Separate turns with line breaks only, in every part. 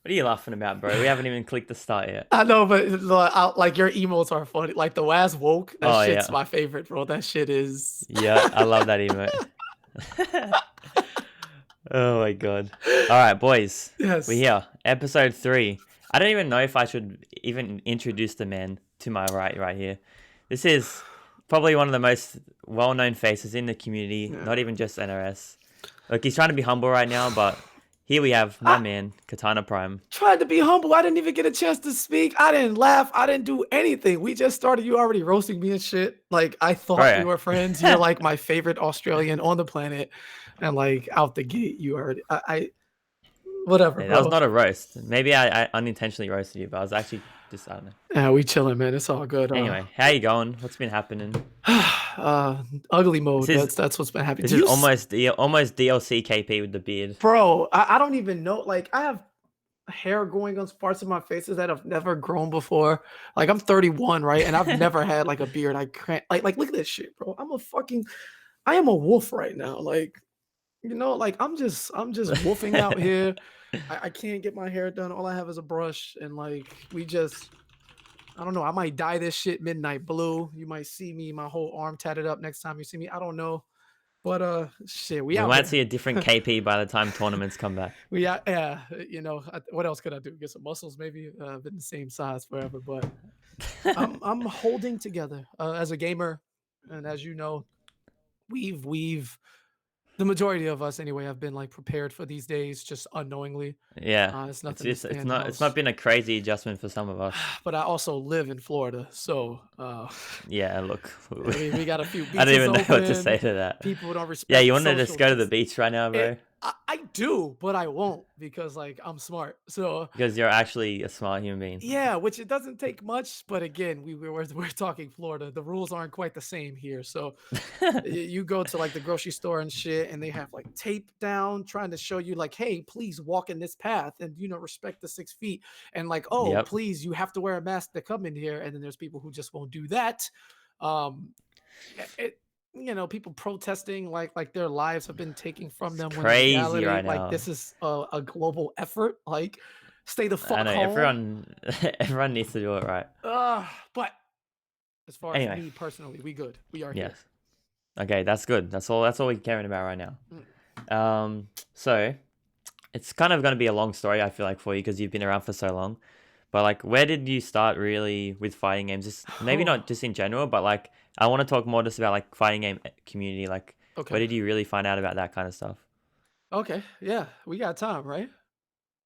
What are you laughing about, bro? We haven't even clicked the start yet.
I know, but like your emotes are funny. Like the last woke, that
Oh
shit's
yeah,
my favorite, bro. That shit is.
yeah. I love that emote. Oh my god. All right, boys. We're
Yes.
here. Episode 3. I don't even know if I should even introduce the man to my right here. This is probably one of the most well-known faces in the community,
Yeah.
not even just NRS. Look, he's trying to be humble right now, but here we have my
I
man, Katana Prime.
tried to be humble. I didn't even get a chance to speak. I didn't laugh. I didn't do anything. We just started. You already roasting me and shit. Like I thought we
Bro.
were friends. You're like my favorite Australian on the planet, and like out the gate, you already. I whatever,
Hey, that was
bro.
not a roast. Maybe I unintentionally roasted you, but I was actually just, I don't know.
Yeah, we chilling, man. It's all good.
Anyway, how you going? What's been happening?
Ugly
This
mode.
is
That's what's been happening.
this
Do
is
you,
almost DLC KP with the beard.
bro? I don't even know. Like I have hair growing on parts of my faces that have never grown before. Like I'm 31, right? And I've never had like a beard. I can't like look at this shit, bro. I am a wolf right now. Like, like I'm just wolfing out here. I can't get my hair done. All I have is a brush, and like I don't know. I might dye this shit midnight blue. You might see me, my whole arm tatted up next time you see me. I don't know. But shit, we
We
out
might see
here.
a different KP by the time tournaments come back.
We out, yeah. What else could I do? Get some muscles, maybe. Been the same size forever, but I'm holding together as a gamer, and as you know, we've the majority of us anyway have been like prepared for these days, just unknowingly.
Yeah,
It's
it's
nothing to
just
stay
it's
in the
not it's not
house,
been a crazy adjustment for some of us.
but I also live in Florida, so
Yeah, look,
we got a few
I don't
beaches
even know what to
open.
say to that.
People don't
Yeah, you
respect
want to just
social
go to the
distance.
beach right now, bro?
I do, but I won't because like I'm smart. So
Because you're actually a smart human being.
yeah, which it doesn't take much, but again, we're talking Florida. The rules aren't quite the same here. So you go to like the grocery store and shit, and they have like tape down trying to show you like, hey, please walk in this path and respect the 6 feet. And like, oh,
Yep.
please, you have to wear a mask to come in here. And then there's people who just won't do that. Um, it, people protesting like their lives have been taken from
It's
them when in
crazy
reality,
right
like
now.
this is a global effort. Like, stay the
I
fuck
know
home.
everyone needs to do it right.
But as far as
Anyway,
me personally, we good. We are
yes.
here.
Okay, that's good. That's all we're caring about right now.
Mm.
So it's kind of going to be a long story, I feel like, for you because you've been around for so long. But like, where did you start really with fighting games? Just maybe not just in general, but like, I want to talk more just about like fighting game community. Like, where
Okay.
did you really find out about that kind of stuff?
Okay. Yeah, we got time, right?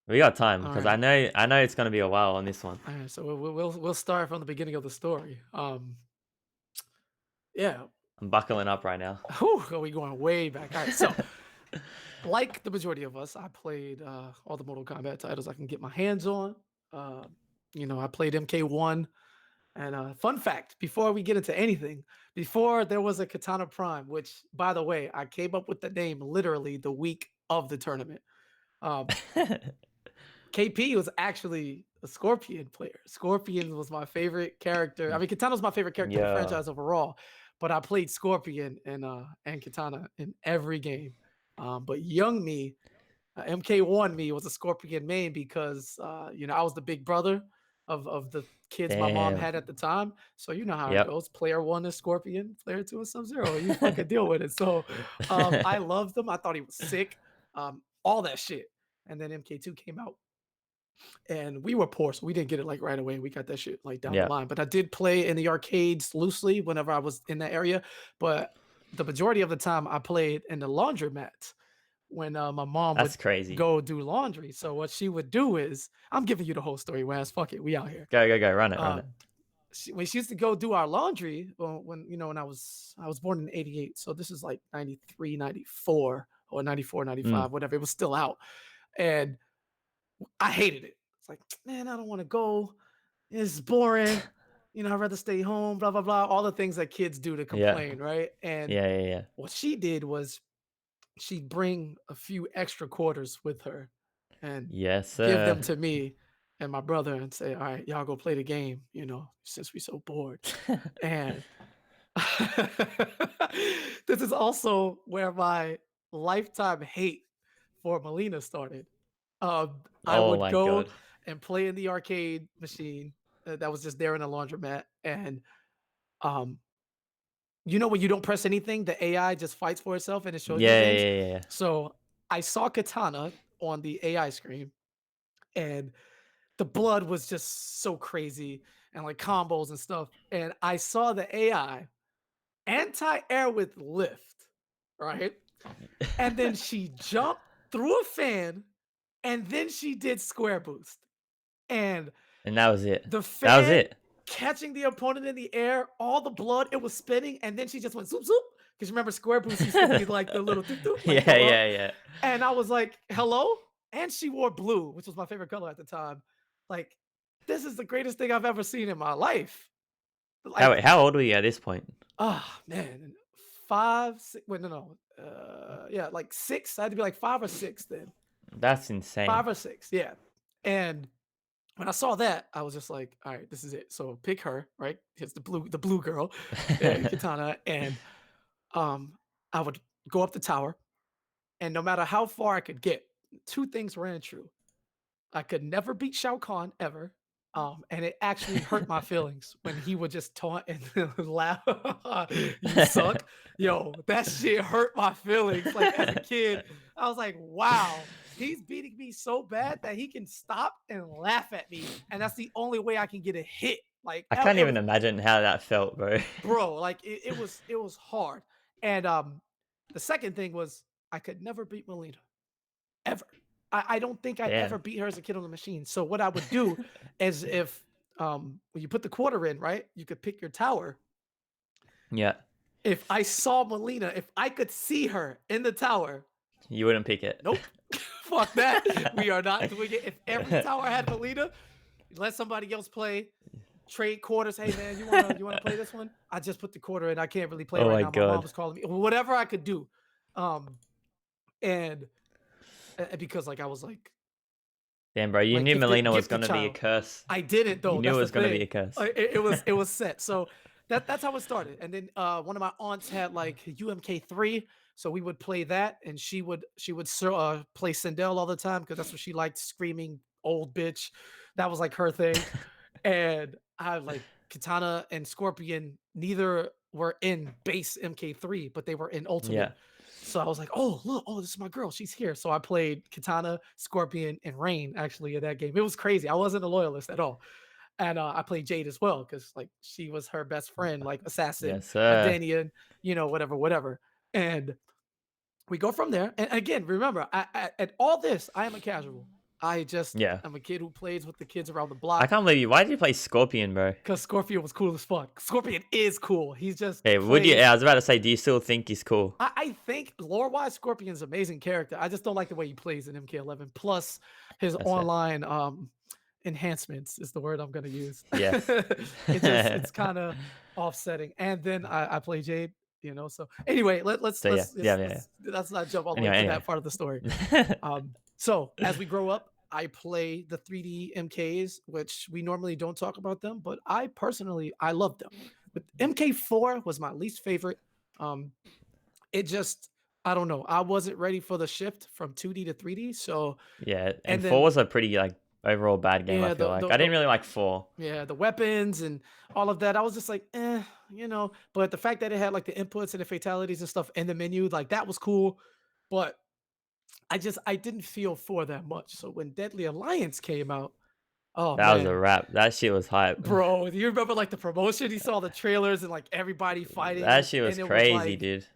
We got time
All
because I
right.
know I know it's going to be a while on this one.
All right. So we'll start from the beginning of the story. Yeah.
I'm buckling up right now.
Whew, are we going way back? All right. So, like the majority of us, I played all the Mortal Kombat titles I can get my hands on. Uh, I played MK1. And fun fact, before we get into anything, before there was a Katana Prime, which by the way, I came up with the name literally the week of the tournament. Um, KP was actually a Scorpion player. Scorpion was my favorite character. I mean, Katana was my favorite character in the
Yeah,
franchise overall, but I played Scorpion and Katana in every game. But young me, MK1 me was a Scorpion main because I was the big brother of the kids my mom
damn.
had at the time. So you know how it
Yep.
goes. Player one is Scorpion, player two is Sub Zero. You fucking deal with it. So I loved him. I thought he was sick. All that shit. And then MK2 came out and we were poor, so we didn't get it like right away. We got that shit like down the
Yeah,
line. But I did play in the arcades loosely whenever I was in that area. But the majority of the time I played in the laundromat when my mom would
that's crazy.
go do laundry. So what she would do is, I'm giving you the whole story, Wes. Fuck it, we out here.
Go go go, run it, run
Uh,
it.
when she used to go do our laundry, when I was born in '88, so this is like '93, '94, or '94,
Mm.
'95, whatever. It was still out, and I hated it. It's like, man, I don't want to go. It's boring. I'd rather stay home. Blah blah blah. All the things that kids do to
Yeah,
complain, right? And
yeah, yeah, yeah.
what she did was she'd bring a few extra quarters with her and
Yes,
give
sir.
them to me and my brother and say, "All right, y'all go play the game, since we so bored." And this is also where my lifetime hate for Melina started. I
Oh
would
my
go
god.
and play in the arcade machine that was just there in a laundromat, and um, you know when you don't press anything, the AI just fights for itself and it shows you
Yeah,
things.
yeah, yeah, yeah.
So I saw Katana on the AI screen, and the blood was just so crazy and like combos and stuff. And I saw the AI anti-air with lift, right? And then she jumped through a fan, and then she did square boost. And
And that was it.
the
That was
fan
it.
catching the opponent in the air, all the blood, it was spinning, and then she just went zoop zoop. Because remember, square boost used to be like the little doop doop, like
Yeah,
go up.
yeah, yeah.
And I was like, hello? And she wore blue, which was my favorite color at the time. Like, this is the greatest thing I've ever seen in my life. Like,
How old were you at this point?
ah, man, 5, 6, wait, no, no, yeah, like 6. I had to be like 5 or 6 then.
That's insane.
5 or 6, yeah. And when I saw that, I was just like, all right, this is it. So pick her, right? It's the blue girl, Kitana, and um, I would go up the tower, and no matter how far I could get, 2 things ran true. I could never beat Shao Kahn ever. And it actually hurt my feelings when he would just taunt and laugh. You suck. Yo, that shit hurt my feelings. Like as a kid, I was like, wow, he's beating me so bad that he can stop and laugh at me. And that's the only way I can get a hit. Like
I can't
it
even
was,
imagine how that felt, bro.
bro, like it was hard. And the second thing was I could never beat Melina ever. I don't think I'd ever
Damn.
beat her as a kid on the machine. So what I would do is if when you put the quarter in, right, you could pick your tower.
Yeah,
If I saw Melina, if I could see her in the tower,
you wouldn't pick it.
nope. Fuck that. We are not doing it. If every tower had Melina, let somebody else play. Trade quarters. Hey man, you wanna play this one? I just put the quarter in. I can't really play
Oh
right
my
now. My mom
god.
was calling me. Whatever I could do. Um and because like I was
Damn, bro, you
like
knew
gifted
Melina was
gifted
gonna be a
child.
curse.
I didn't
You
though.
knew
That's
it
the
was gonna be
thing.
a curse.
It was set. So that's how it started. And then one of my aunts had like UMK3, so we would play that, and she would play Sindel all the time because that's what she liked, screaming old bitch. That was like her thing. And I had like Katana and Scorpion. Neither were in base MK3, but they were in Ultimate.
Yeah.
So I was like, "Oh, look! Oh, this is my girl. She's here." So I played Katana, Scorpion, and Rain actually in that game. It was crazy. I wasn't a loyalist at all, and I played Jade as well because like she was her best friend, like assassin,
Yes, sir.
Adenian, whatever, whatever. And we go from there. And again, remember, at all this, I am a casual. I just
Yeah.
am a kid who plays with the kids around the
I
block
can't believe you. Why did you play Scorpion, bro?
because Scorpion was cool as fuck. Scorpion is cool. He's just
Hey, would you?
plays.
I was about to say, do you still think he's cool?
I think lore wise, Scorpion's an amazing character. I just don't like the way he plays in MK11. Plus, his
That's fair.
online enhancements is the word I'm gonna use.
Yes.
It's kind of offsetting. And then I play Jade, So anyway,
So yeah, yeah, yeah,
let's not jump all the
yeah.
way to that
Anyway,
part of the story.
anyway.
So as we grow up, I play the 3D MKs, which we normally don't talk about them, but I personally I love them. But MK4 was my least favorite. Um, it just I don't know. I wasn't ready for the shift from 2D to 3D. So
Yeah, and
and
four
then
was a pretty like overall bad game. I
yeah,
feel like I didn't really like four.
the weapons and all of that. I was just like, But the fact that it had like the inputs and the fatalities and stuff in the menu, like that was cool. But I didn't feel for that much. So when Deadly Alliance came out, oh
That was a
man,
wrap. That shit was hype.
bro, do you remember like the promotion? He saw the trailers and like everybody fighting,
That
and
shit was
and it was
crazy,
like
dude.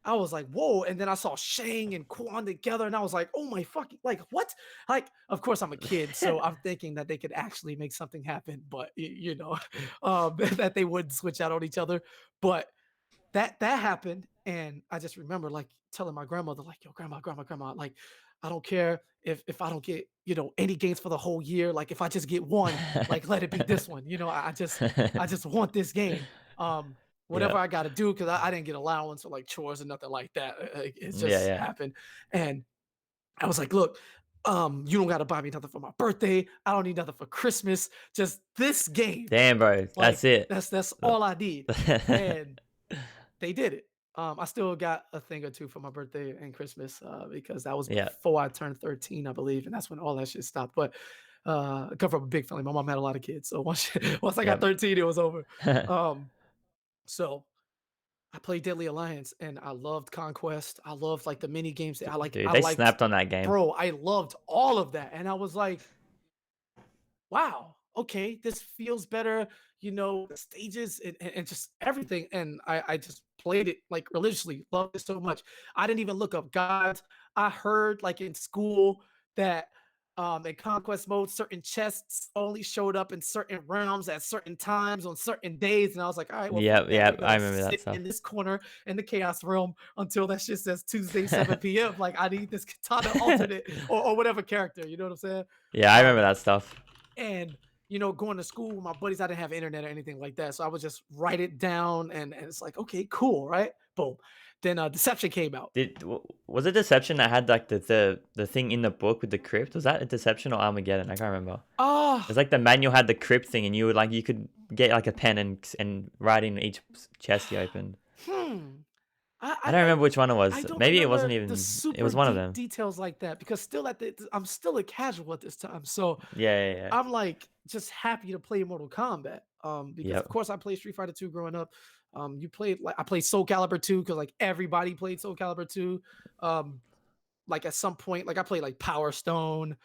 I was like, whoa. And then I saw Shang and Quan together, and I was like, oh my fucking, like, what? Like, of course, I'm a kid, so I'm thinking that they could actually make something happen, but that they wouldn't switch out on each other. But that happened, and I just remember like telling my grandmother, like, yo, grandma, like, I don't care if I don't get, any games for the whole year. Like if I just get one, like let it be this one. I just want this game.
Yeah,
Whatever I gotta do, because I didn't get allowance or like chores or nothing like that. It
yeah,
just
yeah.
happened. And I was like, look, you don't gotta buy me nothing for my birthday. I don't need nothing for Christmas. Just this game.
Damn, bro,
Like
that's it.
that's all I need. And they did it. I still got a thing or two for my birthday and Christmas, because that was
Yeah.
before I turned 13, I believe, and that's when all that shit stopped. But I come from a big family. My mom had a lot of kids, so once I got
Yep.
13, it was over. Um, so I played Deadly Alliance, and I loved Conquest. I loved like the mini games.
Dude,
I
they
liked,
snapped on that game.
bro. I loved all of that, and I was like, wow, okay, this feels better, the stages and just everything. And I just played it like religiously, loved it so much. I didn't even look up gods. I heard like in school that in conquest mode, certain chests only showed up in certain realms at certain times on certain days. And I was like, all right, well, fuck
Yep,
that. We're
yep. I
gonna
remember that
sit
stuff.
in this corner in the chaos realm until that shit says Tuesday, 7 p.m. Like I need this katana alternate or whatever character, you know what I'm saying?
Yeah, I remember
Um,
that stuff.
and going to school with my buddies, I didn't have internet or anything like that, so I would just write it down, and it's like, okay, cool, right? Boom. Then Deception came out.
Was it Deception that had like the thing in the book with the crypt? Was that a Deception or Armageddon? I can't remember. It's
Ah,
like the manual had the crypt thing, and you could get like a pen and write in each chest you opened.
hmm.
I don't remember which one it
I
was.
don't
Maybe it wasn't
remember the
even. It
super
was one of
deep
them.
details like that because still I'm still a casual at this time, so
Yeah, yeah, yeah.
I'm like just happy to play Mortal Kombat. Because of
Yep.
course I played Street Fighter 2 growing up. You played like I played Soul Calibur 2 because like everybody played Soul Calibur 2. Um, like at some point, like I played like Power Stone,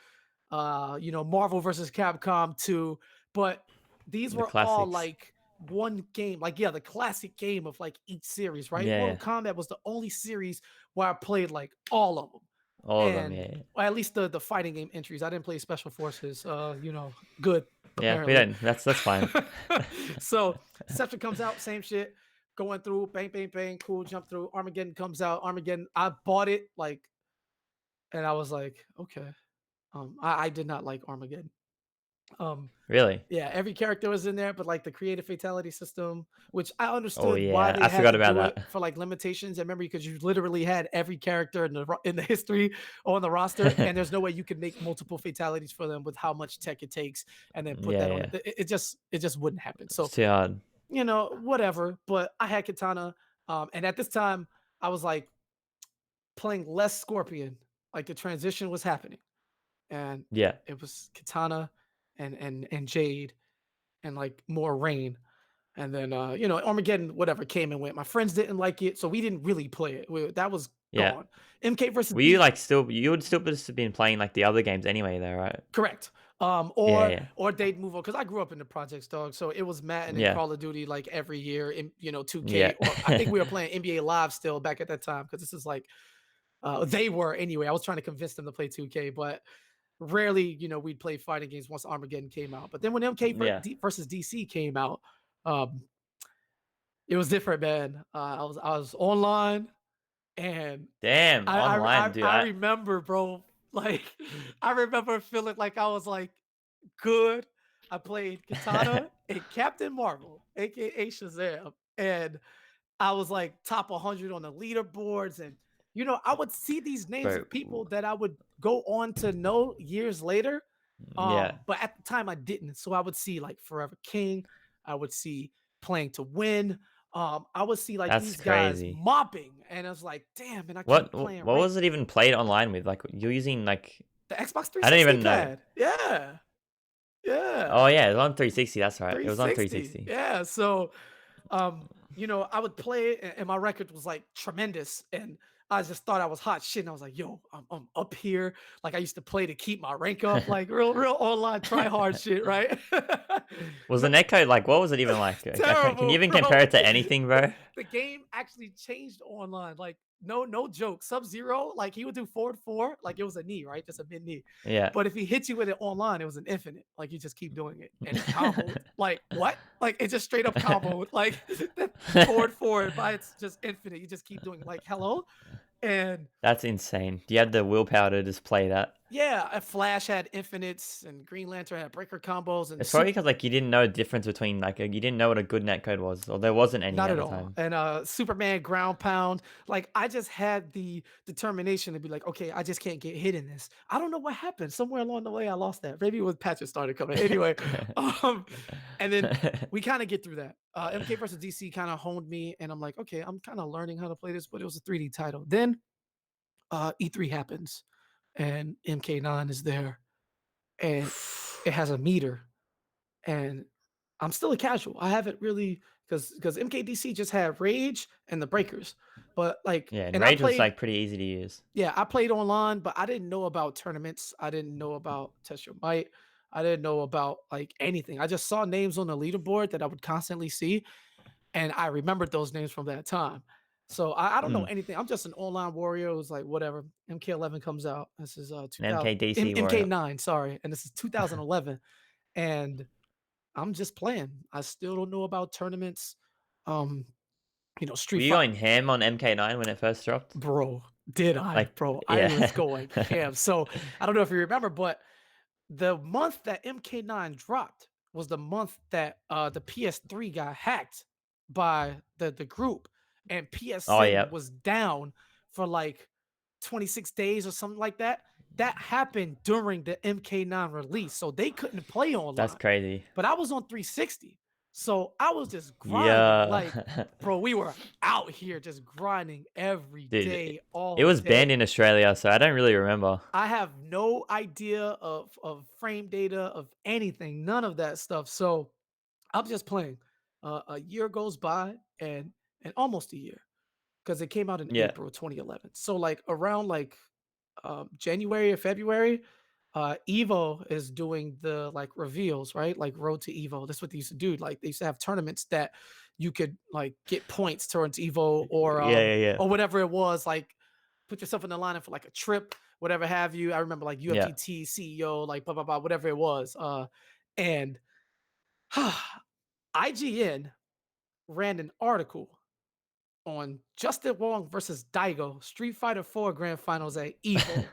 Marvel versus Capcom 2, but these
The
were all
classics.
like one game, like yeah, the classic game of like each series, right?
Yeah,
Mortal
yeah.
Kombat was the only series where I played like all of them.
All of them.
And
Yeah, yeah.
well, at least the fighting game entries. I didn't play Special Forces. Good
Yeah, we
apparently.
don't. That's fine.
So Deception comes out, same shit. Going through, bang, bang, bang, cool, jump through. Armageddon comes out. Armageddon, I bought it like, and I was like, okay. I did not like Armageddon. Um,
Really?
yeah, every character was in there, but like the creative fatality system, which I
Oh
understood why
yeah,
they
I
had
forgot
to
about
do it
that.
for like limitations. I remember because you literally had every character in the history on the roster, and there's no way you could make multiple fatalities for them with how much tech it takes, and then put
Yeah,
that on
yeah.
it. It just wouldn't happen.
It's
So
too hard.
whatever. But I had Katana, and at this time I was like playing less Scorpion, like the transition was happening, and
Yeah,
it was Katana and Jade and like more Rain. And then Armageddon, whatever, came and went. My friends didn't like it, so we didn't really play it. That was
yeah.
gone. MK versus
Were you
D,
like still? You would still just been playing like the other games anyway, though, right?
correct.
Yeah,
Or
yeah,
or they'd move on because I grew up in the projects, dog. So it was Madden and
yeah,
Call of Duty like every year, in 2K,
yeah,
or I think we were playing NBA Live still back at that time because this is like they were anyway. I was trying to convince them to play 2K, but rarely, we'd play fighting games once Armageddon came out. But then when MK
yeah.
versus DC came out, um, it was different, man. I was online, and
Damn, online, dude.
I remember, bro. Like I remember feeling like I was like good. I played Katana and Captain Marvel, aka Shazam, and I was like top 100 on the leaderboards. And, I would see these names
Bro,
of people that I would go on to know years later.
yeah,
But at the time I didn't. So I would see like Forever King. I would see Playing to Win. I would see like
that's
these guys
crazy.
mopping. And I was like, damn, and I
What
keep playing
what
rank.
was it even played online with? Like you're using like
The Xbox
I don't
360
even know.
pad. Yeah. Yeah.
Oh yeah, it was on 360. That's right. It was on
360.
360.
Yeah. So I would play it, and my record was like tremendous. And I just thought I was hot shit. And I was like, yo, I'm up here. Like I used to play to keep my rank up, like real online try hard shit, right?
Was the
No,
netcode like? What was it even like? Can you
terrible,
even compare
bro.
it to anything, bro?
The game actually changed online. Like, no joke. Sub Zero, like he would do forward four, like it was a knee, right? Just a mid knee.
Yeah.
But if he hit you with it online, it was an infinite. Like you just keep doing it. And it comboed. Like, what? Like it just straight up comboed. Like that forward by it's just infinite. You just keep doing it. Like, hello? And
That's insane. You had the willpower to just play that.
yeah, Flash had infinites and Green Lantern had breaker combos and
It's probably
super.
because like you didn't know the difference between you didn't know what a good netcode was, or there wasn't any
Not
at
at
the
all.
time.
And Superman ground pound. Like I just had the determination to be like, okay, I just can't get hit in this. I don't know what happened. Somewhere along the way, I lost that. Maybe it was patches started coming. Anyway, um, And then we kind of get through that. MK versus DC kind of honed me, and I'm like, okay, I'm kind of learning how to play this, but it was a 3D title. Then E3 happens, and MK9 is there, and it has a meter, and I'm still a casual. I haven't really because MKDC just had Rage and the Breakers, but like,
Yeah, and
and I
Rage was
played,
like pretty easy to use.
yeah, I played online, but I didn't know about tournaments. I didn't know about Test Your Might. I didn't know about like anything. I just saw names on the leaderboard that I would constantly see, and I remembered those names from that time. So I don't know
Mm.
anything. I'm just an online warrior who's like, whatever. MK11 comes out. This is
An
2000
MKDC warrior.
MK9, sorry, and this is 2011, and I'm just playing. I still don't know about tournaments. Um,
Were
Street
you
Fight,
going ham on MK9 when it first dropped?
bro. Did I,
Like,
bro? I was
yeah.
going ham. So I don't know if you remember, but the month that MK9 dropped was the month that the PS3 got hacked by the group, and
Oh,
PSN
yep.
was down for like 26 days or something like that. That happened during the MK9 release, so they couldn't play
That's
online.
crazy.
But I was on 360, so I was just grinding.
Yeah.
Like, bro, we were out here just grinding every
Dude,
day,
it
all
was banned
day.
in Australia, so I don't really remember.
I have no idea of frame data of anything, none of that stuff. So I'm just playing. A year goes by, and almost a year because it came out in
Yeah.
April 2011. So like around like January or February, Evo is doing the like reveals, right? Like Road to Evo. That's what they used to do. Like they used to have tournaments that you could like get points towards Evo,
Yeah, yeah, yeah.
or whatever it was. Like put yourself in the lineup for like a trip, whatever have you. I remember like
Yeah.
UFGT CEO, like blah blah blah, whatever it was. And IGN ran an article on Justin Wong versus Daigo Street Fighter 4 Grand Finals at Evo because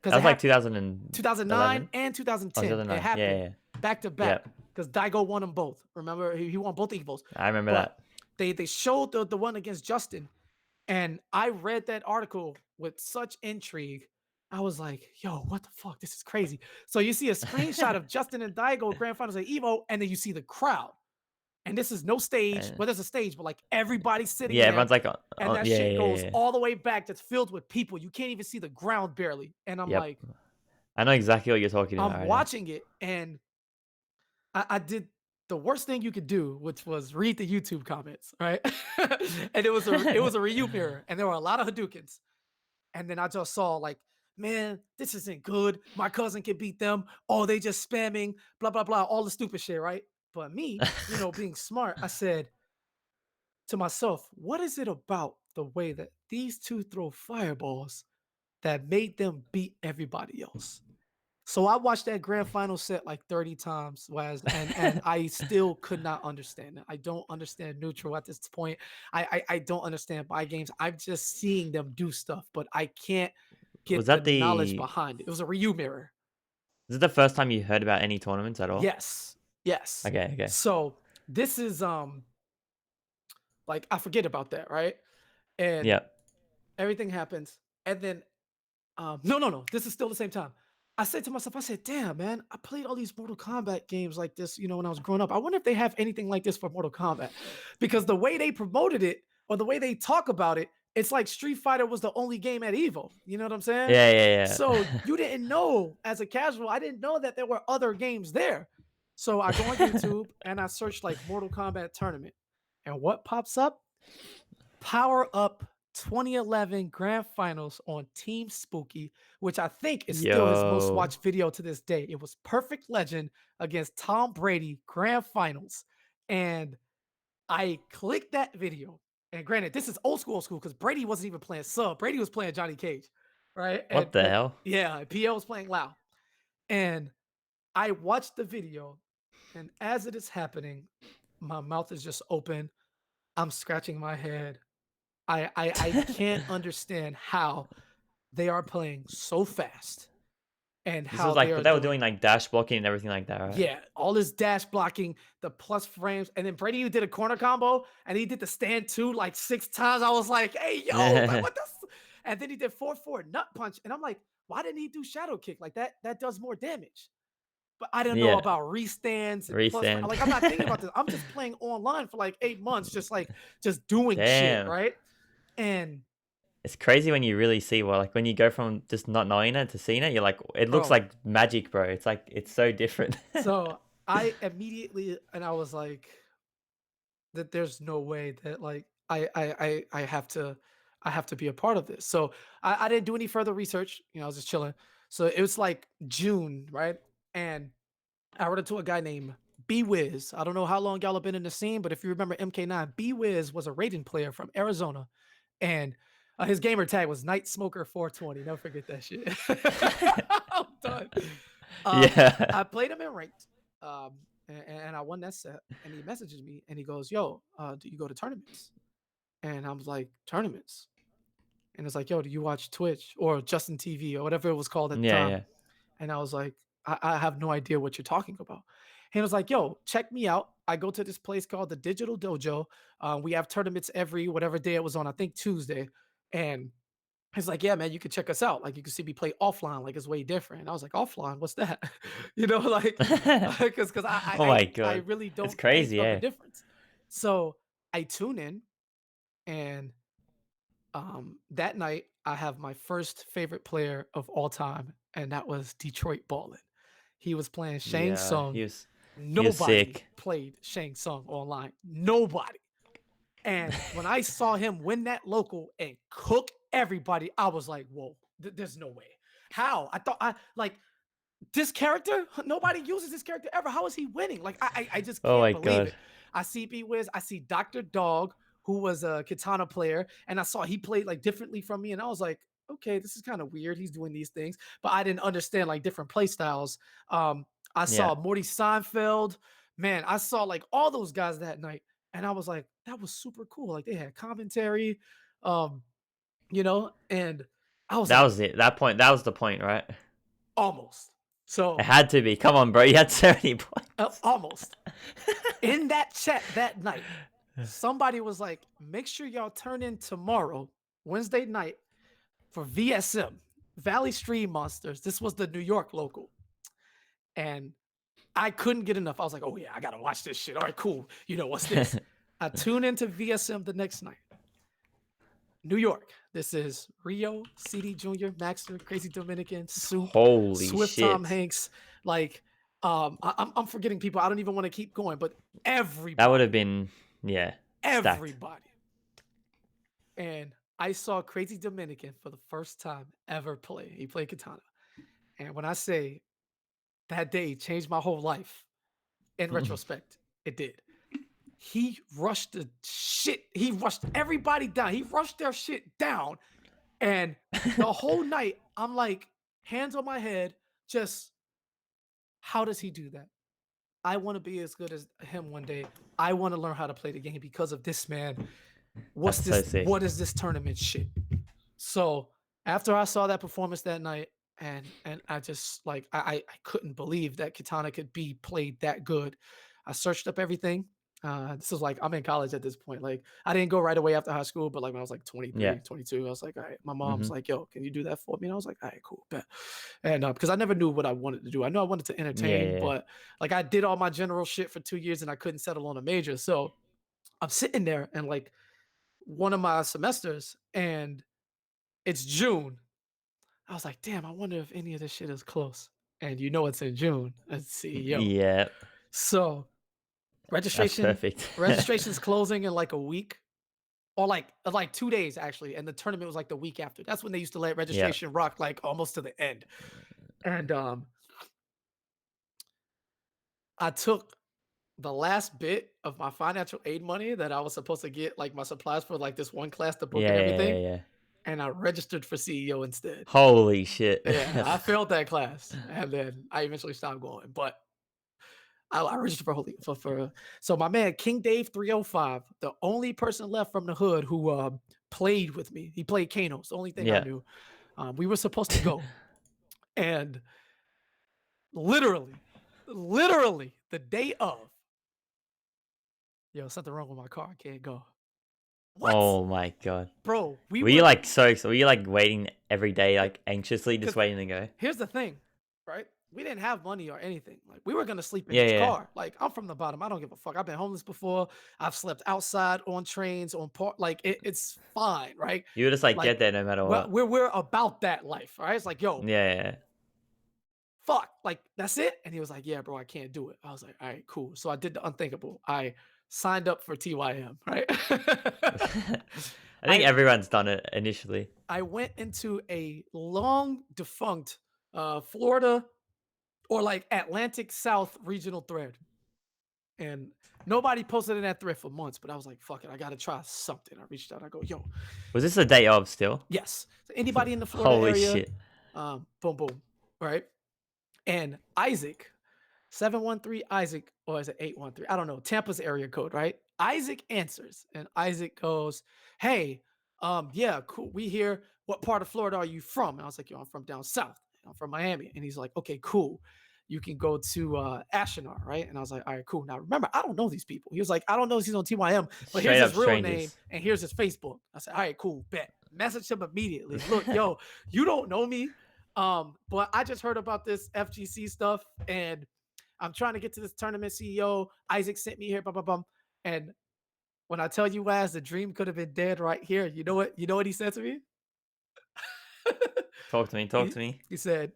That
it
was like
happened 2009
2011
and
or
2010. It
2009. Yeah,
happened
yeah.
back to
Yeah.
back because Daigo won them both. Remember, he won both Evos.
I remember
But
that.
they showed the one against Justin, and I read that article with such intrigue. I was like, yo, what the fuck? This is crazy. So you see a screenshot of Justin and Daigo Grand Finals at Evo, and then you see the crowd. And this is no stage.
Uh,
Well, there's a stage, but like everybody's sitting
yeah,
there,
everyone's like,
and that
yeah,
shit
yeah,
goes
yeah, yeah.
all the way back. That's filled with people. You can't even see the ground barely. And
Yep.
like,
I know exactly what you're talking about
I'm
right now.
watching it, and I did the worst thing you could do, which was read the YouTube comments, right? And it was a Ryu mirror, and there were a lot of Hadoukens. And then I just saw like, man, this isn't good. My cousin can beat them. Oh, they just spamming, blah, blah, blah, all the stupid shit, right? But me, being smart, I said to myself, what is it about the way that these two throw fireballs that made them beat everybody else? So I watched that grand final set like 30 times, and I still could not understand it. I don't understand neutral at this point. I don't understand buy games. I'm just seeing them do stuff, but I can't
Was
get the
that
knowledge
the
behind it. It was a Ryu mirror.
is it the first time you heard about any tournaments at all?
Yes. Yes.
Okay, okay.
So this is like I forget about that, right? And
Yep.
everything happens. And then no, no, no. This is still the same time. I said to myself, I said, damn, man, I played all these Mortal Kombat games like this, when I was growing up. I wonder if they have anything like this for Mortal Kombat. Because the way they promoted it or the way they talk about it, it's like Street Fighter was the only game at Evo. You know what I'm saying?
Yeah, yeah,
So you didn't know as a casual, I didn't know that there were other games there. So I go on
yeah.
YouTube and I search like Mortal Kombat tournament. And what pops up? Power Up 2011 Grand Finals on Team Spooky, which I think is still his most
Yo.
watched video to this day. It was Perfect Legend against Tom Brady Grand Finals. And I clicked that video. And granted, this is old school because Brady wasn't even playing sub. Brady was playing Johnny Cage, right?
What the
And
hell?
yeah, PL was playing Lao. And I watched the video, and as it is happening, my mouth is just open. I'm scratching my head. I can't understand how they are playing so fast and
This
how
was
they
like,
are
but they were doing
doing,
like dash blocking and everything like that, right?
yeah, all this dash blocking, the plus frames, and then Brady did a corner combo and he did the stand two like 6 times. I was like, hey, yo, man, what this? And then he did 4-4 nut punch. And I'm like, why didn't he do shadow kick? Like that does more damage. but I didn't know
Yeah.
about restands and plus.
Restand.
Like I'm not thinking about this. I'm just playing online for like 8 months, just doing shit,
Damn.
right? And
It's crazy when you really see what, like when you go from just not knowing it to seeing it, you're like, it looks
bro,
like magic, bro. It's like it's so different.
so I immediately and I was like, that there's no way that like I have to be a part of this. So I didn't do any further research. I was just chilling. So it was like June, right? And I run into a guy named B Wiz. I don't know how long y'all have been in the scene, but if you remember MK9, B Wiz was a rating player from Arizona, and his gamer tag was Night Smoker 420. Never forget that shit. I'm done.
Yeah.
I played him in ranked, and I won that set. And he messages me and he goes, "Yo, do you go to tournaments?" And I was like, "Tournaments?" And it's like, "Yo, do you watch Twitch or Justin TV or whatever it was called at the
Yeah,
time?"
yeah.
And I was like, I have no idea what you're talking about. He was like, yo, check me out. I go to this place called the Digital Dojo. We have tournaments every whatever day it was on, I think Tuesday. And he's like, yeah, man, you can check us out. Like, you can see me play offline. Like, it's way different. And I was like, offline? What's that? Like, because
Oh my
I
god.
really
It's
can't
crazy,
tell the
yeah.
difference. So I tune in, and that night I have my first favorite player of all time, and that was Detroit Ballin. He was playing Shang
Yeah,
Tsung.
he was
Nobody
sick.
played Shang Tsung online. Nobody. And when I saw him win that local and cook everybody, I was like, whoa, there's no way. How? I thought I like this character, nobody uses this character ever. How is he winning? Like, I just
Oh
can't
my
believe
god.
it. I see B Wiz, I see Dr. Dog, who was a Kitana player, and I saw he played like differently from me, and I was like, okay, this is kind of weird. He's doing these things, but I didn't understand like different play styles. I
Yeah.
saw Morty Seinfeld, man. I saw like all those guys that night, and I was like, that was super cool. Like they had commentary, um, and I was
That
like,
was it. That was the point, right?
almost.
It
So
had to be. Come on, bro. You had so many points.
almost. In that chat that night, somebody was like, make sure y'all turn in tomorrow, Wednesday night, for VSM, Valley Stream Monsters. This was the New York local. And I couldn't get enough. I was like, oh yeah, I gotta watch this shit. All right, cool. What's this? I tune into VSM the next night. New York. This is Rio, CD Jr., Maxter, Crazy Dominican, Soup,
Holy
Swift Tom
shit.
Hanks. Like, I'm forgetting people. I don't even want to keep going, but
That would have
everybody,
been, yeah, stacked.
everybody. And I saw Crazy Dominican for the first time ever play. He played Kitana. And when I say that day changed my whole life, in retrospect, it did. He rushed the shit. He rushed everybody down. He rushed their shit down. And the whole night, I'm like, hands on my head, just how does he do that? I want to be as good as him one day. I want to learn how to play the game because of this man. What's
That's so
this?
sick.
What is this tournament shit? So after I saw that performance that night, and I just like I couldn't believe that Kitana could be played that good. I searched up everything. This is like I'm in college at this point. Like I didn't go right away after high school, but like when I was like
Yeah.
23, 22, I was like, all right, my mom's
Hmm.
like, yo, can you do that for me? And I was like, all right, cool, bet. And because I never knew what I wanted to do. I know I wanted to
Yeah,
entertain,
yeah.
but like I did all my general shit for 2 years and I couldn't settle on a major. So I'm sitting there and like one of my semesters, and it's June. I was like, damn, I wonder if any of this shit is close. And it's in June as CEO.
Yeah.
So
That's
registration
perfect.
registration's closing in like a week, or like 2 days actually, and the tournament was like the week after. That's when they used to let
Yeah.
registration rock like almost to the end. And I took the last bit of my financial aid money that I was supposed to get, like my supplies for like this one class, the book
Yeah,
and
yeah, yeah,
everything,
yeah.
and I registered for CEO instead.
Holy shit.
Yeah, I failed that class, and then I eventually stopped going. But I registered for so my man King Dave 305, the only person left from the hood who played with me. He played Kano. It's the only thing I
Yeah.
knew. We were supposed to go, and literally, literally the day of, yo, something wrong with my car. I can't go. What,
Oh my god.
bro? We
Were you
were
like so were you like waiting every day,
because
like anxiously just waiting to go?
here's the thing, right? we didn't have money or anything. Like we were gonna sleep in
Yeah,
his
yeah.
car. Like I'm from the bottom. I don't give a fuck. I've been homeless before. I've slept outside on trains, on part. Like it's fine, right?
You would just like
Like
get there no matter
well,
what.
we're about that life, all right? It's like, yo,
Yeah, yeah.
fuck, like that's it. And he was like, yeah, bro, I can't do it. I was like, all right, cool. So I did the unthinkable. I signed up for TYM, right?
I think
I
everyone's done it initially.
I went into a long defunct Florida or like Atlantic South regional thread. And nobody posted in that thread for months, but I was like, fuck it, I gotta try something. I reached out, I go, yo,
Was this a day of still?
yes. So anybody in the Florida
Holy
area,
shit.
boom, boom, right? And Isaac, 713 Isaac, or is it 813? I don't know. Tampa's area code, right? Isaac answers, and Isaac goes, hey, yeah, cool. We here. What part of Florida are you from? And I was like, yo, I'm from down south. I'm from Miami. And he's like, okay, cool. You can go to Ashenar, right? And I was like, all right, cool. Now remember, I don't know these people. He was like, I don't know if he's on TYM, but here's
Straight up
his real name
strangers.
and here's his Facebook. I said, all right, cool, bet. Message him immediately. Look, yo, you don't know me. But I just heard about this FGC stuff and I'm trying to get to this tournament CEO. Isaac sent me here, blah, blah, blah. And when I tell you guys the dream could have been dead right here, you know what? You know what he said to me?
Talk to me, talk
he,
to me.
he said,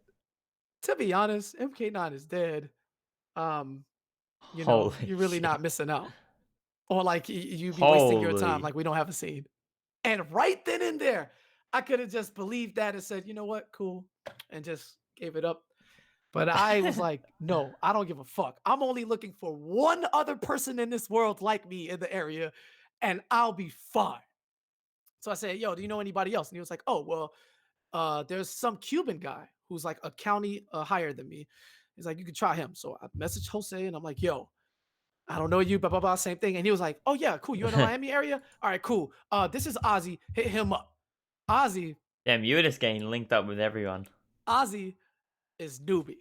to be honest, MK9 is dead. Um,
Holy
you're really
shit.
not missing out. Or like you be wasting your time,
Holy.
like we don't have a scene. And right then and there, I could have just believed that and said, you know what, cool, and just gave it up. But I was like, no, I don't give a fuck. I'm only looking for one other person in this world like me in the area, and I'll be fine. So I said, yo, do you know anybody else? And he was like, oh, well, there's some Cuban guy who's like a county higher than me. He's like, you could try him. So I messaged Jose and I'm like, yo, I don't know you, blah, blah, blah, same thing. And he was like, oh, yeah, cool. You in the Miami area? All right, cool. This is Ozzy. Hit him up. Ozzy,
Damn, you were just getting linked up with everyone.
Ozzy is newbie,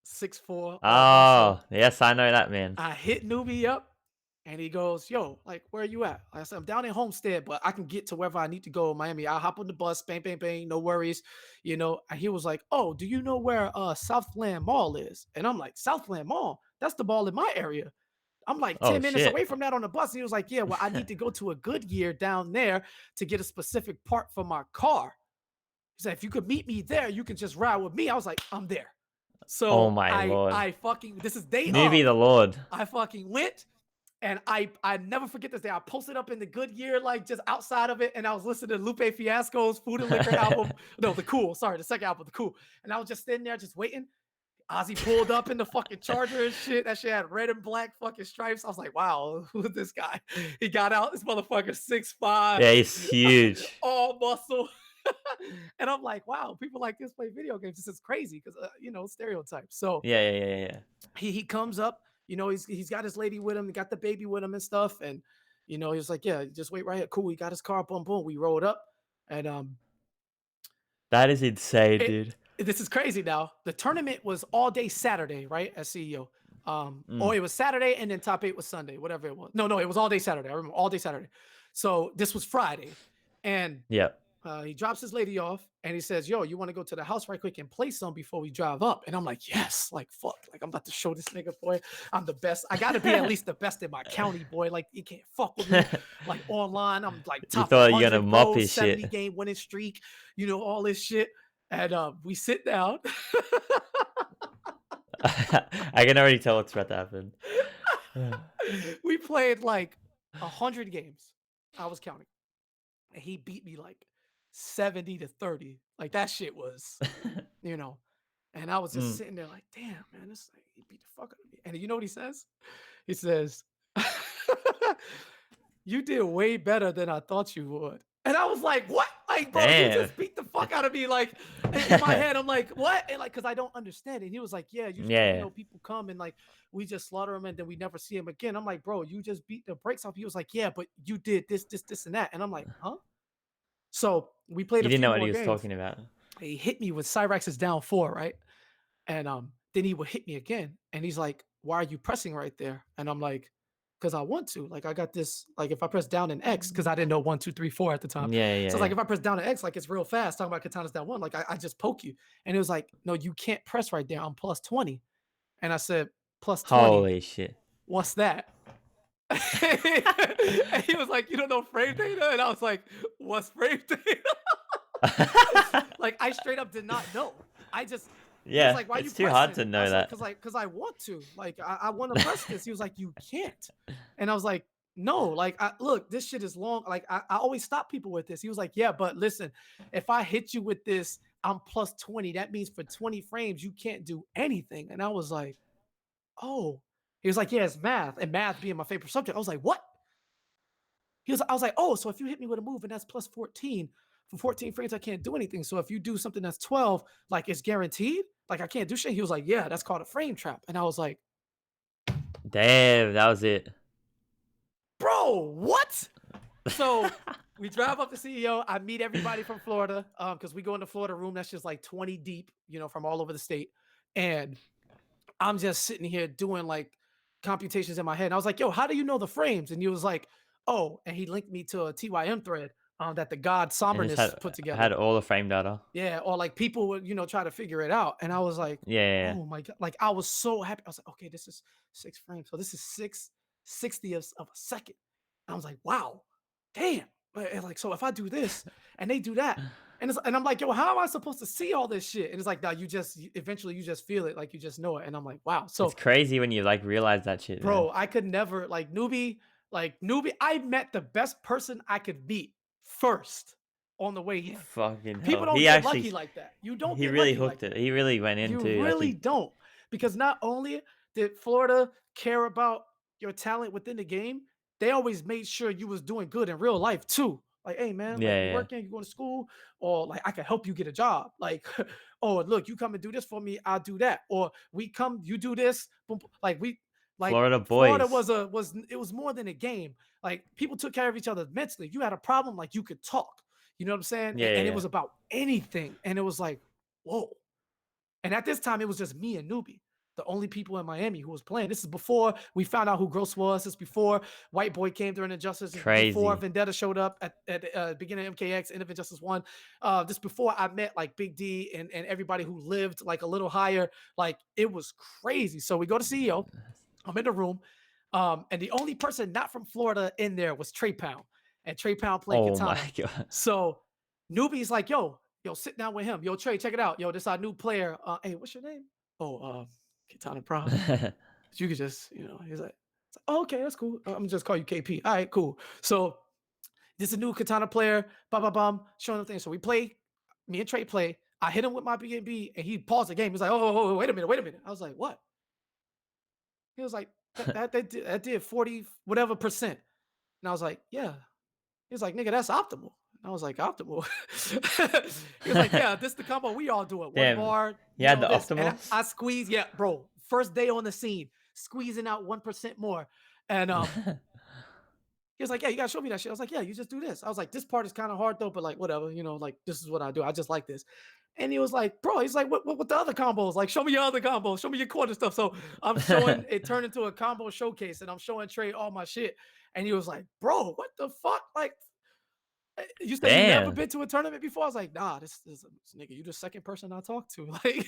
6'4", all muscle.
Oh, yes, I know that man.
I hit newbie up and he goes, yo, like, where are you at? I said, I'm down in Homestead, but I can get to wherever I need to go in Miami. I'll hop on the bus, bang, bang, bang, no worries. And he was like, oh, do you know where Southland Mall is? And I'm like, Southland Mall? That's the mall in my area. I'm like
Oh
10 minutes away
shit.
from that on the bus. And he was like, yeah, well, I need to go to a Goodyear down there to get a specific part for my car. He said, if you could meet me there, you can just ride with me. I was like, I'm there.
Oh
So
my lord.
I fucking this is day
Newbie
of.
the Lord.
I fucking went and I never forget this day. I posted up in the Goodyear, like just outside of it, and I was listening to Lupe Fiasco's Food and Liquor album. No, the Cool. Sorry, the second album, the Cool. And I was just sitting there, just waiting. Ozzy pulled up in the fucking Charger and shit. That shit had red and black fucking stripes. I was like, wow, who is this guy? He got out. This motherfucker 6'5",
Yeah, he's huge.
all muscle. And I'm like, wow, people like this play video games. This is crazy because stereotypes. So
Yeah, yeah, yeah, yeah.
he comes up, he's got his lady with him, he got the baby with him and stuff, and he was like, yeah, just wait right here. Cool, he got his car, boom, boom. We rolled up, and
That is insane,
it
dude.
this is crazy now. The tournament was all day Saturday, right? As CEO.
Mm,
It was Saturday and then top eight was Sunday, whatever it was. No, it was all day Saturday. I remember all day Saturday. So this was Friday. And
yep.
he drops his lady off and he says, yo, you want to go to the house right quick and play some before we drive up? And I'm like, yes, like, fuck. Like, I'm about to show this nigga, boy, I'm the best. I got to be at least the best in my county, boy. Like, you can't fuck with me. Like, online, I'm like
You
top
thought you were gonna
100
mop
bros,
his
70
shit.
game winning streak, all this shit. And we sit down.
I can already tell what's about to happen.
We played like 100 games. I was counting. And he beat me like 70-30. Like that shit was, you know. And I was just
Mm.
sitting there like, damn, man, this like he beat the fuck out of me. And you know what he says? He says, you did way better than I thought you would. And I was like, what? Like, bro, you
Damn.
just beat the fuck out of me. Like, in my head, I'm like, what? And like, cause I don't understand. And he was like, yeah, usually,
Yeah.
people come and like, we just slaughter them and then we never see him again. I'm like, bro, you just beat the brakes off. He was like, yeah, but you did this, this, this, and that. And I'm like, huh? So we played
You
a
didn't
few
know what
more
he was
games.
talking about.
He hit me with Cyrex is down 4, right? And then he would hit me again. And he's like, why are you pressing right there? And I'm like, because I want to. Like I got this, like if I press down and X, because I didn't know 1, 2, 3, 4 at the time.
Yeah,
So
yeah,
it's like
yeah.
if I press down and X, like it's real fast. Talking about Katana's down one, like I just poke you. And it was like, no, you can't press right there. I'm plus 20. And I said, plus 20.
Holy shit.
What's that? And he was like, you don't know frame data? And I was like, what's frame data? Like I straight up did not know. I just he was
Yeah,
like, "Why you
it's too hard
pressing?"
to
I
know
was like,
that.
"Cause I want to. Like, I want to press this." He was like, "You can't." And I was like, "No, like, look, this shit is long. Like, I always stop people with this." He was like, "Yeah, but listen, if I hit you with this, I'm plus 20. That means for 20 frames, you can't do anything." And I was like, "Oh." He was like, "Yeah, it's math." And math being my favorite subject. I was like, "What?" I was like, "Oh, so if you hit me with a move and that's plus 14, for 14 frames, I can't do anything. So if you do something that's 12, like it's guaranteed? Like I can't do shit." He was like, "Yeah, that's called a frame trap." And I was like,
Damn, that was it.
"Bro, what?" So we drive up to CEO. I meet everybody from Florida because we go in the Florida room that's just like 20 deep, from all over the state. And I'm just sitting here doing like computations in my head. And I was like, "Yo, how do you know the frames?" And he was like, "Oh," and he linked me to a TYM thread that the God
And just
Somberness put
had
together.
all the frame data.
Yeah, or like people would, try to figure it out. And I was like,
Yeah, yeah, yeah.
"Oh my God." Like I was so happy. I was like, "Okay, this is 6 frames. So this is 6/60ths of a second." And I was like, "Wow, damn." And like, so if I do this and they do that, and I'm like, "Yo, how am I supposed to see all this shit?" And it's like, "No, eventually you just feel it, like you just know it." And I'm like, "Wow."
It's
So,
crazy when you like realize that shit, man.
bro, I could never like newbie. I met the best person I could meet first on the way in.
Fucking
People
hell.
don't get lucky like that. You don't
He
get
really
lucky
hooked
like
it.
that.
He really went
You
into like
really
he
don't. Because not only did Florida care about your talent within the game, they always made sure you was doing good in real life too. Like, "Hey man,
Yeah,
like you
yeah.
working, you going to school, or like I can help you get a job." Like, "Oh, look, you come and do this for me, I'll do that." Or we come, you do this. Boom, boom. Like
Florida
Florida
boys.
it was more than a game. Like people took care of each other mentally. You had a problem, like you could talk. You know what I'm saying?
Yeah,
And
yeah,
it
yeah.
was about anything. And it was like, whoa. And at this time, it was just me and Newbie, the only people in Miami who was playing. This is before we found out who Gross was. This is before White Boy came during Injustice. This is before
Crazy.
Vendetta showed up at the beginning of MKX, end of Injustice 1. This before I met like Big D and everybody who lived like a little higher. Like it was crazy. So we go to CEO. I'm in the room. And the only person not from Florida in there was Trey Pound. And Trey Pound played
Oh my
Kitana.
god.
So Newbie's like, yo, sit down with him. Yo, Trey, check it out. Yo, this our new player. Hey, what's your name? Oh, Kitana Prime. You could just, he's like, "Oh, okay, that's cool. I'm gonna just call you KP. All right, cool." So this is a new Katana player, blah, blah, blah, showing them things. So we play, me and Trey play. I hit him with my BNB and he paused the game. He's like, "Oh, wait a minute, wait a minute." I was like, "What?" He was like, that did 40 whatever percent. And I was like, "Yeah." He was like, "Nigga, that's optimal." And I was like, "Optimal?" He was like, "Yeah, this the combo we all do it. One
Damn.
bar,
He had the
this." And
optimals?
I squeeze, yeah, bro. First day on the scene, squeezing out 1% more. And he was like, "Yeah, you gotta show me that shit." I was like, "Yeah, you just do this." I was like, "This part is kind of hard though, but like whatever, like this is what I do. I just like this." And he was like, "Bro," he's like, "What the other combos? Like, show me your other combos, show me your corner stuff." So I'm showing it turned into a combo showcase, and I'm showing Trey all my shit. And he was like, "Bro, what the fuck? Like, you say you never
Damn.
been to a tournament before?" I was like, "Nah, this nigga, you the second person I talked to." Like,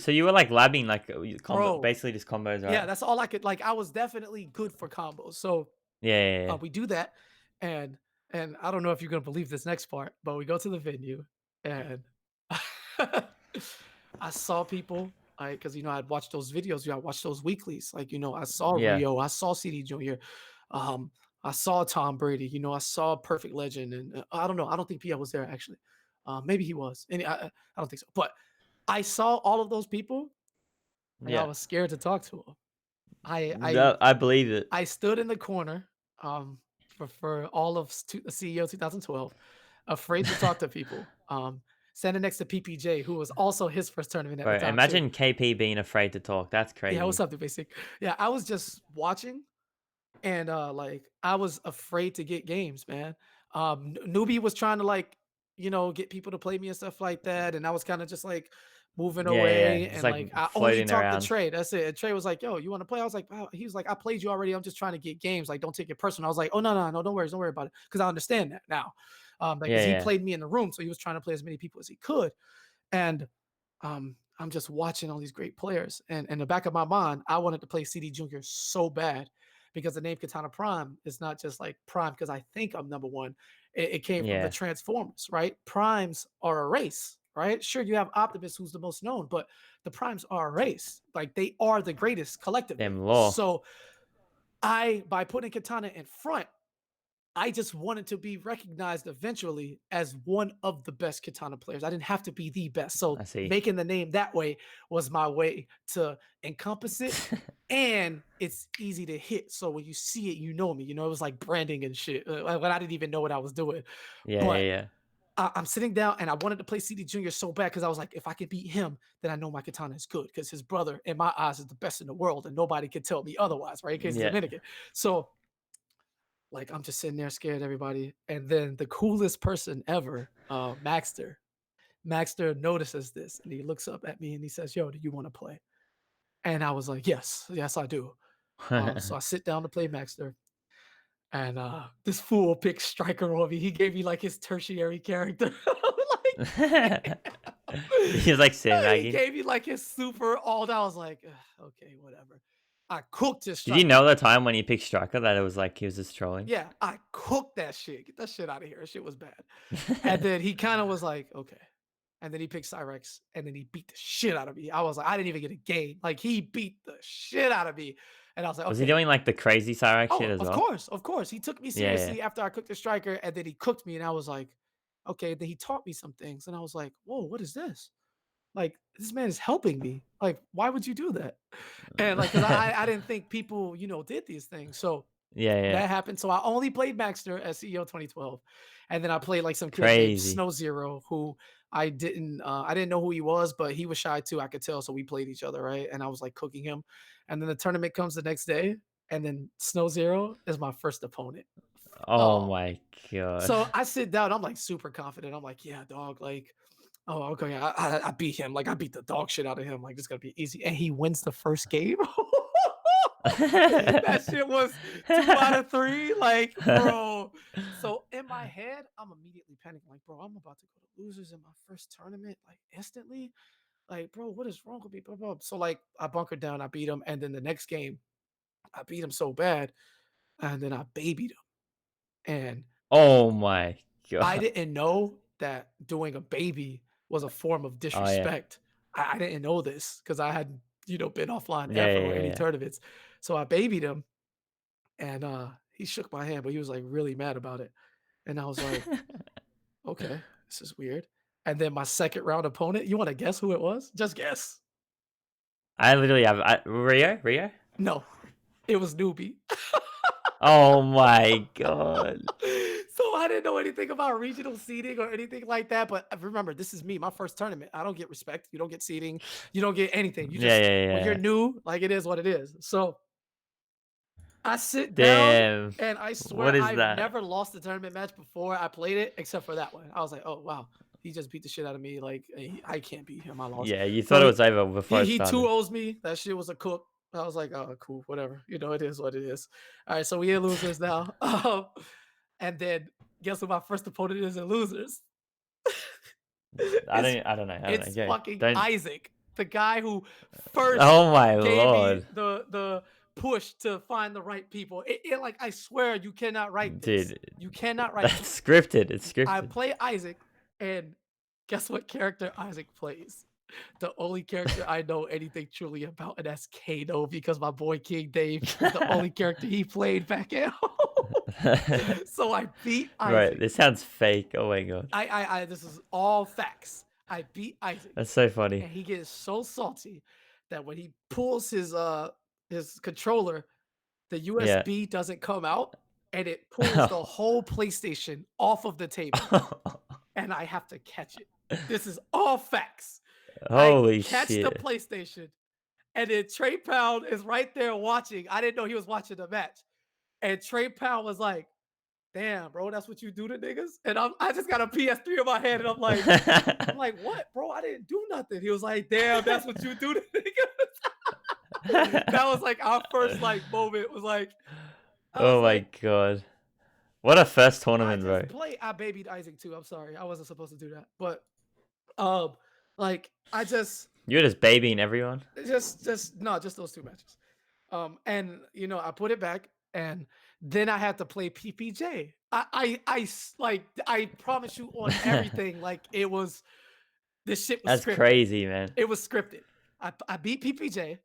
So you were like labbing like combo
bro,
basically just combos,
yeah,
right?
that's all I could. Like, I was definitely good for combos. So
Yeah, yeah, yeah.
we do that, and I don't know if you're gonna believe this next part, but we go to the venue, and I saw people, because I'd watched those videos, I watched those weeklies, like I saw
Yeah.
Rio, I saw CD Junior, um, I saw Tom Brady, I saw Perfect Legend, and I don't know, I don't think Pia was there actually, maybe he was, and I don't think so, but I saw all of those people, and I
Yeah.
was scared to talk to them. I I
I believe it.
I stood in the corner, for all of CEO 2012, afraid to talk to people, standing next to PPJ, who was also his first tournament at the
Bro,
time too.
imagine KP being afraid to talk. That's
Yeah, what's
crazy.
up, the basic? Yeah, I was just watching, and like I was afraid to get games, man. Newbie was trying to like, get people to play me and stuff like that, and I was kind of just like moving
Yeah, yeah, yeah.
away,
Just
and
like
like I only
floating
talked to
around.
Trey. That's it. And Trey was like, "Yo, you want to play?" I was like, "Wow." He was like, "I played you already. I'm just trying to get games. Like, don't take it personal." I was like, "Oh, no, no, no, don't worry about it," because I understand that now. Like,
Yeah,
because he
yeah.
played me in the room, so he was trying to play as many people as he could. And I'm just watching all these great players. And in the back of my mind, I wanted to play CD Junior so bad because the name Katana Prime is not just like Prime because I think I'm number one. It came from the
Yeah.
Transformers, right? Primes are a race, right? Sure, you have Optimus, who's the most known, but the Primes are a race. Like they are the greatest collectively.
Them law.
So by putting Katana in front, I just wanted to be recognized eventually as one of the best katana players. I didn't have to be the best.
I
So
see.
making the name that way was my way to encompass it. And it's easy to hit. So when you see it, you know me. You know, it was like branding and shit. When I didn't even know what I was doing.
Yeah, yeah,
But
yeah.
I'm sitting down and I wanted to play CD Junior so bad because I was like, if I could beat him, then I know my katana is good because his brother, in my eyes, is the best in the world and nobody can tell me otherwise, right? Because he's
Yeah.
Dominican. So like, I'm just sitting there scared of everybody, and then the coolest person ever, Maxter. Maxter notices this, and he looks up at me and he says, "Yo, do you want to play?" And I was like, "Yes, yes, I do." So I sit down to play Maxter, and this fool picked Striker on me. He gave me like his tertiary character, like
He was like
he
sandbagging.
gave me like his super all. I was like, "Ugh, okay, whatever." I cooked his
Did you know
Striker.
the time when he picked Striker that it was like he was just trolling?
Yeah, I cooked that shit. Get that shit out of here. That shit was bad. And then he kind of was like, okay. And then he picked Cyrex and then he beat the shit out of me. I was like, I didn't even get a game. Like he beat the shit out of me. And I was like,
Was he
okay.
doing like the crazy Cyrax shit
Oh,
as
of
well?
course, of course. He took me
Yeah, yeah.
seriously after I cooked the striker, and then he cooked me, and I was like, okay. Then he taught me some things, and I was like, whoa, what is this? Like, this man is helping me. Like, why would you do that? And like, cause I didn't think people, did these things. So
Yeah, yeah.
that happened. So I only played Baxter as CEO 2012. And then I played like some kid named
Crazy.
Snow Zero who I didn't know who he was, but he was shy too. I could tell. So we played each other, right? And I was like cooking him. And then the tournament comes the next day. And then Snow Zero is my first opponent.
Oh
Oh,
my god.
so I sit down, I'm like super confident. I'm like, yeah, dog, like, oh, okay. I beat him. Like I beat the dog shit out of him. Like this gonna be easy. And he wins the first game. That shit was 2 out of 3. Like, bro. So in my head, I'm immediately panicking. Like, bro, I'm about to go to losers in my first tournament, like instantly. Like, bro, what is wrong with me? Blah, blah. So like I bunkered down, I beat him, and then the next game, I beat him so bad, and then I babied him. And
Oh my
I
god.
didn't know that doing a baby was a form of
Oh yeah.
disrespect. I didn't know this because I hadn't, been offline
Yeah,
ever or any
yeah,
tournaments. So I babied him and he shook my hand, but he was like really mad about it. And I was like,
yeah.
okay, this is weird. And then my second round opponent, you want to guess who it was? Just guess.
I literally have Rio? Rio?
No, it was newbie.
Oh my god.
So I didn't know anything about regional seating or anything like that. But remember, this is me, my first tournament. I don't get respect. You don't get seating. You don't get anything. You
Yeah,
just
yeah,
when you're
yeah.
new, like it is what it is. So I sit down
Damn.
and I
What
swear
is
I've
that?
never lost a tournament match before I played it, except for that one. I was like, oh wow, he just beat the shit out of me. Like I can't beat him. I lost.
Yeah, you
So
thought it was over before
he
it
he two
started.
owes me. That shit was a cook. I was like, oh cool, whatever. It is what it is. All right, so we in losers now. And then guess who my first opponent is in losers? it's
I don't know.
it's
Go.
fucking
Don't.
Isaac, the guy who first
Oh my
gave me
lord.
the push to find the right people. Like I swear you cannot write this.
Dude,
You cannot write. So
that's scripted. It's
I
scripted.
play Isaac, and guess what character Isaac plays? The only character I know anything truly about, and that's Kano, because my boy King Dave is the only character he played back at home. So I beat
Right,
Isaac.
this sounds fake. Oh my god.
This is all facts. I beat Isaac,
That's so funny.
and he gets so salty that when he pulls his controller, the
Yeah.
USB doesn't come out, and it pulls the whole PlayStation off of the table, and I have to catch it. This is all facts. I
Holy
catch the
shit.
PlayStation, and then Trey Pound is right there watching. I didn't know he was watching the match. And Trey Pound was like, damn, bro, that's what you do to niggas. And I just got a PS3 in my hand, and I'm like, what, bro? I didn't do nothing. He was like, damn, that's what you do to niggas. That was like our first like moment. Was like, I was
Oh my
like,
god. What a first
I
tournament, bro.
just play. I babied Isaac too. I'm sorry, I wasn't supposed to do that, but um, like I
You're just babying everyone.
just no, just those two matches. And I put it back, and then I had to play PPJ. Like I promise you on everything, like it was this shit was
That's
scripted.
crazy, man.
It was scripted. I beat PPJ.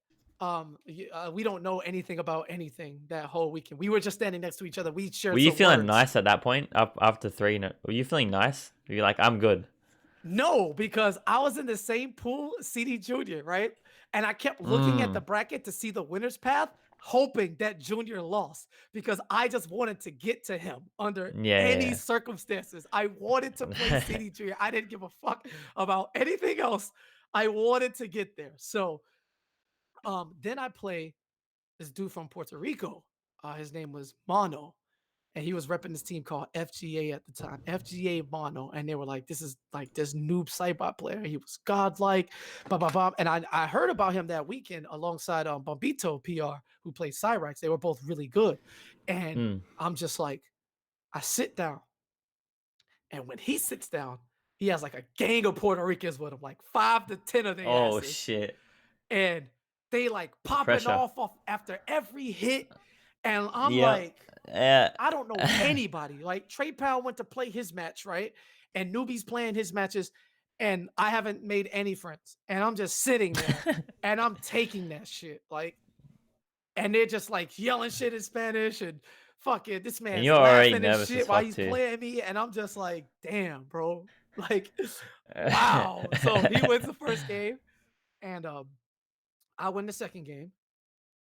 We don't know anything about anything that whole weekend. We were just standing next to each other. We
Were
shared
you
some
feeling
words.
nice at that point? Up after three, no, were you feeling nice? Were you like, I'm good?
No, because I was in the same pool, CD Junior, right? And I kept looking at the
Mm.
bracket to see the winner's path, hoping that Junior lost because I just wanted to get to him under any
Yeah,
circumstances. I wanted to play
yeah.
CD Junior. I didn't give a fuck about anything else. I wanted to get there. So then I play this dude from Puerto Rico. His name was Mono, and he was repping this team called FGA at the time, FGA Mono, and they were like, "This is like this noob Cybot player. He was godlike, blah blah blah." And I heard about him that weekend alongside Bombito PR, who played Cyrax. They were both really good, and
Mm.
I'm just like, I sit down, and when he sits down, he has like a gang of Puerto Ricans with him, like 5 to 10 of their
Oh
asses,
shit.
and they like popping
Pressure.
off after every hit, and I'm
Yep.
like,
Yeah.
I don't know anybody. Like Trey Powell went to play his match, right? And Newbie's playing his matches, and I haven't made any friends. And I'm just sitting there and I'm taking that shit. Like, and they're just like yelling shit in Spanish and fucking this
And
man's
you're already
laughing and
nervous as
shit while
fuck
he's
too.
playing me. And I'm just like, damn, bro. Like, wow. So he wins the first game, and I win the second game.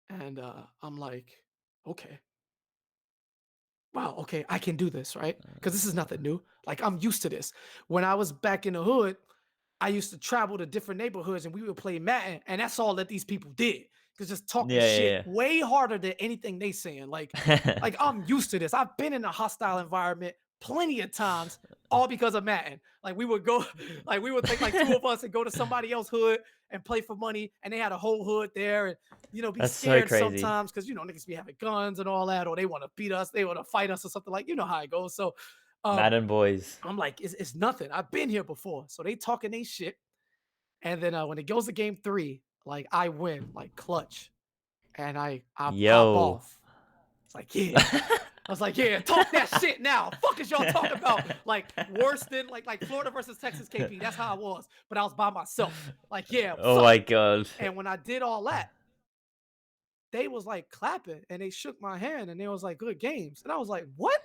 And I'm like, okay, wow, okay, I can do this, right? Because this is nothing new. Like I'm used to this. When I was back in the hood, I used to travel to different neighborhoods and we would play Madden, and that's all that these people did. Cause just talking
Yeah,
shit
yeah,
way harder than anything they saying.
yeah.
Like I'm used to this. I've been in a hostile environment plenty of times, all because of Madden. Like we would go, like we would take like two of us and go to somebody else's hood and play for money, and they had a whole hood there, and be
That's so
scared
crazy.
sometimes because niggas be having guns and all that, or they want to beat us, they want to fight us or something, like how it goes. So um
Madden boys.
I'm like, it's nothing. I've been here before. So they talking they shit. And then when it goes to game three, like I win, like clutch. And I pop
Yo.
off. It's like, yeah. I was like, yeah, talk that shit now. Fuck is y'all talking about? Like worse than like Florida versus Texas KP. That's how I was. But I was by myself. Like, yeah, what's
Oh
up?
my god.
And when I did all that, they was like clapping and they shook my hand and they was like, good games. And I was like, what?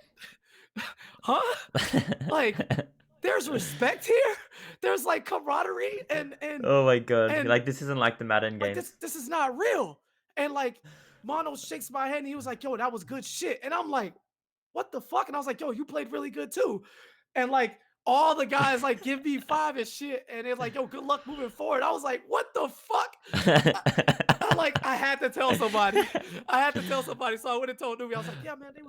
Huh? Like, there's respect here. There's like camaraderie and
Oh my god. You're
and
like, this isn't like the Madden
like
games.
this is not real. And like Mono shakes my hand and he was like, yo, that was good shit. And I'm like, what the fuck? And I was like, yo, you played really good too. And like all the guys like give me five and shit. And they're like, yo, good luck moving forward. I was like, what the fuck? I had to tell somebody. I had to tell somebody. So I went and told Newbie. I was like, yeah, man, they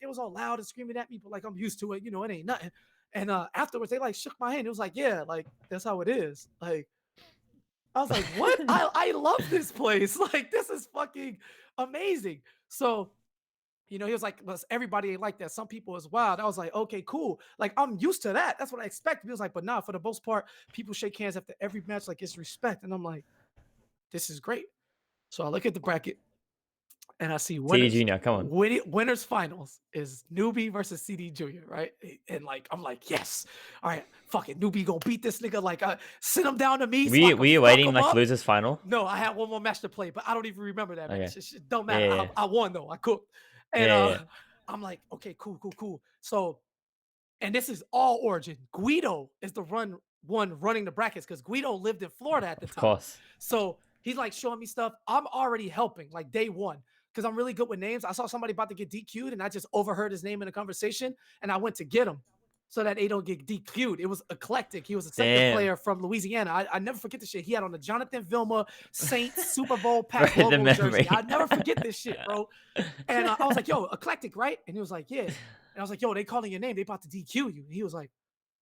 was all loud and screaming at me, but like I'm used to it, it ain't nothing. And afterwards they like shook my hand. It was like, yeah, like that's how it is. Like I was like, what? I love this place. Like this is fucking amazing. So he was like, but everybody ain't like that. Some people is wild. I was like, okay, cool. Like, I'm used to that. That's what I expect. He was like, but nah, for the most part, people shake hands after every match, like it's respect. And I'm like, this is great. So I look at the bracket and I see
TD
winners.
Junior, come on.
Winners finals is Newbie versus CD Junior, right? And like, I'm like, yes. All right, fuck it. Newbie gonna beat this nigga. Like, send him down to me so I
Were
can
you
fuck
waiting
him
like
up.
losers final?
No, I had one more match to play, but I don't even remember that
Okay.
match. It don't
Yeah,
matter.
yeah,
I won though. I cooked. And
yeah, yeah.
I'm like, okay, cool. So, and this is all Origin. Guido is the one running the brackets because Guido lived in Florida at the
Of
time.
course.
So he's like showing me stuff. I'm already helping, like day one, because I'm really good with names. I saw somebody about to get DQ'd, and I just overheard his name in a conversation, and I went to get him so that they don't get DQ'd. It was eclectic. He was a second
Damn.
player from Louisiana. I never forget the shit. He had on the Jonathan Vilma Saints Super Bowl
Bro,
pack
the
logo jersey.
memory.
I never forget this shit, bro. And I was like, yo, eclectic, right? And he was like, yeah. And I was like, yo, they calling your name. They about to DQ you. And he was like,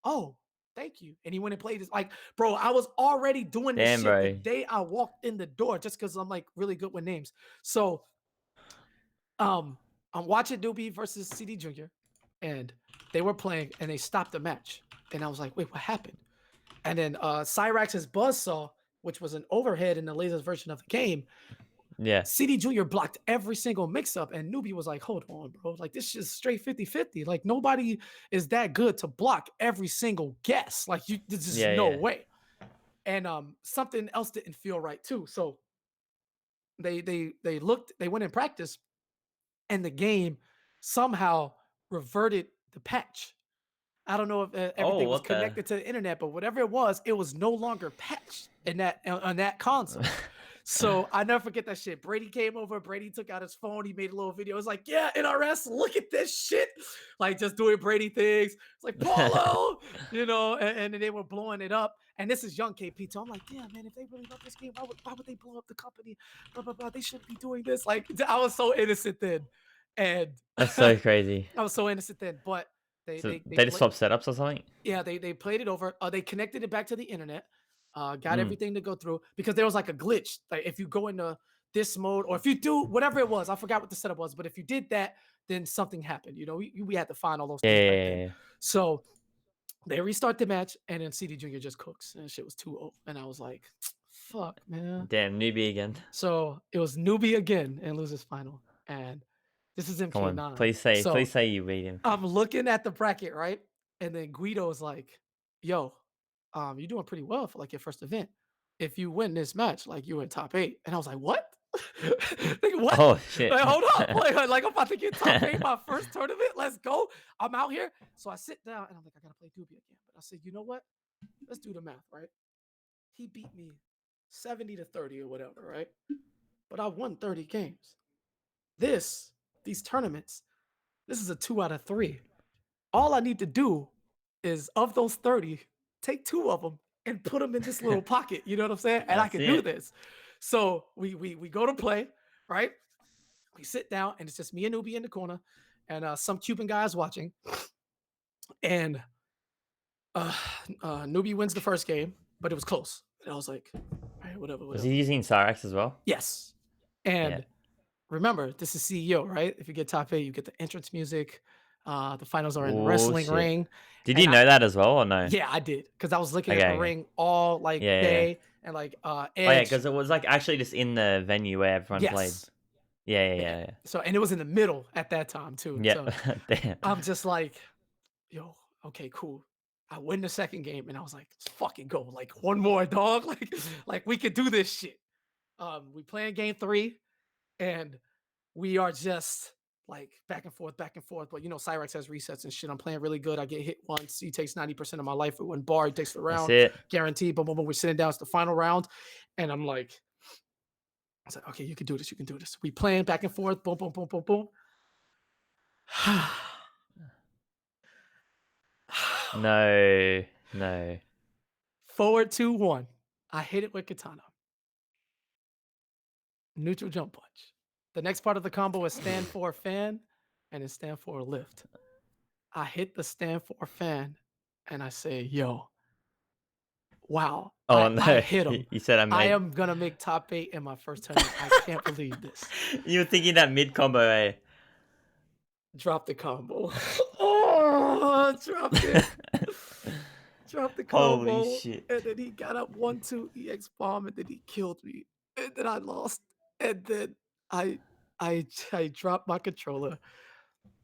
oh, thank you. And he went and played this. Like, bro, I was already doing this
Damn,
shit the
bro.
day I walked in the door just because I'm like really good with names. So um, I'm watching Doobie versus CD Junior, and they were playing and they stopped the match. And I was like, wait, what happened? And then Cyrax's Buzzsaw, which was an overhead in the latest version of the game,
Yeah.
CD Jr. blocked every single mix up, and Newbie was like, hold on, bro. Like, this is straight 50-50. Like, nobody is that good to block every single guess. Like, there's just
Yeah,
no
yeah.
way. And something else didn't feel right too. So they went in practice, and the game somehow reverted the patch. I don't know if
Oh,
everything was
what the?
connected to the internet, but whatever it was no longer patched in that on that console. So I never forget that shit. Brady came over. Brady took out his phone. He made a little video. It was like, yeah, NRS, look at this shit. Like just doing Brady things. It's like Paulo, and then they were blowing it up. And this is young KP. So I'm like, yeah, man, if they really love this game, why would they blow up the company? Blah, blah, blah. They shouldn't be doing this. Like I was so innocent then. And
That's so crazy.
I was so innocent then. But they
So
they they
they just
play
swap setups or something?
yeah, they played it over. They connected it back to the internet, got
Mm.
everything to go through because there was like a glitch. Like if you go into this mode, or if you do whatever it was, I forgot what the setup was, but if you did that, then something happened. We had to find all those
Yeah,
things
yeah,
back
yeah,
then.
yeah.
So they restart the match, and then CD Junior just cooks, and shit was 2-0. And I was like, fuck, man.
Damn, newbie again.
So it was newbie again and loses final. And this is
Come on,
MK9.
please
So
say you beat him.
I'm looking at the bracket, right? And then Guido's like, yo, you're doing pretty well for like your first event. If you win this match, like you're in top 8. And I was like, what? Like, what?
Oh shit.
Like, hold up. Like I'm about to get top 8 my first tournament. Let's go. I'm out here. So I sit down and I'm like, I gotta play Doobie again. But I said, you know what? Let's do the math, right? He beat me 70-30 or whatever, right? But I won 30 games. These tournaments, this is a 2 out of 3. All I need to do is of those 30, take 2 of them and put them in this little pocket. You know what I'm saying? And I
That's
can do
it.
this. So we go to play, right? We sit down and it's just me and Nubi in the corner, and some Cuban guys watching. And Nubi wins the first game, but it was close. And I was like, all right, whatever,
Was
whatever.
he using Cyrax as well?
Yes.
Yeah.
And remember, this is CEO, right? If you get top 8, you get the entrance music. The finals are in the
Oh
wrestling
shit.
ring.
Did you
And
know that as well or no?
yeah, I did, because I was looking at
Okay,
the
okay.
ring all like
Yeah, yeah, yeah.
day, and like
Oh yeah,
Edge.
because it was like actually just in the venue where everyone played.
Yes.
Yeah, yeah, yeah,
So and it was in the middle at that time too.
yeah.
So
Yeah. Damn.
I'm just like, yo, okay, cool. I win the second game, and I was like, let's fucking go. Like one more, dog. Like we could do this shit. We playing game 3, and we are just like back and forth, back and forth. But Cyrex has resets and shit. I'm playing really good. I get hit once. He takes 90% of my life with one bar. He takes the
That's
round,
it.
guaranteed. Boom, boom, boom. We're sitting down. It's the final round. And I'm like, I was like, okay, you can do this. You can do this. We playing back and forth. Boom, boom, boom, boom, boom.
No, no.
Forward 2-1. I hit it with Kitana. Neutral jump punch. The next part of the combo is stand for fan, and then stand for lift. I hit the stand for fan, and I say, yo, wow.
Oh
I
no.
hit him.
You said I
I
made.
am going to make top 8 in my first tournament. I can't believe this.
You were thinking that mid combo, eh?
Drop the combo. Oh, dropped it. Dropped the combo.
Holy shit.
And then he got up 1-2 EX bomb, and then he killed me. And then I lost. And then I dropped my controller,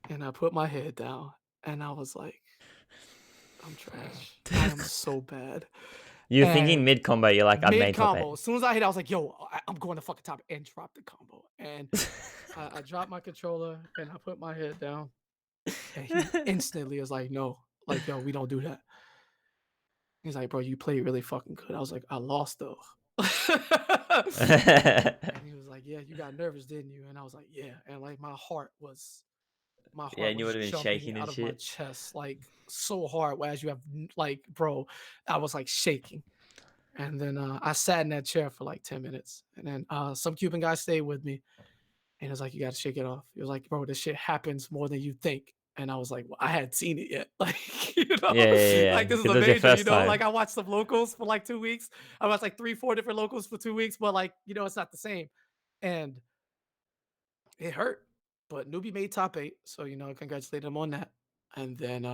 and I put my head down, and I was like, I'm trash. I am so bad.
You're thinking
And
mid combo, you're like, I
mid
made top
combo.
8.
As soon as I hit, I was like, yo, I'm going to fucking top, and drop the combo. And I dropped my controller, and I put my head down, and he instantly was like, no, like, yo, we don't do that. He's like, bro, you played really fucking good. I was like, I lost though. And he was like, yeah, you got nervous, didn't you? And I was like, yeah. And like my heart was
Yeah, and you would have been
jumping
shaking
out
and
of my
shit.
chest like so hard. Whereas you have like, bro, I was like shaking. And then I sat in that chair for like 10 minutes. And then some Cuban guy stayed with me. And he was like, you got to shake it off. He was like, bro, this shit happens more than you think. And I was like, "Well, I hadn't seen it yet." Like,
Yeah, yeah, yeah.
like, this is
Because
a
it was your
major,
first
like,
time.
I watched some locals for, like, 2 weeks. I watched, like, 3, 4 different locals for 2 weeks, but, like, it's not the same. And it hurt, but Newbie made top 8, so, congratulate him on that. And then,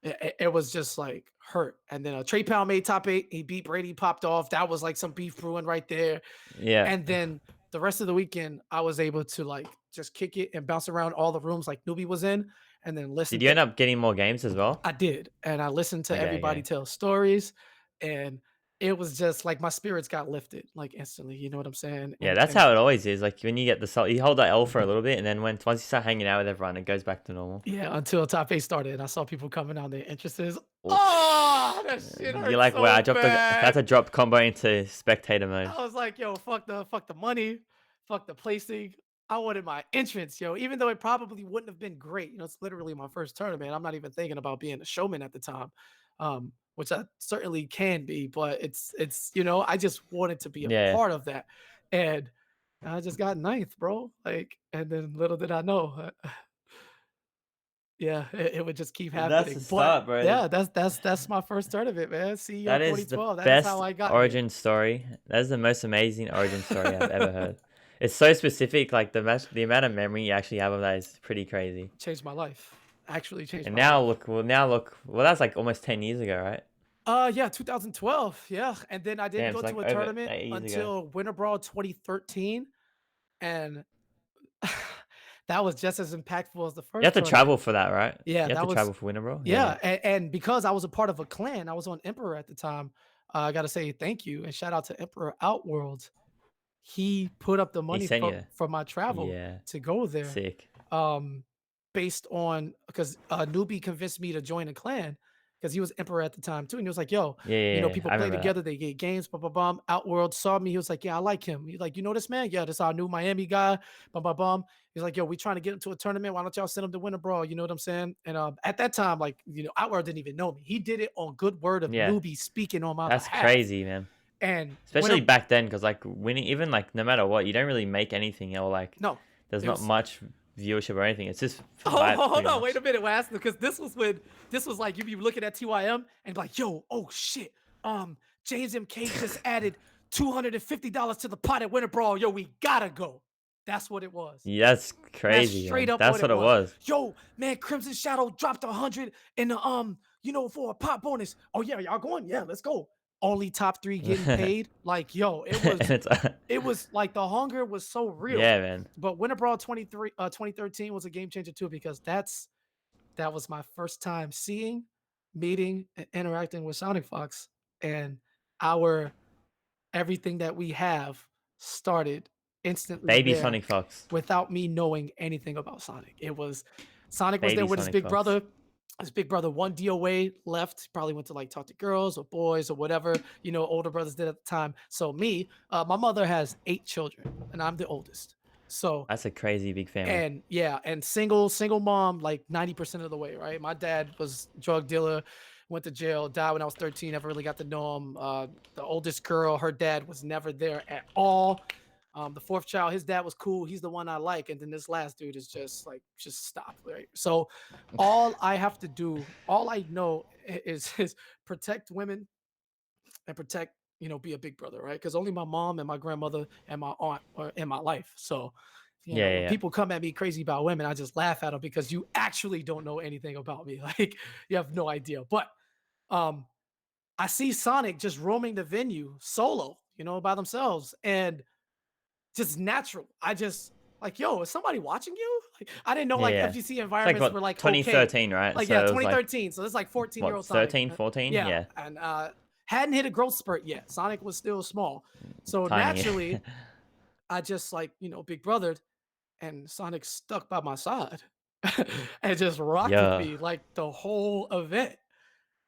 it was just, like, hurt. And then, Trey Pound made top 8. He beat Brady, popped off. That was, like, some beef brewing right there.
Yeah.
And then the rest of the weekend, I was able to, like, just kick it and bounce around all the rooms like Newbie was in, and then listen
Did you
to
end up getting more games as well?
I did, and I listened to
Okay,
everybody
okay.
tell stories, and it was just like my spirits got lifted, like, instantly, you know what I'm saying?
Yeah,
And
that's
and
how it always is. Like when you get the you hold that L for a little bit, and then once you start hanging out with everyone, it goes back to normal.
yeah, until top 8 started, and I saw people coming on their entrances. Oh,
Oof.
that shit
You're
hurt
like, wow,
so
I had
bad.
to drop combo into spectator mode.
I was like, "Yo, fuck the money, fuck the placing." I wanted my entrance, yo, even though it probably wouldn't have been great. It's literally my first tournament. I'm not even thinking about being a showman at the time, which I certainly can be, but I just wanted to be a
Yeah,
part of that, and I just got ninth, bro. Like, and then little did I know, yeah, it would just keep
that's the
happening. But
start, bro.
yeah, that's my first tournament, man. CEO
That is the
2012. That is how
best
I got here.
origin story. That is the most amazing origin story I've ever heard. It's so specific. Like the amount of memory you actually have of that is pretty crazy.
Changed my life. Actually changed
And
my life.
now look. Well, that's like almost 10 years ago, right?
Yeah, 2012. Yeah. And then I didn't
Damn,
go
it's
to
like
a
over
tournament
8 years ago.
until Winter Brawl 2013. And that was just as impactful as the
You have
first
to
tournament.
travel for that, right?
Yeah,
You have
that
to
was
travel for winter, bro. Yeah,
yeah. And because I was a part of a clan, I was on Emperor at the time. I gotta say thank you and shout out to Emperor Outworld. He put up the
he
money
sent
for
you.
my travel
Yeah,
to go there,
sick.
um, based on because Newbie convinced me to join a clan because he was emperor at the time too, and he was like, "Yo,
Yeah, yeah, yeah,
people
I
play
remember that.
together, they get games, blah blah blah." Outworld saw me, he was like, "Yeah, I like him." He's like, "You know this man? Yeah, this our new Miami guy." Blah blah blah. He's like, "Yo, we trying to get him to a tournament. Why don't y'all send him to win a brawl?" You know what I'm saying? And at that time, like Outworld didn't even know me. He did it on good word of
Yeah,
Newbie speaking on my
that's
behalf,
crazy, man.
and
Especially back then, because like winning, even like no matter what, you don't really make anything, or like
no,
there's
it
not
was
much viewership or anything. It's just for
Oh,
hype,
hold
pretty
on, wait
much.
a minute, Wes, because this was like you be looking at TYM and be like, yo, oh shit, James MK just added $250 to the pot at Winter Brawl. Yo, we gotta go. That's what it was.
Yeah, that's
That's
crazy,
straight
man.
up what
That's
it
what it
was.
was.
Yo, man, Crimson Shadow dropped 100 in the for a pop bonus. Oh yeah, y'all going? Yeah, let's go. Only top 3 getting
And
paid. Like, yo,
it's
it was like the hunger was so real.
yeah, man.
But Winter Brawl 2013 was a game changer too because that was my first time seeing, meeting, and interacting with Sonic Fox, and our everything that we have started instantly
Baby
there
Sonic Fox.
without me knowing anything about Sonic. It was Sonic was there
Baby
with his
Sonic
big
Fox.
brother. His big brother one DOA left, probably went to like talk to girls or boys or whatever, older brothers did at the time. So me, my mother has 8 children and I'm the oldest. So
That's a crazy big family.
and yeah, and single mom, like 90% of the way, right? My dad was drug dealer, went to jail, died when I was 13. Never really got to know him. The oldest girl, her dad was never there at all. The fourth child, his dad was cool. He's the one I like. And then this last dude is just stop, right? So all I have to do, all I know is protect women and protect, be a big brother, right? Because only my mom and my grandmother and my aunt are in my life. So,
Yeah, yeah,
when
yeah.
people come at me crazy about women, I just laugh at them because you actually don't know anything about me. Like you have no idea. But um, I see Sonic just roaming the venue solo, by themselves, and just natural. I just like, yo, is somebody watching you? Like, I didn't know
Yeah,
like
yeah.
FGC
It's like
environments were
what
like okay.
2013, right?
Like, yeah,
So it was like
2013. So it's like 14-year-old
what
Sonic.
13, 14?
Yeah.
Yeah,
And hadn't hit a growth spurt yet. Sonic was still small. So
tiny.
naturally, I just like, big brothered and Sonic stuck by my side and just rocked with
Yeah,
me like the whole event.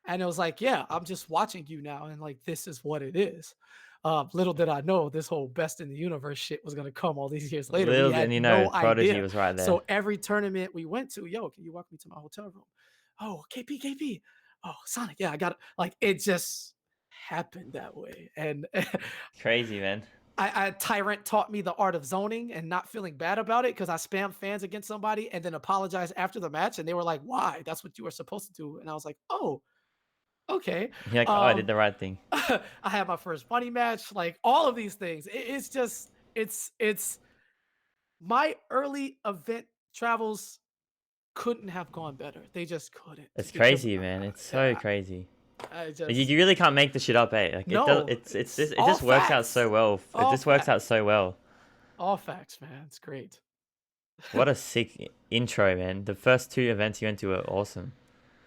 And it was like, yeah, I'm just watching you now. And like, this is what it is. Little did I know this whole best in the universe shit was going to come all these years later. We
little and
had no
Prodigy
idea.
was right there.
So every tournament we went to, yo, can you walk me to my hotel room? Oh, KP. Oh, Sonic. Yeah, I got it. Like, it just happened that way. And
Crazy, man.
Tyrant taught me the art of zoning and not feeling bad about it because I spam fans against somebody and then apologize after the match, and they were like, "Why? That's what you were supposed to do." And I was like, "Oh, okay."
You're like, oh, I did
Um,
the right thing.
I had my first money match, like all of these things. It's just it's my early event travels couldn't have gone better. They just couldn't
It's
because
crazy, man. It's so
yeah,
crazy.
I
Like,
just
you really can't make the shit up, eh? Like it does.
no,
It's
it's
just it
all
just works out
facts.
so well. It
All
just works out
facts.
so well.
All facts, man. It's great.
What a sick intro, man. The first two events you went to were awesome.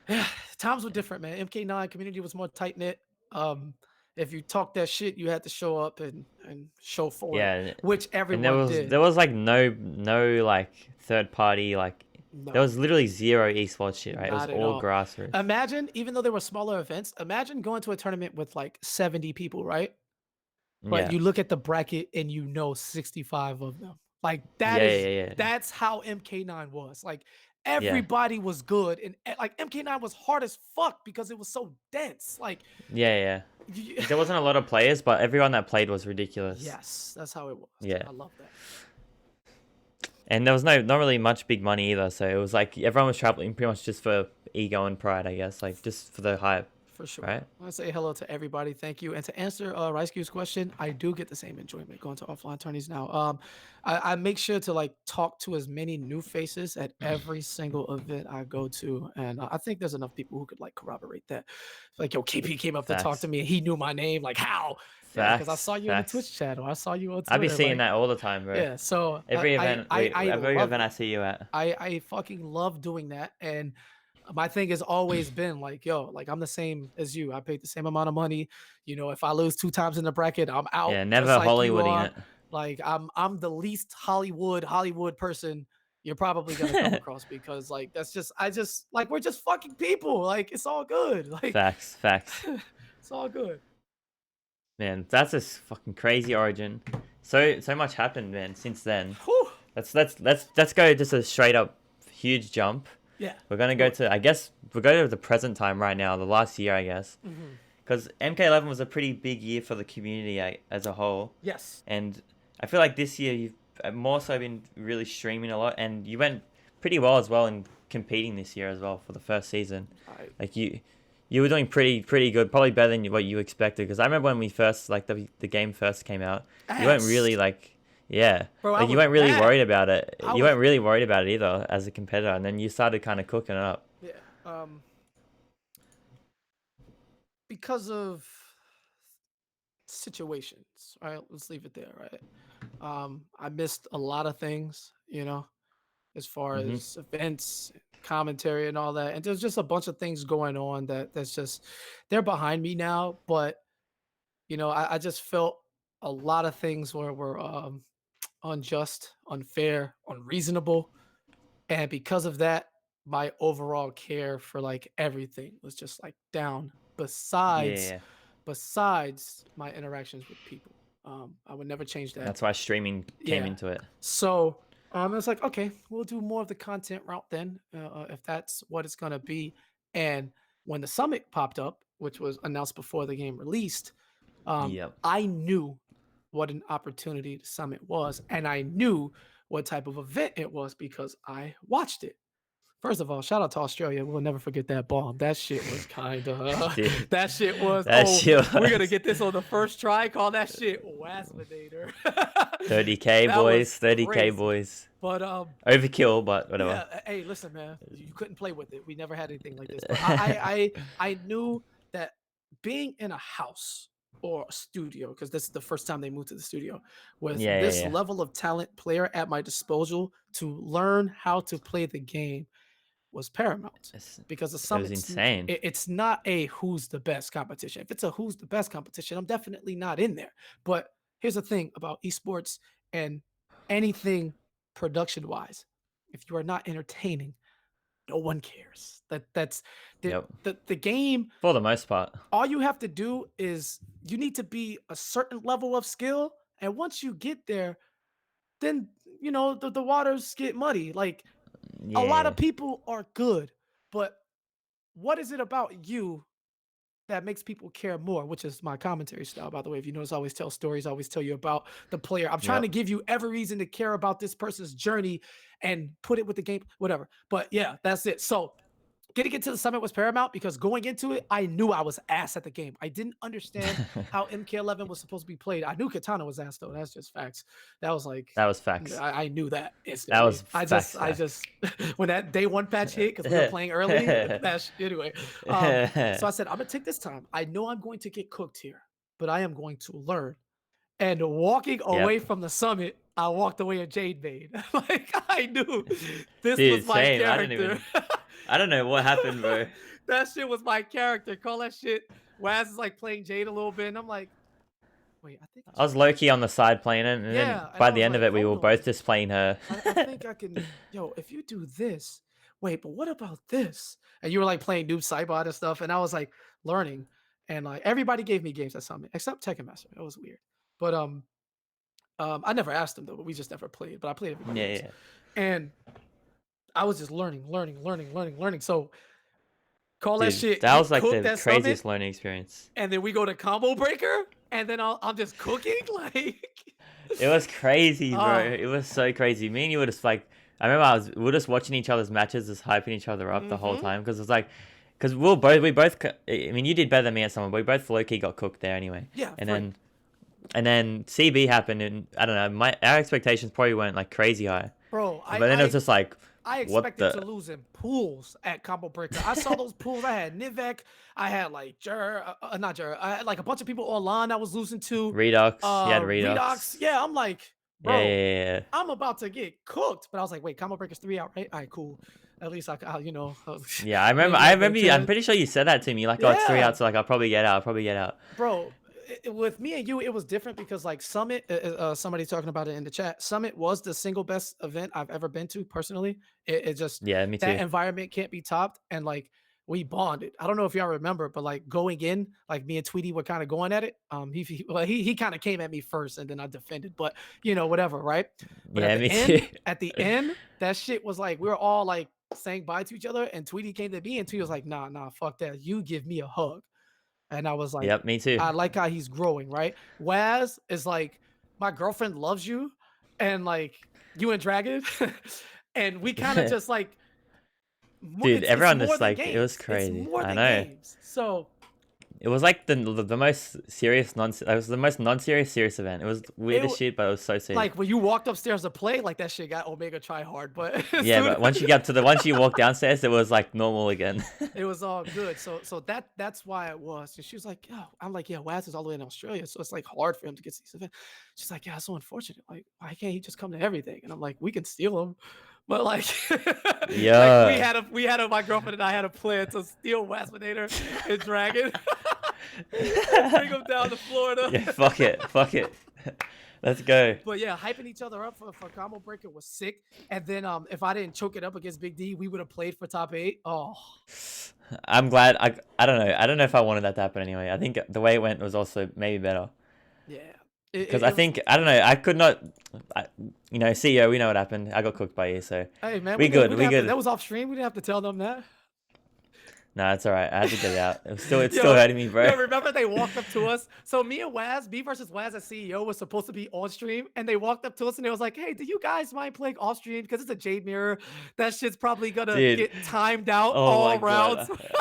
Yeah, times were different, man. MK9 community was more tight knit. Um, if you talk that shit, you had to show up and show for it,
Yeah,
which
and there
everyone
was
did.
there was like no like third party like there
No,
was literally zero esports shit, right? It was
not at
all
all.
grassroots.
Imagine, even though there were smaller events, imagine going to a tournament with like 70 people, right? But
Yeah,
you look at the bracket and you know 65 of them. Like
yeah, yeah, yeah, yeah.
that's how MK9 was. Like
Yeah.
everybody was good and like MK9 was hard as fuck because it was so dense. Like
Yeah, yeah.
you,
Like there wasn't a lot of players, but everyone that played was ridiculous.
yes, that's how it was.
Yeah.
I love that.
And there was no not really much big money either, so it was like everyone was traveling pretty much just for ego and pride, I guess, like just for the hype,
For sure.
right?
I want to say hello to everybody. Thank you. And to answer Rice Cube's question, I do get the same enjoyment going to offline tourneys now. I make sure to like talk to as many new faces at every single event I go to, and I think there's enough people who could like corroborate that. Like, yo, KP came up to talk to
Facts.
me, and he knew my name. Like, how? Yeah, because I
Facts.
saw you in the
Facts.
Twitch channel. I saw you on
I be
Twitter.
seeing
Like,
that all the time, bro.
yeah. So
Every event
love
I
it.
see you at.
I fucking love doing that. And my thing has always been like, yo, like I'm the same as you. I paid the same amount of money. You know, if I lose two times in the bracket, I'm out
Yeah,
just
never
like you
Hollywooding
are.
it.
Like I'm the least Hollywood person you're probably gonna come across because like that's just I just like we're just fucking people. Like it's all good. Like
Facts, facts.
it's all good.
Man, that's a fucking crazy origin. So much happened, man, since then.
Whew.
Let's go just a straight up huge jump.
Yeah.
We're gonna go
Do it.
to I guess we'll go to the present time right now, the last year I guess,
Mhm.
because MK11 was a pretty big year for the community as a whole,
Yes.
and I feel like this year you've more so been really streaming a lot, and you went pretty well as well in competing this year as well for the first season.
I
Like you were doing pretty good, probably better than what you expected. Because I remember when we first like the game first came out, you weren't
ass.
really like yeah,
Bro, I
like you
was
weren't really
mad.
worried about it.
I
You
was
weren't really worried about it either as a competitor, and then you started kind of cooking it up.
yeah. Because of situations, right? Let's leave it there, right? I missed a lot of things, you know, as far
Mhm.
as events, commentary, and all that. And there's just a bunch of things going on that's just they're behind me now. But you know, I just felt a lot of things were unjust, unfair, unreasonable, and because of that, my overall care for like everything was just like down.
Yeah,
Besides
yeah.
besides my interactions with people. I would never change that.
That's why streaming came
Yeah.
into it.
So it's like, okay, we'll do more of the content route then, if that's what it's gonna be. And when the summit popped up, which was announced before the game released,
Yep.
I knew what an opportunity the summit was, and I knew what type of event it was because I watched it. First of all, shout out to Australia. We'll never forget that bomb. That shit was kind of,
Dude,
that shit was,
that
oh,
shit
we're going to
was
get this on the first try. Call that shit Waspinator.
30K
That
boys,
was
30K
crazy.
boys.
But
Overkill, but whatever.
yeah, hey, listen, man, you couldn't play with it. We never had anything like this. But I knew that being in a house or a studio, because this is the first time they moved to the studio, with
Yeah, yeah,
this
yeah.
level of talent player at my disposal to learn how to play the game was paramount
It's,
because the
it was
summit's
insane.
it's not a who's the best competition. If it's a who's the best competition, I'm definitely not in there. But here's the thing about esports and anything production wise. If you are not entertaining, no one cares. That's
Yep.
the game.
For the most part.
All you have to do is you need to be a certain level of skill, and once you get there, then you know the waters get muddy. Like a lot
Yeah.
of people are good, but what is it about you that makes people care more, which is my commentary style, by the way. If you notice, I always tell stories, I always tell you about the player. I'm trying to
Yep.
give you every reason to care about this person's journey and put it with the game, whatever. But yeah, that's it. So getting into the summit was paramount because going into it, I knew I was ass at the game. I didn't understand how MK11 was supposed to be played. I knew Kitana was ass though. That's just facts. That was like
That was facts.
I knew that
That was
instantly.
facts.
I just when that day one patch hit because we were playing early. Anyway. So I said I'm gonna take this time. I know I'm going to get cooked here, but I am going to learn. And walking away
Yep.
from the summit, I walked away a Jade Maid. Like I knew this was
Dude,
my
same.
character.
I don't know what happened, bro.
That shit was my character. Call that shit. Waz is like playing Jade a little bit, and I'm like, wait, I think I
I was
should.
low key on the side playing it, and then
Yeah, and
by
I
the
was
end of
like,
it, we were
hold on.
both just playing her.
I think I can. Yo, if you do this, wait, but what about this? And you were like playing Noob Saibot and stuff, and I was like learning, and like everybody gave me games at Summit except Tekken Master. It was weird, but I never asked him though, but we just never played. But I played everybody
Yeah,
else,
yeah.
and I was just learning. So call that
Dude,
shit
that
get
was like
cooked
the
at Summit,
craziest learning experience.
and then we go to Combo Breaker, and then I'm just cooking like.
It was crazy, bro.
Oh,
It was so crazy. Me and you were just like, I remember we were just watching each other's matches, just hyping each other up the whole
mm-hmm.
time because it was like, because we both. I mean, you did better than me at someone, but we both low key got cooked there anyway.
Yeah,
And
free.
then CB happened, and I don't know, our expectations probably weren't like crazy high,
Bro,
but then it was just like,
I
what
expected to
the
lose in pools at Combo Breaker. I saw those pools. I had Nivek. I had like not Jur. I had like a bunch of people online I was losing to.
Redux? You had
Redox.
Redux.
Yeah, I'm like,
Yeah,
bro,
yeah, yeah.
I'm about to get cooked. But I was like, wait, Combo Breaker's 3 out, right? All right, cool. At least
Yeah, I remember.
maybe
I
I'll get a
remember you. I'm
chance.
pretty sure you said that to me. Like, oh, it's 3 out,
Yeah.
so like I'll probably get out. I'll probably get out.
Bro, with me and you, it was different because like Summit, somebody talking about it in the chat. Summit was the single best event I've ever been to personally. It just
Yeah, me
that
too.
environment can't be topped, and like we bonded. I don't know if y'all remember, but like going in, like me and Tweety were kind of going at it. He kind of came at me first, and then I defended. But whatever, right? But
Yeah, me too.
at the end, that shit was like we were all like saying bye to each other, and Tweety came to me, and Tweety was like, nah, fuck that. You give me a hug. And I was like,
Yep, me too.
I like how he's growing, right? Waz is like, my girlfriend loves you, and like you and Dragon, and we kind of just like,
Dude,
it's
everyone
more
just
than
like it was
games. It's
crazy.
more
I
than
know.
games. So
It was like the most serious non. It was the most non-serious event. It was weird as
it
shit, but it was so sick.
like when you walked upstairs to play, like that shit got Omega try hard, but as
Yeah,
soon
but once you walk downstairs, it was like normal again.
it was all good. So that's why it was. And she was like, "Yeah." I'm like, "Yeah, Waz is all the way in Australia, so it's like hard for him to get to these events." She's like, "Yeah, it's so unfortunate. Like, why can't he just come to everything?" And I'm like, "We can steal him." But like, like
Yeah.
my girlfriend and I had a plan to steal Waspinator and Dragon and bring him down to Florida.
Yeah, fuck it. Let's go.
But yeah, hyping each other up for Combo Breaker was sick. And then if I didn't choke it up against Big D, we would have played for top 8. Oh.
I'm glad. I don't know. I don't know if I wanted that to happen anyway. I think the way it went was also maybe better.
Yeah.
Because I think I don't know. I could not. CEO. We know what happened. I got cooked by you, so
Hey man,
we good. We good.
that was off stream. We didn't have to tell them that.
Nah, it's all right. I had to get it out. It's still
Yo,
hurting me, bro.
Yo, remember they walked up to us. So me versus Waz as CEO was supposed to be on stream, and they walked up to us and they was like, "Hey, do you guys mind playing off stream? Because it's a Jade Mirror. That shit's probably gonna
Dude.
get timed out
Oh my
all rounds."
god.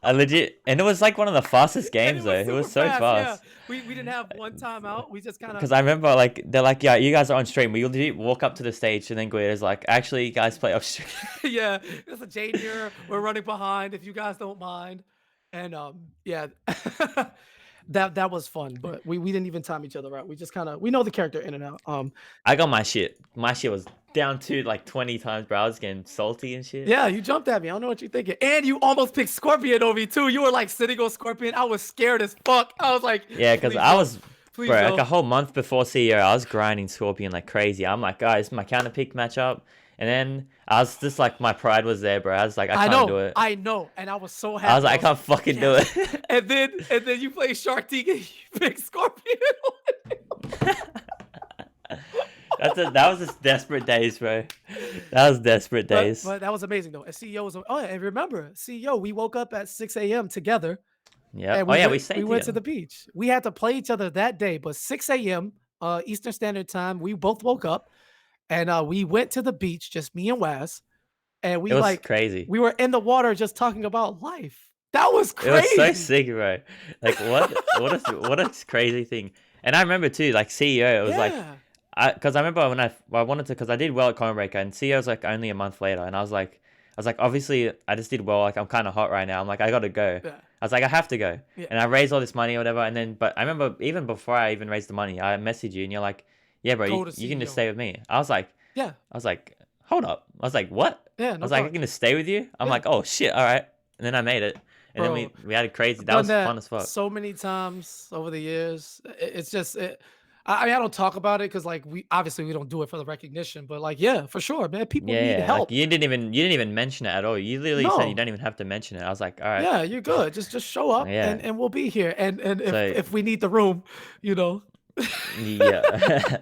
I legit, and it was like one of the fastest
And
games though. It was
super
so fast.
Yeah. We didn't have one timeout. We just kind
Because
of
I remember like they're like, yeah, you guys are on stream. We legit walk up to the stage, and then Guido's like, actually, you guys play off stream.
yeah, it's a Jade Mirror. We're running behind if you guys don't mind. And yeah. That was fun, but we didn't even time each other out. We just we know the character in and out.
I got my shit. My shit was down to like 20 times, bro. I was getting salty and shit.
Yeah, you jumped at me. I don't know what you're thinking. And you almost picked Scorpion over me too. You were like sitting on Scorpion. I was scared as fuck. I was like,
Yeah, because
"Please
I
don't.
was,
Please
bro, like
don't."
a whole month before CEO, I was grinding Scorpion like crazy. I'm like, guys, my counter pick matchup. And then I was just like, my pride was there, bro. I was like, I can't do it.
I know. And I was so happy.
I was like, I can't fucking do it.
And then you play Shark Tank and you pick Scorpion.
That was just desperate days, bro. That was desperate days.
But that was amazing though. And CEO was and remember, CEO, we woke up at 6 a.m. together.
Yep.
and
Oh
we
yeah, we
went we
stayed
went to
together.
the beach. We had to play each other that day, but 6 a.m. Eastern Standard Time, we both woke up and we went to the beach, just me and Waz, and
It
we
was
like
crazy.
we were in the water just talking about life. That was
It was so
crazy.
sick, bro. Like what a crazy thing. And I remember too, like CEO, it was like
Yeah.
because I remember when I wanted to because I did well at Common Breaker and CEO was like only a month later and I was like obviously I just did well, like I'm kinda hot right now. I'm like, I gotta go.
Yeah.
I was like, I have to go.
Yeah.
And I raised all this money or whatever, and then but I remember even before I even raised the money, I messaged you and you're like, yeah, bro, you,
Go to
you can just
CEO.
stay with me.
Yeah.
I was like, hold up. I was like, what?
Yeah,
I
no
was like, I'm
talk.
gonna stay with you. I'm
Yeah.
like, oh shit, all right. And then I made it, and then
Bro,
we had a crazy.
I've
That
done
was
that
fun as fuck.
so many times over the years. It's just I mean, I don't talk about it because like we obviously we don't do it for the recognition, but like yeah, for sure, man. People need
Yeah, yeah. Like
help.
you didn't even mention it at all. You literally said you
No.
don't even have to mention it. I was like, all right,
Yeah, you're good. Just show up
yeah.
and we'll be here. And
So
if we need the room, you know.
yeah.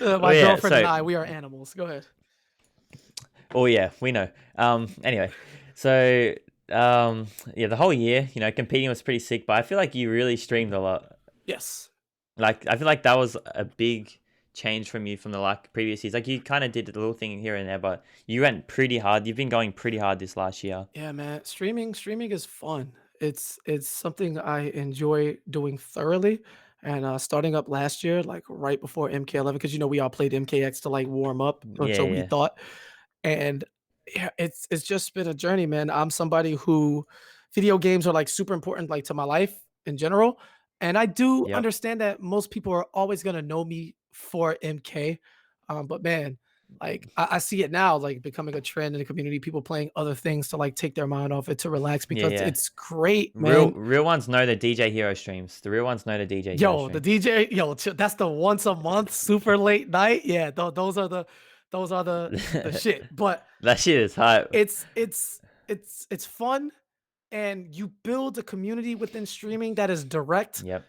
Oh
My
yeah.
girlfriend and
So
I, we are animals. Go ahead.
oh yeah, we know. Anyway, so yeah, the whole year, competing was pretty sick, but I feel like you really streamed a lot.
Yes.
Like I feel like that was a big change from you from the like previous years. Like you kind of did a little thing here and there, but you went pretty hard. You've been going pretty hard this last year.
Yeah, man. Streaming is fun. It's something I enjoy doing thoroughly. And starting up last year, like right before MK11, because we all played MKX to like warm up, or
Yeah,
so we
yeah,
thought. And yeah, it's just been a journey, man. I'm somebody who video games are like super important, like to my life in general. And I do
yep,
understand that most people are always gonna know me for MK. But man, like I see it now, like becoming a trend in the community, people playing other things to like take their mind off it to relax
yeah,
because
yeah.
it's great,
Real
man.
real ones know the DJ Hero streams. The real ones know the DJ Hero
Yo, the
streams.
DJ, yo, that's the once a month super late night. Yeah, those are the shit. But
That shit is hype.
it's fun, and you build a community within streaming that is direct,
Yep.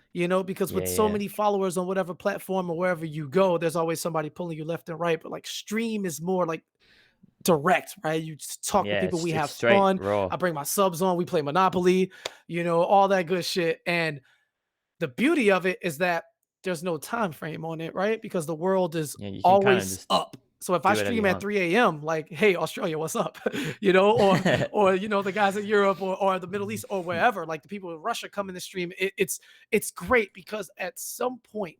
because
Yeah,
with so
yeah,
many followers on whatever platform or wherever you go, there's always somebody pulling you left and right. But like stream is more like direct, right? You just talk with
yeah.
people, we
It's
have
straight
fun.
raw.
I bring my subs on, we play Monopoly, all that good shit. And the beauty of it is that there's no time frame on it, right? Because the world is
Yeah, you can kind of
always
just
up. So if I
do whatever
stream
you
at
want.
3 a.m., like, hey, Australia, what's up? Or the guys in Europe or the Middle East or wherever, like the people in Russia come in the stream. It's great because at some point,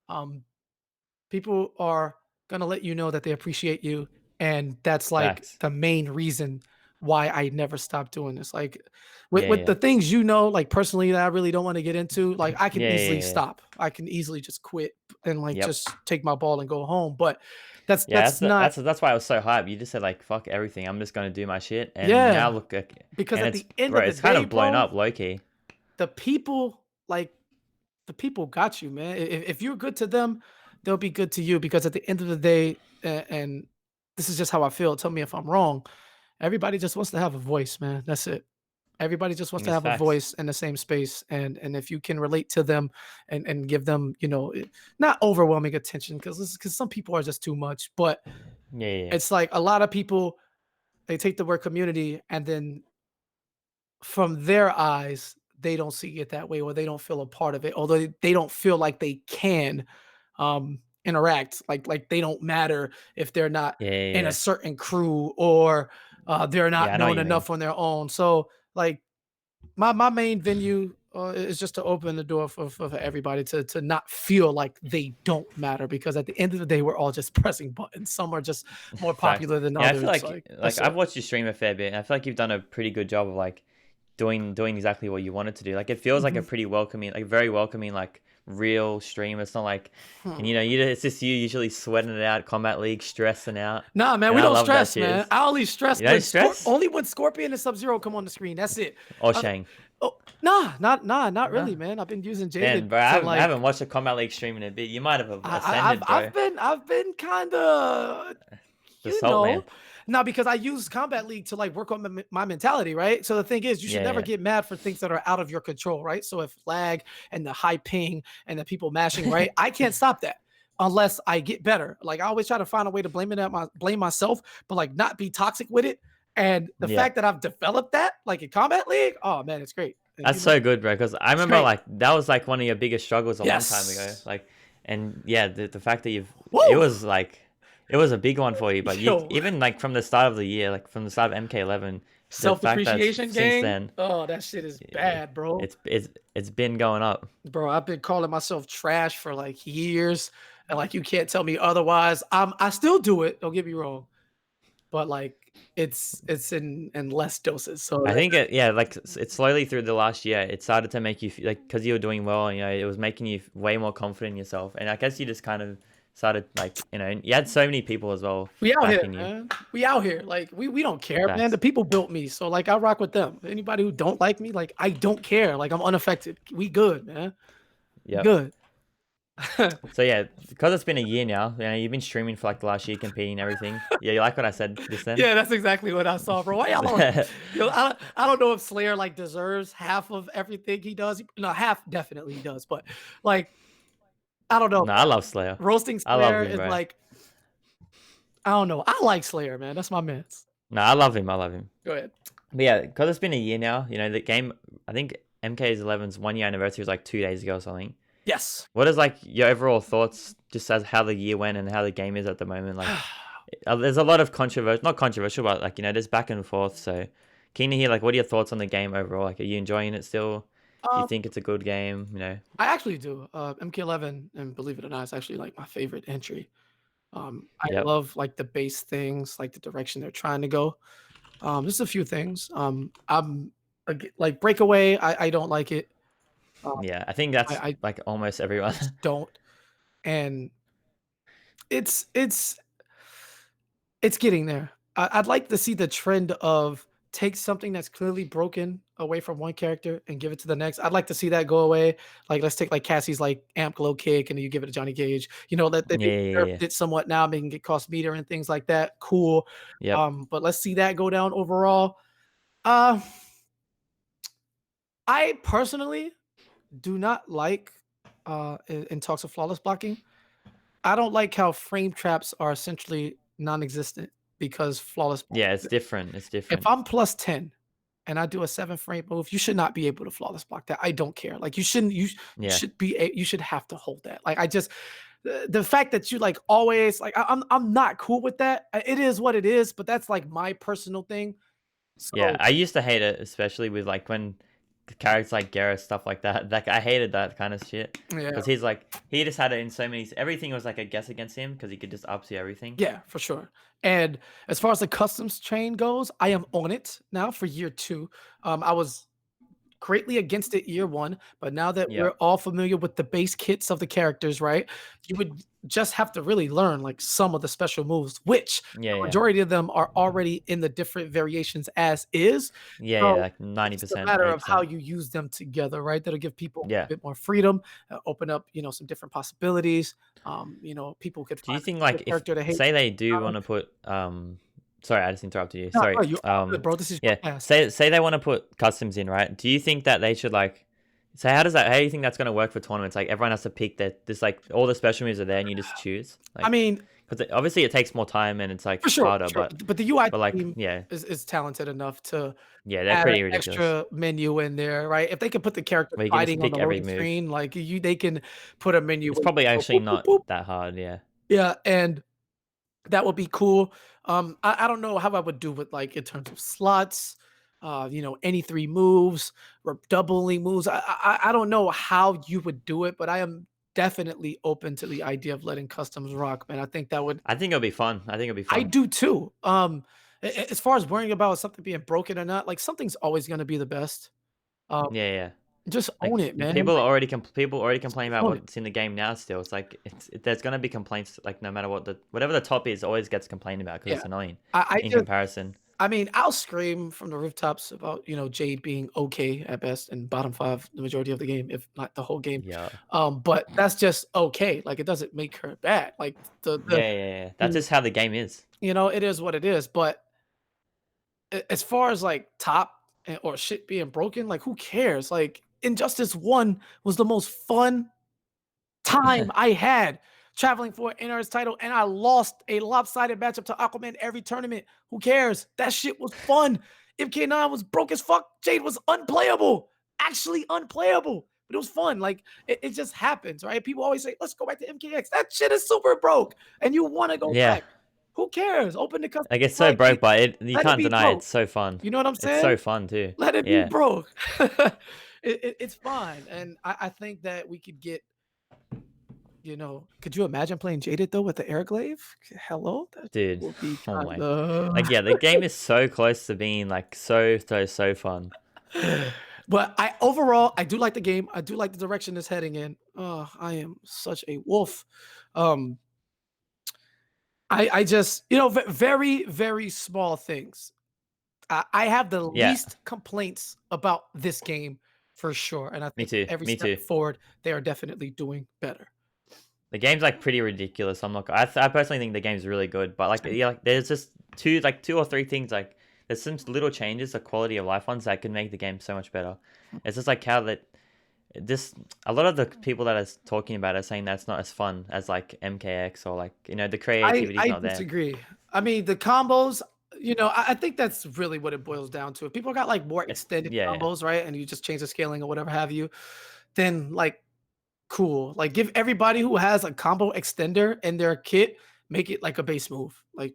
um, people are gonna let you know that they appreciate you, and that's like
Facts.
the main reason why I never stopped doing this. Like with,
Yeah,
with
yeah,
the things like personally that I really don't want to get into, like I can
yeah,
easily
yeah, yeah.
stop. I can easily just quit and like
Yep.
just take my ball and go home. But that's
Yeah,
that's not
that's why I was so hyped. You just said like fuck everything. I'm just gonna do my shit, and now
yeah.
look, like,
Because
and
at
it's
the end
bro,
of the
it's kind
day,
of blown
bro,
up low key.
the people like the people got you, man. If you're good to them, they'll be good to you because at the end of the day, and this is just how I feel. Tell me if I'm wrong. Everybody just wants to have a voice, man. That's it. Everybody just wants to
It's
have a
facts.
voice in the same space, and if you can relate to them, and give them, not overwhelming attention because some people are just too much, but
Yeah, yeah, yeah.
it's like a lot of people they take the word community and then from their eyes, they don't see it that way or they don't feel a part of it, although they don't feel like they can interact. Like they don't matter if they're not
Yeah, yeah,
in a
yeah.
certain crew or they're
Yeah,
not
I know what
known
you mean.
enough on their own. So like my main venue is just to open the door for everybody to not feel like they don't matter because at the end of the day we're all just pressing buttons. Some are just more
Facts.
popular than
Yeah, I feel
others.
like
Like
like
that's
I've
it.
watched you stream a fair bit, and I feel like you've done a pretty good job of like doing exactly what you wanted to do. Like it feels like a
Mhm.
pretty welcoming, like very welcoming, like real stream. It's not like, and
Hmm.
it's just you usually sweating it out, Combat League, stressing out,
Nah, man,
and
we
I
don't
love that
stress,
shit.
man. I only stress
You don't
when
stress
only when Scorpion and Sub Zero come on the screen. That's it.
or
Other-
Shang.
oh, not really,
No,
man. I've been using
damn,
Jaded
bro,
for
I haven't
like
watched a Combat League stream in a bit. You might have
I've
ascended, bro.
I've been kind of
The Salt Man.
now because I use Combat League to like work on my mentality, right? So the thing is, you should
Yeah,
never
yeah.
get mad for things that are out of your control, right? So if lag and the high ping and the people mashing, right? I can't stop that unless I get better. Like I always try to find a way to blame myself, but like not be toxic with it. And the
Yeah.
fact that I've developed that, like in Combat League, oh man, it's great. And,
That's so good, bro. Because I
it's
remember
great.
like that was like one of your biggest struggles a long time ago.
Yes.
Like, and yeah, the fact that it
Woo!
was like it was a big one for you. But you
Yo,
even like from the start of the year, like from the start of MK11, the fact that
self-depreciation
since
gang.
then
Oh, that shit is
i-
bad, bro.
it's been going up.
Bro, I've been calling myself trash for like years, and like you can't tell me otherwise. I still do it, don't get me wrong, but like it's in less doses. So
I
that,
think yeah, like it's slowly through the last year, it started to make you like because you were doing well, you know, it was making you way more confident in yourself. And I guess you just kind of started like you had so many people as well
we out here,
backing you.
man. We out here. Like we don't care, man. The
Facts.
people built me, so like I rock with them. Anybody who don't like me, like I don't care. Like I'm unaffected. We good, man. We
Yep.
good.
So yeah, because it's been a year now, you know, you've been streaming for like the last year, competing and everything. Yeah, you like what I said just then?
Yeah, that's exactly what I saw, bro. Why y'all yo, I don't know if Slayer like deserves half of everything he does. No, half definitely he does, but like I don't know.
No, I love Slayer.
Roasting
I love
Slayer
him,
is
bro.
like I don't know. I like Slayer, man. That's my man's.
No, I love him. I love him.
Go ahead.
But yeah, because it's been a year now, you know, the game. I think MK's 11's 1 year anniversary was like 2 days ago or something.
Yes.
What is like your overall thoughts, just as how the year went and how the game is at the moment? Like, there's a lot of controversial, not controversial, but like there's back and forth. So, keen to hear like what are your thoughts on the game overall? Like, are you enjoying it still? Do you
Um,
think it's a good game? You know?
I actually do. MK11, and believe it or not, it's actually like my favorite entry. I
Yep.
love like the base things, like the direction they're trying to go. Just a few things. Like Breakaway. I don't like it. Um,
Yeah, I think that's
I
like almost everyone.
just don't. And it's it's getting there. I'd like to see the trend of take something that's clearly broken away from one character and give it to the next. I'd like to see that go away. Like let's take like Cassie's like amp glow kick and then you give it to Johnny Cage. You know that they
Yeah, yeah,
nerfed
yeah.
it somewhat now, making it cost meter and things like that. Cool.
Yep.
But let's see that go down overall. Uh, I personally do not like in talks of flawless blocking. I don't like how frame traps are essentially non-existent because flawless
Yeah, it's
blocking.
different. It's
If
different.
I'm plus 10 and I do a 7 frame move, you should not be able to flawless block that. I don't care. Like you shouldn't you
Yeah.
should be you should have to hold that. Like I just the fact that you like always like I'm not cool with that. It is what it is, but that's like my personal thing.
Yeah,
So
I used to hate it, especially with like when characters like Garrett, stuff like that. Like I hated that kind of shit
yeah,
because he's like he just had it in so many. Everything was like a guess against him because he could just up to everything.
yeah, for sure. And as far as the customs chain goes, I am on it now for year 2. I was greatly against it year 1, but now that we're
Yep.
all familiar with the base kits of the characters, right? You would just have to really learn like some of the special moves, which
Yeah,
the
yeah,
majority of them are already in the different variations as is.
yeah, yeah.
So
Like ninety
it's just a
percent,
matter
eighty
of how
percent.
you use them together, right? That'll give people a
Yeah.
bit more freedom, open up, some different possibilities. People could
Do you
find
think
a
like if
character to hate.
say they do want to put sorry, I just interrupted you.
No,
Sorry.
no, you're all good, bro. This is
Yeah.
your cast.
Say they want to put customs in, right? Do you think that they should like so how do you think that's gonna work for tournaments? Like everyone has to pick that this like all the special moves are there and you just choose?
I
Like
mean,
because obviously it takes more time and it's like
for
harder,
sure. But the UI
but like
team
yeah.
is talented enough to
Yeah, they're
add an
pretty ridiculous.
extra menu in there, right? If they could put the character
Where you can just
fighting on
pick
the
every
loading
move.
screen, like they can put a menu
It's
where you
probably
go
actually
boop, boop,
not
boop.
that hard, yeah.
Yeah, and that would be cool. I don't know how I would do with like in terms of slots, any 3 moves or doubling moves. I don't know how you would do it, but I am definitely open to the idea of letting customs rock, man. I think that would
I think it'll be fun. I think it'll be
I
fun.
do too. As far as worrying about something being broken or not, like something's always gonna be the best. Um,
Yeah, yeah.
just own
Like
it, man. Like,
people already complain
just
about
own it.
what's in the game now. Still, it's like there's gonna be complaints. Like no matter what whatever the top is, always gets complained about because
Yeah.
it's annoying
I
in
just
comparison.
I mean, I'll scream from the rooftops about, Jade being okay at best and bottom 5 the majority of the game, if not the whole game.
Yeah,
But that's just okay. Like it doesn't make her bad. Like
yeah, yeah, yeah. That's
the
just how the game is.
it is what it is. But as far as like top or shit being broken, like who cares? Like Injustice 1 was the most fun time I had traveling for an NRS title, and I lost a lopsided matchup to Aquaman every tournament. Who cares? That shit was fun. MK9 was broke as fuck. Jade was unplayable, actually unplayable. But it was fun. Like it just happens, right? People always say, "Let's go back to MKX." That shit is super broke, and you want to go
Yeah.
back. Who cares? Open the custom
Like it's so
flag
broke,
gate.
but you
Let it
can't
be
deny
broke.
it's so fun.
You know what I'm
It's so
saying?
fun too.
Let it be
Yeah,
broke. It's fine, and I think that we could get. Could you imagine playing Jaded though with the Airglaive? Hello, that
dude.
will be
Oh
kind
my.
of.
Like yeah, the game is so close to being like so fun.
But overall I do like the game. I do like the direction it's heading in. Oh, I am such a wolf. Um, I just very very small things. I have the
Yeah,
least complaints about this game for sure, and I
me
think
too.
every
Me
step
too.
forward they are definitely doing better.
The game's like pretty ridiculous. I'm not. I personally think the game's really good, but like yeah, like there's just two or three things like there's some little changes, the quality of life ones that can make the game so much better. It's just like how that this a lot of the people that are talking about it are saying that's not as fun as like MKX or like the creativity's
I
not there.
disagree. I mean, the combos, I think that's really what it boils down to. If people got like more
It's
extended
yeah,
combos, right, and you just change the scaling or whatever have you, then like cool. Like give everybody who has a combo extender in their kit, make it like a base move. Like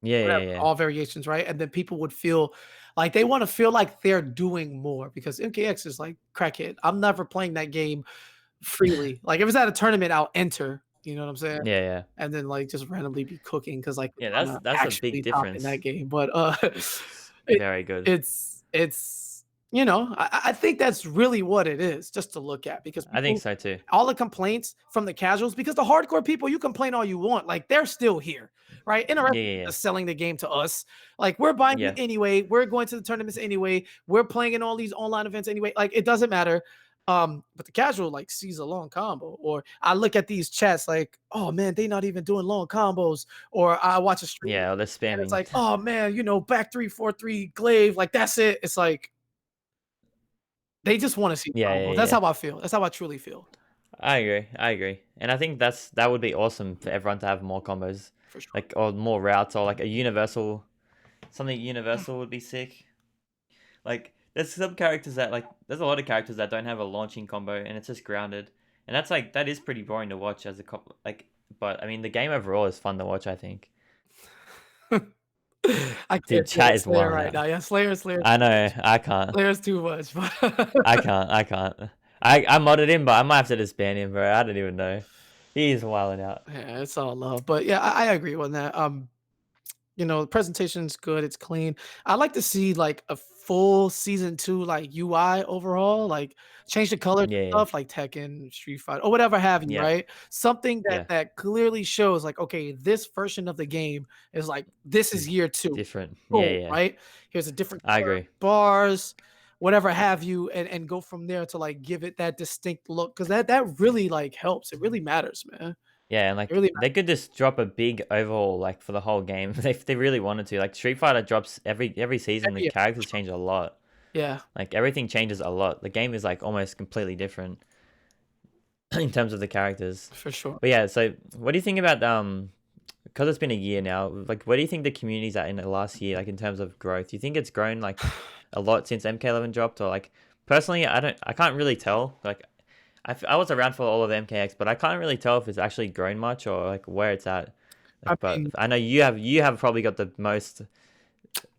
yeah, yeah,
whatever,
yeah, yeah.
all variations, right? And then people would feel like they want to feel like they're doing more because MKX is like crackhead. I'm never playing that game freely. Like if it's at a tournament, I'll enter. You know what I'm saying?
Yeah, yeah.
And then like just randomly be cooking because like
Yeah,
Kitana
that's a big
actually top in that
difference.
game. But
It's
it,
very good.
it's I think that's really what it is, just to look at because
I think
people
so too.
all the complaints from the casuals because the hardcore people you complain all you want, like they're still here, right?
Yeah,
Interesting
yeah, yeah.
just selling the game to us. Like we're buying it
Yeah.
anyway, we're going to the tournaments anyway, we're playing in all these online events anyway. Like it doesn't matter. But the casual like sees a long combo, or I look at these chats like, oh man, they not even doing long combos, or I watch a stream
Yeah, they're
and it's
spamming.
like, oh man, back 3-4-3 glaive, like that's it. It's like they just want to see
Yeah, yeah,
combos. That's
yeah.
how I feel. That's how I truly feel,
I agree. I agree. And I think that would be awesome for everyone to have more combos.
for sure.
Like or more routes or like a universal something universal would be sick. Like there's some characters that like there's a lot of characters that don't have a launching combo and it's just grounded. And that's like that is pretty boring to watch as a like but I mean the game overall is fun to watch, I think.
I
Dude,
can't deal
chat
with
is
Slayer
wilding
right
out.
now. Yeah, Slayer,
I know, I can't.
Slayer's too much. But
I can't. I can't. I modded him, but I might have to disband him, bro. I don't even know. He's wilding out.
yeah, it's all love. But yeah, I agree on that. The presentation's good, it's clean. I like to see like a full season 2 like UI overall, like change the colors and
Yeah, yeah,
stuff like Tekken, Street Fighter, or whatever have you,
yeah,
right? Something that
yeah.
clearly shows like, okay, this version of the game is like this is
It's
year 2.
different. Yeah,
Cool,
yeah.
right? Here's a different
I
color
agree.
bars, whatever have you, and go from there to like give it that distinct look because that really like helps. It really matters, man.
Yeah, and
It
like
really
they could just drop a big overhaul like for the whole game if they really wanted to. Like Street Fighter drops every season, the
matters. Yeah, for
characters
sure.
change a lot.
Yeah,
Like everything changes a lot. The game is like almost completely different in terms of the characters.
for sure.
But yeah, so what do you think about because it's been a year now, like where do you think the community's at in the last year, like in terms of growth? Do you think it's grown like a lot since MK11 dropped, or like personally, I can't really tell. Like I was around for all of MKX, but I can't really tell if it's actually grown much or like where it's at.
I
Like, but
mean,
I know you have probably got the most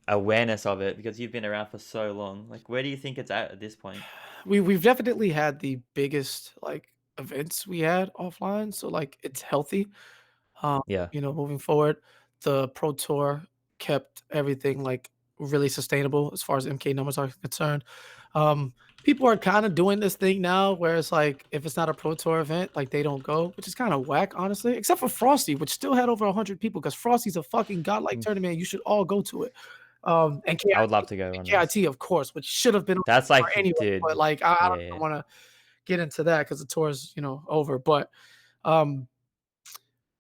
awareness of it because you've been around for so long. Like where do you think it's at this point?
we've definitely had the biggest like events we had offline, so like it's healthy. Um,
Yeah,
moving forward, the Pro Tour kept everything like really sustainable as far as MK numbers are concerned. Um, People are kind of doing this thing now where it's like if it's not a Pro Tour event, like they don't go, which is kind of whack, honestly. Except for Frosty, which still had over 100 people because Frosty's a fucking godlike
Mm.
tournament. You should all go to it. And
I would
KIT,
love to go
and
on this.
KIT, of course, which should have been on
That's
the tour
like,
anyway. But
dude.
like, I
Yeah,
don't
yeah,
even want to get into that because the tour is over. But um,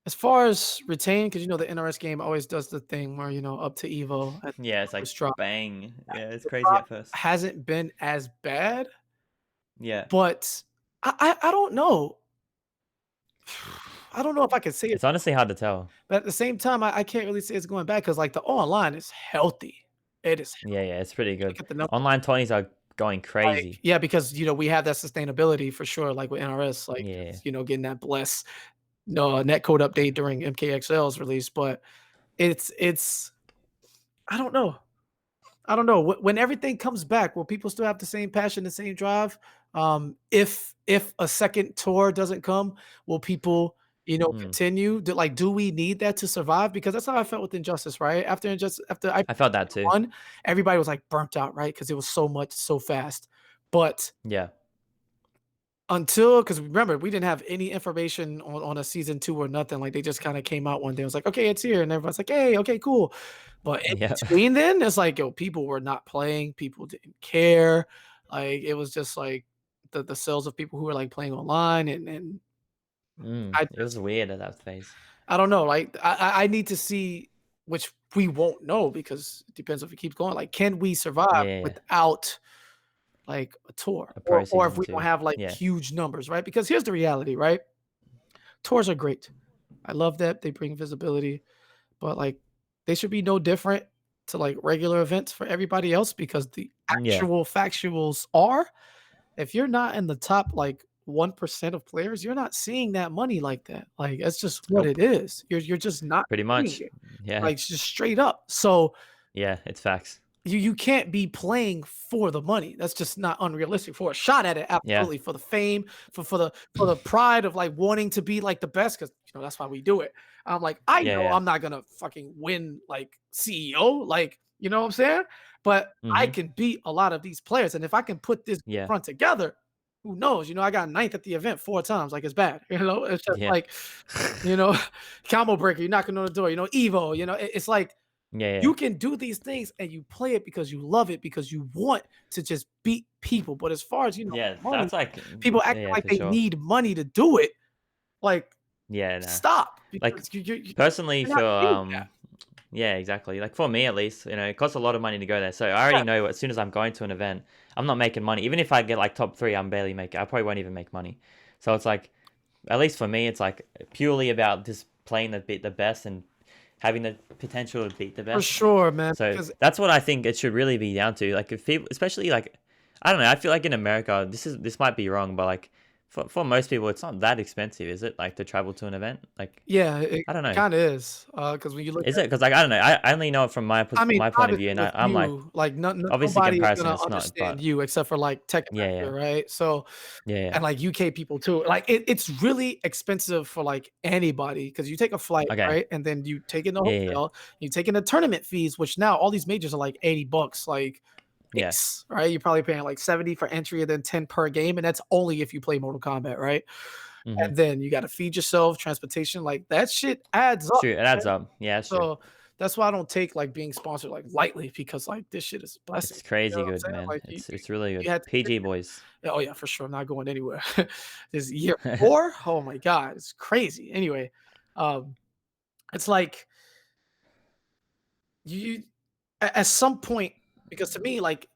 as far as retain, because the NRS game always does the thing where up to Evo and
yeah. It's like
numbers drop.
bang. Yeah, it's
The
crazy
drop
at first.
hasn't been as bad,
Yeah.
but I don't know. I don't know if I can say it,
It's honestly hard to tell.
but at the same time, I can't really say it's going back because like the online is healthy. It is
Yeah, yeah, it's pretty
look
good.
at the numbers.
Online 20s are going
Like,
crazy.
yeah, because we have that sustainability for sure, like with NRS, like
Yeah.
just, getting that bless no net code update during MKXL's release. But it's I don't know. I don't know. When everything comes back, will people still have the same passion, the same drive? If a second tour doesn't come, will people,
Mm.
continue? Do we need that to survive? Because that's how I felt with Injustice, right? After I
I felt that too.
won, everybody was like burnt out, right? Because it was so much so fast. But
Yeah.
because remember, we didn't have any information on a season 2 or nothing, like, they just kinda came out one day, it was like, "Okay, it's here," and everyone's like, "Hey, okay, cool." But in
Yeah.
between then, it's like, yo, people were not playing, people didn't care, like, it was just like the sales of people who were, like, playing online and I
It was
just
weird at that phase.
I don't know, like, I need to see which we won't know because it depends if it keeps going, like, can we survive
Yeah.
without like a tour
A pro
or if
season
we don't
too.
have like
Yeah.
huge numbers, right? Because here's the reality, right? Tours are great. I love that they bring visibility, but like they should be no different to like regular events for everybody else because the
Yeah.
actual factuals are if you're not in the top like 1% of players, you're not seeing that money like that. Like that's just what it
Nope.
is. You're just not
Pretty
seeing
much.
it.
Yeah.
Like just straight up. So
Yeah, it's facts.
you can't be playing for the money. That's just not unrealistic. For a shot at it,
Yeah.
absolutely. For the fame, for the pride of like wanting to be like the best, because that's why we do it. I'm like, I
Yeah,
know
yeah.
I'm not gonna fucking win like CEO, like you know what I'm saying? But I
Mhm.
can beat a lot of these players, and if I can put this
Yeah.
front together, who knows? I got ninth at the event 4 times. Like it's bad. It's just
Yeah.
like you know, combo breaker. You're knocking on the door. Evo. It's like
Yeah, yeah.
you can do these things and you play it because you love it, because you want to just beat people. But as far as,
Yeah,
money,
that's like
people
yeah,
acting
yeah,
like
for
they
sure.
need money to do it. Like,
Yeah, no.
stop
Like,
because
personally
you're
for,
not seeing that.
yeah, exactly. Like, for me at least, it costs a lot of money to go there, so I already
Yeah,
know as soon as I'm going to an event, I'm not making money. Even if I get, like, top 3, I'm barely making I probably won't even make money. So it's like, at least for me, it's, like, purely about just playing the best and having the potential to beat the
for
best.
sure, man.
So
Because
that's what I think it should really be down to. Like if people, especially like, I don't know. I feel like in America, this might be wrong, but like for most people, it's not that expensive, is it? Like to travel to an event. Like
yeah, it
I don't know.
kind of is. Because when you look
Is
at,
it? Because like I don't know. I only know it from
I mean,
my point of view,
obviously
and
with
I'm like,
you, like
obviously
nobody is
comparison,
gonna
it's not.
understand
But
you except for like tech
yeah, yeah,
America, right? So
yeah, yeah.
and like UK people too. Like it's really expensive for like anybody because you take a flight,
Okay.
right? And then you take in the
Yeah, yeah,
hotel, you take in the tournament fees, which now all these majors are like $80, like
yeah.
base, right? You're probably paying like 70 for entry and then 10 per game. And that's only if you play Mortal Kombat, right?
Mm-hmm.
And then you got to feed yourself, transportation, like that shit adds up.
True. It adds
Right?
up. Yeah, that's true.
So that's why I don't take like being sponsored like lightly because like this shit is a blessing.
It's
You know
crazy
what I'm
good,
saying?
man.
Like
It's really
you
good.
had to
PG boys.
yeah, oh yeah, for sure. I'm not going anywhere. This year 4? Oh my god, it's crazy. Anyway, um, it's like you at some point, because to me, like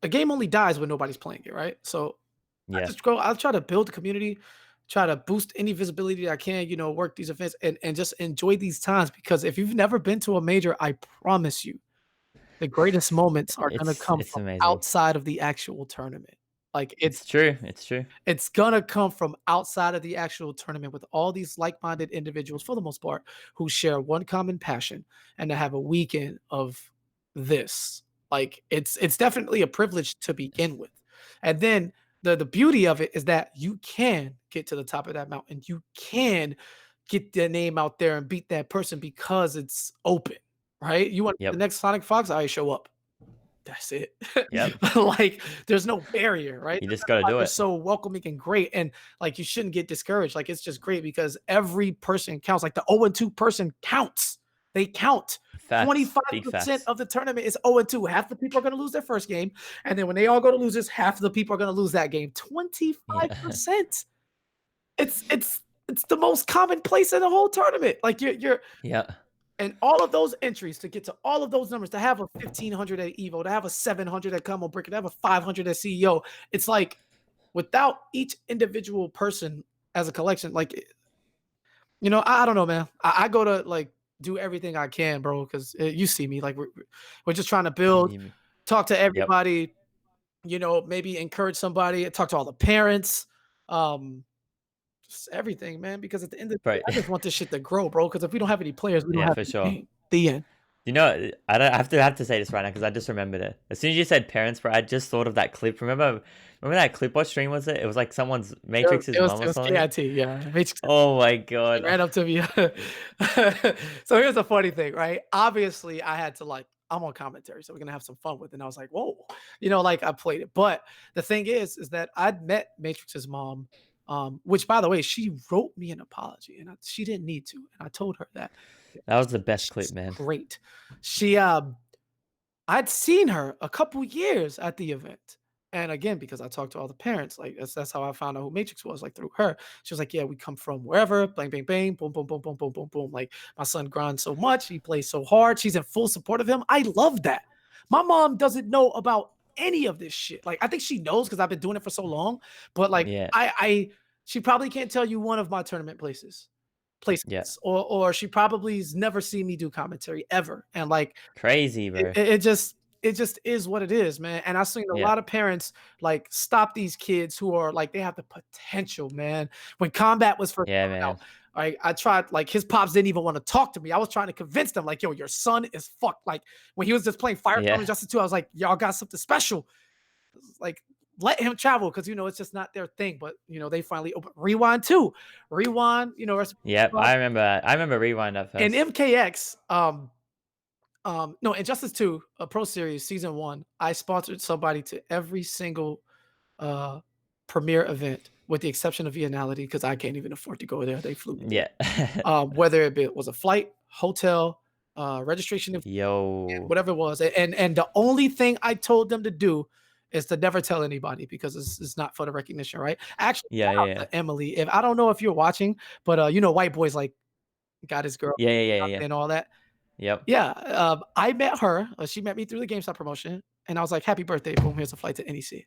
a game only dies when nobody's playing it, right? So
Yeah.
I'll try to build the community, try to boost any visibility I can, work these events and just enjoy these times because if you've never been to a major, I promise you the greatest moments are gonna come
It's
from
amazing.
outside of the actual tournament. Like
It's true. It's true.
it's gonna come from outside of the actual tournament with all these like-minded individuals, for the most part, who share one common passion and to have a weekend of this. Like, it's definitely a privilege to begin with. And then the beauty of it is that you can get to the top of that mountain. You can get their name out there and beat that person because it's open, right? You want the
Yep.
next Sonic Fox? I show up. That's it.
Yep.
Like, there's no barrier, right?
You just
That's
got to
why
do
they're
it.
so welcoming and great, and, like, you shouldn't get discouraged, like, it's just great because every person counts, like, the 0-2 person counts. They count.
Facts. Big
25%
facts.
of the tournament is 0-2. Half the people are gonna lose their first game, and then when they all go to losers, half of the people are gonna lose that game.
Yeah.
25%. It's the most common place in the whole tournament. Like, you're
Yeah.
and all of those entries to get to all of those numbers, to have a 1,500 at Evo, to have a 700 at Combo Brick, to have a 500 at CEO, it's like without each individual person as a collection, like I don't know, man. I go to like do everything I can, bro, because you see me, like we're just trying to build,
You-
talk to
Yep.
everybody, maybe encourage somebody, talk to all the parents, um, just everything, man. Because at the end of the day,
Right.
I just want this shit to grow, bro. Because if we don't have any players, we don't
Yeah,
have
for
any
sure.
game. The end.
You know, I have to say this right now because I just remembered it. As soon as you said parents, bro, I just thought of that clip. Remember that clip? What stream was it? It was like someone's
It was
Matrix's
it was
mom
it
or
was
something.
KIT, yeah. Matrix
Oh my
He
god.
ran up to me. So here's the funny thing, right? Obviously, I had to like I'm on commentary, so we're gonna have some fun with it. And I was like, whoa, like I played it. But the thing is that I'd met Matrix's mom, which by the way, she wrote me an apology, and she didn't need to. And I told her that
That was the best clip,
she's
man.
great. She I'd seen her a couple years at the event. And again, because I talked to all the parents, like that's how I found out who Matrix was, like through her. She was like, "Yeah, we come from wherever, bang, bang, bang, boom, boom, boom, boom, boom, boom, boom. Like my son grinds so much, he plays so hard. She's in full support of him. I love that. My mom doesn't know about any of this shit. Like I think she knows because I've been doing it for so long, but like
Yeah.
she probably can't tell you one of my tournament
Yeah.
placements, or she probably's never seen me do commentary ever. And like
Crazy,
it
bro.
it it just it just is what it is, man, and I've seen a
Yeah.
lot of parents, like, stop these kids who are like, they have the potential, man. When Combat was first
Yeah,
coming out,
man.
I tried like, his pops didn't even wanna talk to me. I was trying to convince them, like, "Yo, your son is fucked." Like, when he was just playing Firestorm
Yeah.
Injustice 2, I was like, "Y'all got something special." Like, let him travel because, it's just not their thing, but, they finally open Rewind 2. Rewind, rest
Yep. I remember Rewind at
and
first.
MKX, no, Injustice 2, a Pro Series season 1, I sponsored somebody to every single uh premiere event with the exception of Vianality because I can't even afford to go there. They flew me there.
Yeah.
Whether it was a flight, hotel, registration,
Yo.
whatever it was. And the only thing I told them to do is to never tell anybody because it's not for the recognition, right? Actually,
Yeah,
shout
yeah,
out
yeah.
to Emily. If I don't know if you're watching, but White Boy's like got his girl
Yeah, yeah, yeah, yeah.
and all that.
Yep.
Yeah, I met her, she met me through the GameStop promotion, and I was like, "Happy birthday, boom, here's a flight to NEC.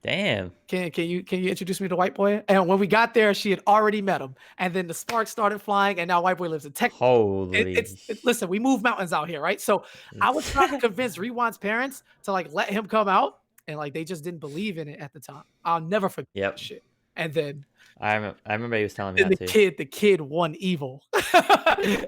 Damn.
Can you introduce me to White Boy?" And when we got there, she had already met him, and then the sparks started flying, and now White Boy lives in Texas.
Holy.
Listen, we move mountains out here, right? So, I was trying to convince Rewind's parents to, like, let him come out, and, like, they just didn't believe in it at the time. I'll never forget that
Yep.
shit. And then
I remember he was telling me
then
that
the
too.
kid the kid won evil.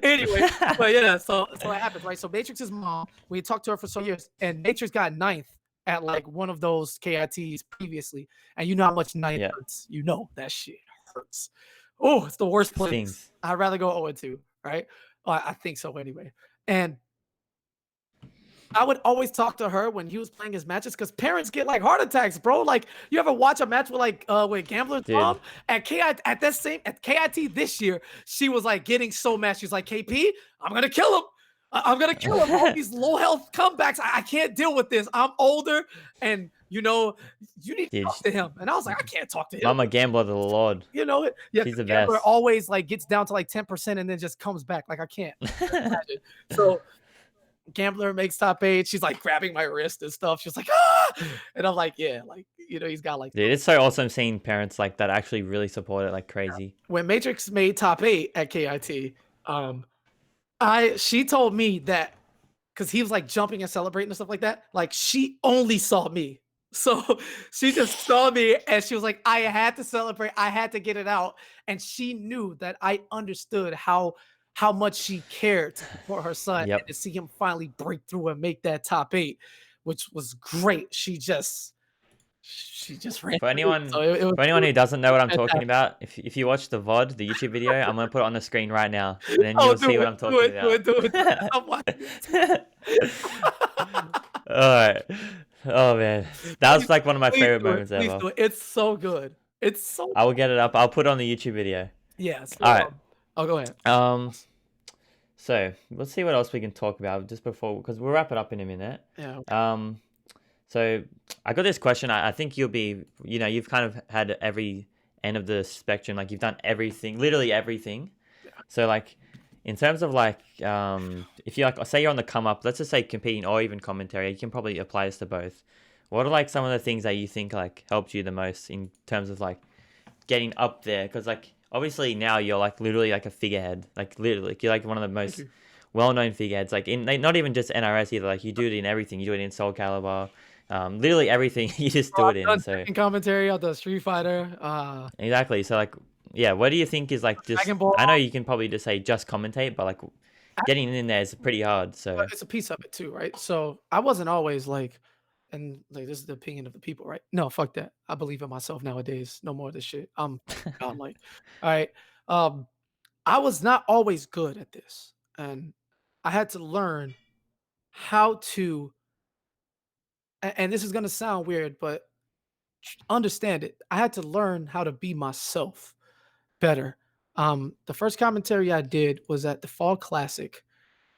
Anyway, but yeah, so it happens, right? So Matrix's mom, we talked to her for so years, and Matrix got ninth at like one of those KITs previously. And you know how much ninth
Yeah.
hurts. You know that shit hurts. Oh, it's the worst place.
Stings.
I'd rather go 0-2, right? I think so anyway. And I would always talk to her when he was playing his matches because parents get like heart attacks, bro. Like, you ever watch a match with with Gambler's
Dude.
mom at KIT this year? She was like getting so mad. She's like, "KP, I'm gonna kill him. I'm gonna kill him. All these low health comebacks. I can't deal with this. I'm older, and you need to
Dude.
talk to him." And I was like, "I can't talk to him."
Mama Gambler the Lord.
Yeah,
She's
'cause
the
Gambler
best.
always like gets down to like 10% and then just comes back. Like I can't imagine. So Gambler makes top 8. She's like grabbing my wrist and stuff. She's like, "Ah!" And I'm like, yeah, like, he's got like
Dude, it's so awesome seeing parents like that actually really support it like crazy.
when Matrix made top 8 at KIT, she told me that because he was like jumping and celebrating and stuff like that, like she only saw me. So she just saw me and she was like, I had to celebrate, I had to get it out. And she knew that I understood how much she cared to support her son and
Yep.
to see him finally break through and make that top 8, which was great. She just ran
For
through. So
anyone
it
for anyone who doesn't know what I'm talking
fantastic.
about, if you watch the VOD, the YouTube video, I'm gonna put it on the screen right now, and then
Oh,
you'll see
do
what
it,
I'm
do
talking
it, do
about.
it, do it, do it. I'm watching it.
Alright. Oh man. That was
Please,
like one of my
please
favorite
do it.
moments
Please
ever.
do it. It's so good. It's so
I will get it up. I'll put it on the YouTube video.
yeah. So,
Alright.
go ahead.
Um so let's see what else we can talk about just before because we'll wrap it up in a minute.
Yeah.
Um so I got this question. I think you'll be you've kind of had every end of the spectrum, like you've done everything, literally everything.
Yeah.
So like in terms of like if you like say you're on the come up, let's just say competing or even commentary, you can probably apply this to both. What are like some of the things that you think like helped you the most in terms of like getting up there? Because like obviously now you're like literally like a figurehead, like literally you're like one of the
Thank
most
you.
well-known figureheads, like in like, not even just NRS either. Like you do it in everything. You do it in Soul Calibur, literally everything. You just
Bro,
do it
I've
in.
done
So
Tekken commentary, I've done Street Fighter,
exactly. So like, yeah, what do you think is like just?
Dragon Ball.
I know you can probably just say just commentate, but like getting in there is pretty hard.
But
So
it's a piece of it too, right? So I wasn't always like, and like this is the opinion of the people, right? No, fuck that. I believe in myself nowadays. No more of this shit. I'm like, all right. Um, I was not always good at this, and I had to learn how to. And this is gonna sound weird, but understand it. I had to learn how to be myself better. The first commentary I did was at the Fall Classic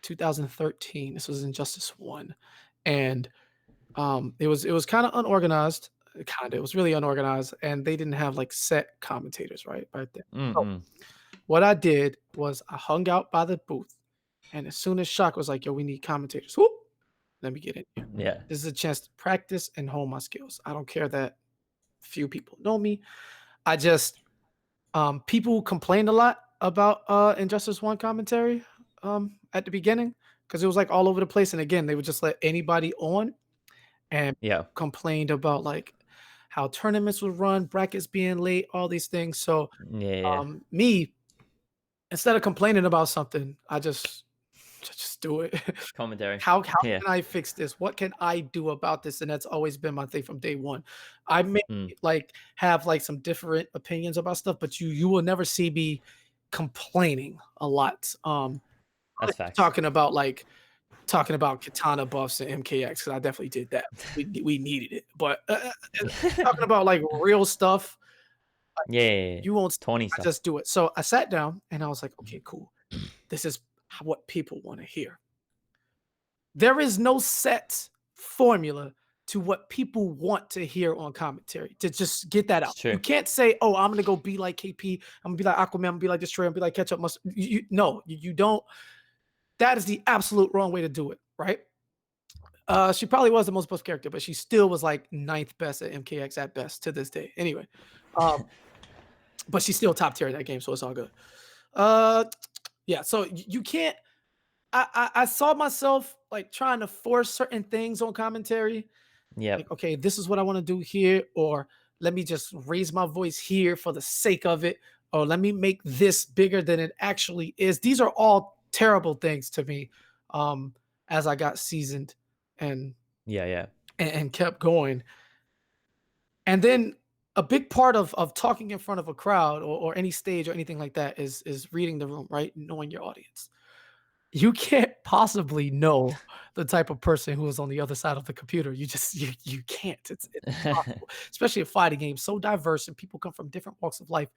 2013. This was Injustice 1. And it was kind of unorganized. Kind of, it was really unorganized, and they didn't have like set commentators right there. So
mm-mm.
what I did was I hung out by the booth, and as soon as Shock was like, "Yo, we need commentators," whoop, let me get in here.
Yeah,
This is a chance to practice and hone my skills. I don't care that few people know me. I just people complained a lot about Injustice One commentary at the beginning because it was like all over the place, and again, they would just let anybody on and
yeah,
complained about like how tournaments would run, brackets being late, all these things. So
yeah.
me, instead of complaining about something, I just do it.
Commentary.
How
Yeah.
can I fix this? What can I do about this? And that's always been my thing from day one. I may
Mm,
like have like some different opinions about stuff, but you will never see me complaining a lot.
that's facts.
Talking about like talking about Kitana buffs and MKX, 'cause I definitely did that. We needed it, but, talking about, like, real stuff,
Yeah.
you won't see
Tawny
I
stuff.
just do it. So, I sat down and I was like, "Okay, cool. This is what people wanna hear." There is no set formula to what people want to hear on commentary, to just get that
It's
out. You
true.
can't say, "Oh, I'm gonna go be like KP. I'm gonna be like Aquaman. I'm gonna be like Destroyer. I'm gonna be like Ketchup Mustard." You no, you don't. That is the absolute wrong way to do it, right? She probably was the most buff character, but she still was like ninth best at MKX at best to this day. Anyway, um, but she's still top tier in that game, so it's all good. Uh, yeah. So you can't. I saw myself like trying to force certain things on commentary.
Yep.
Like, okay, this is what I want to do here, or let me just raise my voice here for the sake of it, or let me make this bigger than it actually is. These are all terrible things to me. Um, as I got seasoned and
Yeah, yeah.
and kept going. And then a big part of talking in front of a crowd or any stage or anything like that is reading the room, right? Knowing your audience. You can't possibly know the type of person who is on the other side of the computer. You can't. It's impossible. Especially a fighting game so diverse and people come from different walks of life.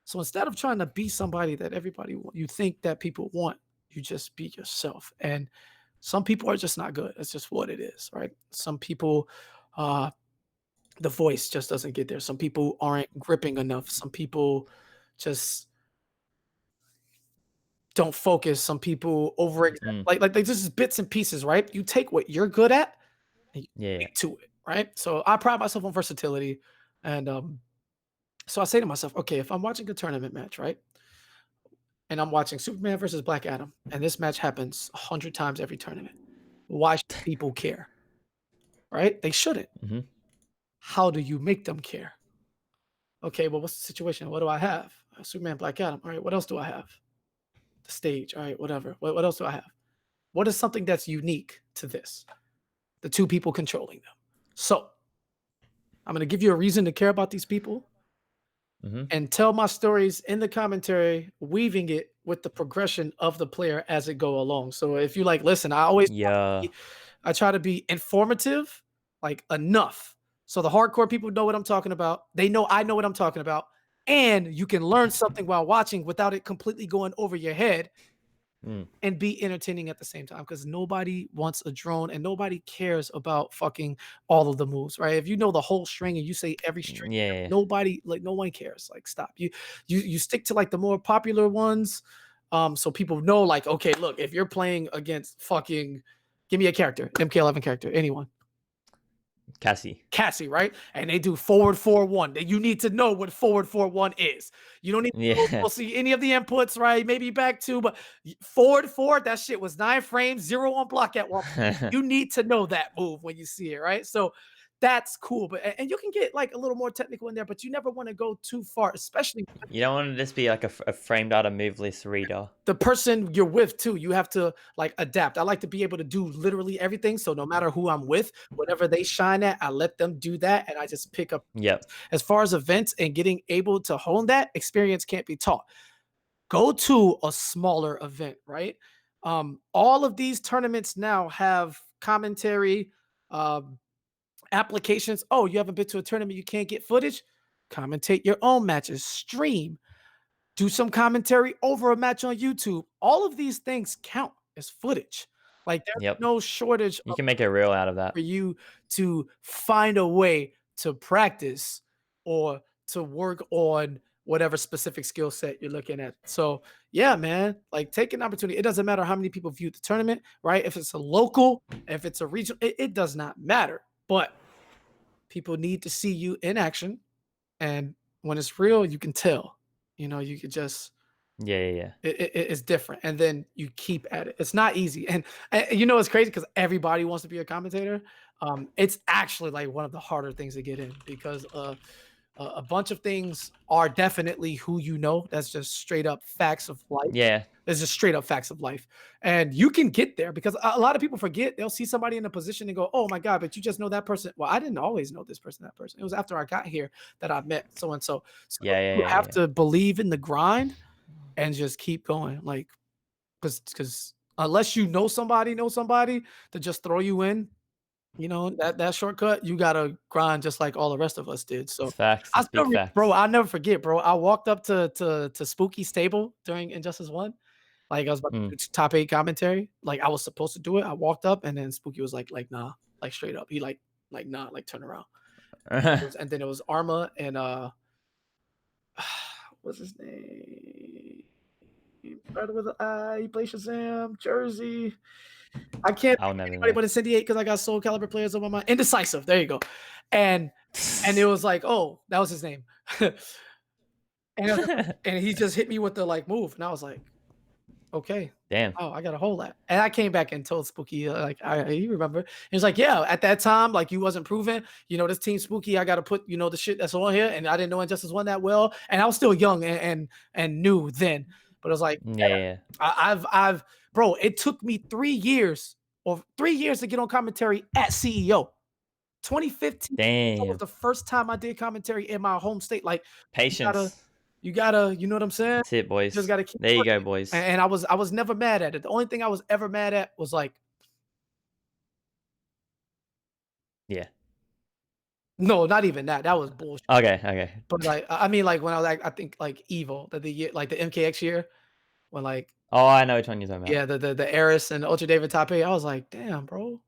So instead of trying to be somebody that you think that people want, you just be yourself. And some people are just not good. That's just what it is, right? Some people uh the voice just doesn't get there. Some people aren't gripping enough. Some people just don't focus. Some people over
Mm,
like they just bits and pieces, right? You take what you're good at and you
yeah, yeah.
stick to it, right? So I pride myself on versatility. And so I say to myself, okay, if I'm watching a tournament match, right? And I'm watching Superman versus Black Adam, and this match happens 100 times every tournament. Why should people care? Right? They shouldn't.
Hmm.
How do you make them care? Okay, well, what's the situation? What do I have? Superman, Black Adam. All right, what else do I have? The stage. All right, whatever. What else do I have? What is something that's unique to this? The two people controlling them. So I'm going to give you a reason to care about these people
Hmm.
and tell my stories in the commentary, weaving it with the progression of the player as it go along. So if you like, listen,
Yeah.
I try to be informative, like enough. So the hardcore people know what I'm talking about. They know I know what I'm talking about. And you can learn something while watching without it completely going over your head
Mm,
and be entertaining at the same time because nobody wants a drone and nobody cares about fucking all of the moves, right? If you know the whole string and you say every string,
yeah.
nobody like no one cares. Like stop. You stick to like the more popular ones. So people know, like, okay, look, if you're playing against fucking give me a character, MK11 character, anyone.
Cassie.
Cassie, right? And they do forward 4-1. Then you need to know what forward 4-1 is. You don't need to
Yeah.
go see any of the inputs, right? Maybe back two, but forward 4, that shit was 9 frames, 0 on block at one point. You need to know that move when you see it, right? So that's cool. But and you can get like a little more technical in there, but you never want to go too far, especially
You don't want to just be like a framed out a move list reader.
the person you're with too. You have to like adapt. I like to be able to do literally everything. So no matter who I'm with, whatever they shine at, I let them do that and I just pick up.
Yep.
As far as events and getting able to hone that, experience can't be taught. Go to a smaller event, right? All of these tournaments now have commentary, um, applications. Oh, you haven't been to a tournament, you can't get footage? Commentate your own matches, stream, do some commentary over a match on YouTube. All of these things count as footage. Like there's
Yep.
no shortage
You can make a reel out of that.
for you to find a way to practice or to work on whatever specific skill set you're looking at. So, yeah, man, like take an opportunity. It doesn't matter how many people view the tournament, right? If it's a local, if it's a regional, it does not matter. But people need to see you in action. And when it's real, you can tell. You could just
Yeah, yeah, yeah.
it's different, and then you keep at it. It's not easy, and it's crazy because everybody wants to be a commentator. It's actually like one of the harder things to get in because a bunch of things are definitely who you know. That's just straight up facts of life.
Yeah.
It's just straight up facts of life, and you can get there because a lot of people forget. They'll see somebody in a position and go, "Oh my god!" But you just know that person. Well, I didn't always know this person, that person. It was after I got here that I met so and so. So
Yeah, yeah,
you
yeah,
have
yeah.
to believe in the grind and just keep going. Like, because unless you know somebody to just throw you in, that shortcut, you gotta grind just like all the rest of us did.
It's
So
facts.
I
It's
still
big
bro,
facts.
I'll never forget, bro. I walked up to Spooky's stable during Injustice 1. Like I was about
Mm.
to do top 8 commentary. Like I was supposed to do it. I walked up and then Spooky was like, nah, like straight up. He like nah, like turn around. And then it was Arma and what's his name? Started with an I. He plays Shazam, Jersey. I can't
I'll
think of
never
anybody
know.
but Incendiate because I got Soul Calibur players on my mind. Indecisive. There you go. And it was like, oh, that was his name. And it was just like, and he just hit me with the like move, and I was like, okay.
Damn.
Oh, I got a hold that. And I came back and told Spooky, like, you remember? He was like, yeah, at that time, like, you wasn't proven. This team Spooky, I got to put, the shit that's on here. And I didn't know Injustice 1 that well. And I was still young and new then. But it was like,
Yeah, yeah, yeah.
bro, it took me 3 years or 3 years to get on commentary at CEO. 2015 was
Damn.
the first time I did commentary in my home state. Like, you gotta,
Patience.
you know what I'm saying?
That's it,
You just
boys.
gotta keep
There you go,
working.
boys.
And I was never mad at it. The only thing I was ever mad at was like,
Yeah.
no, not even that. That was bullshit.
Okay, okay.
But like, I mean, like when I was like, I think like Evil, the year, like the MKX year, when like,
Oh, I know which one you're talking about.
yeah, the Eris and Ultra David Top 8, I was like, damn, bro.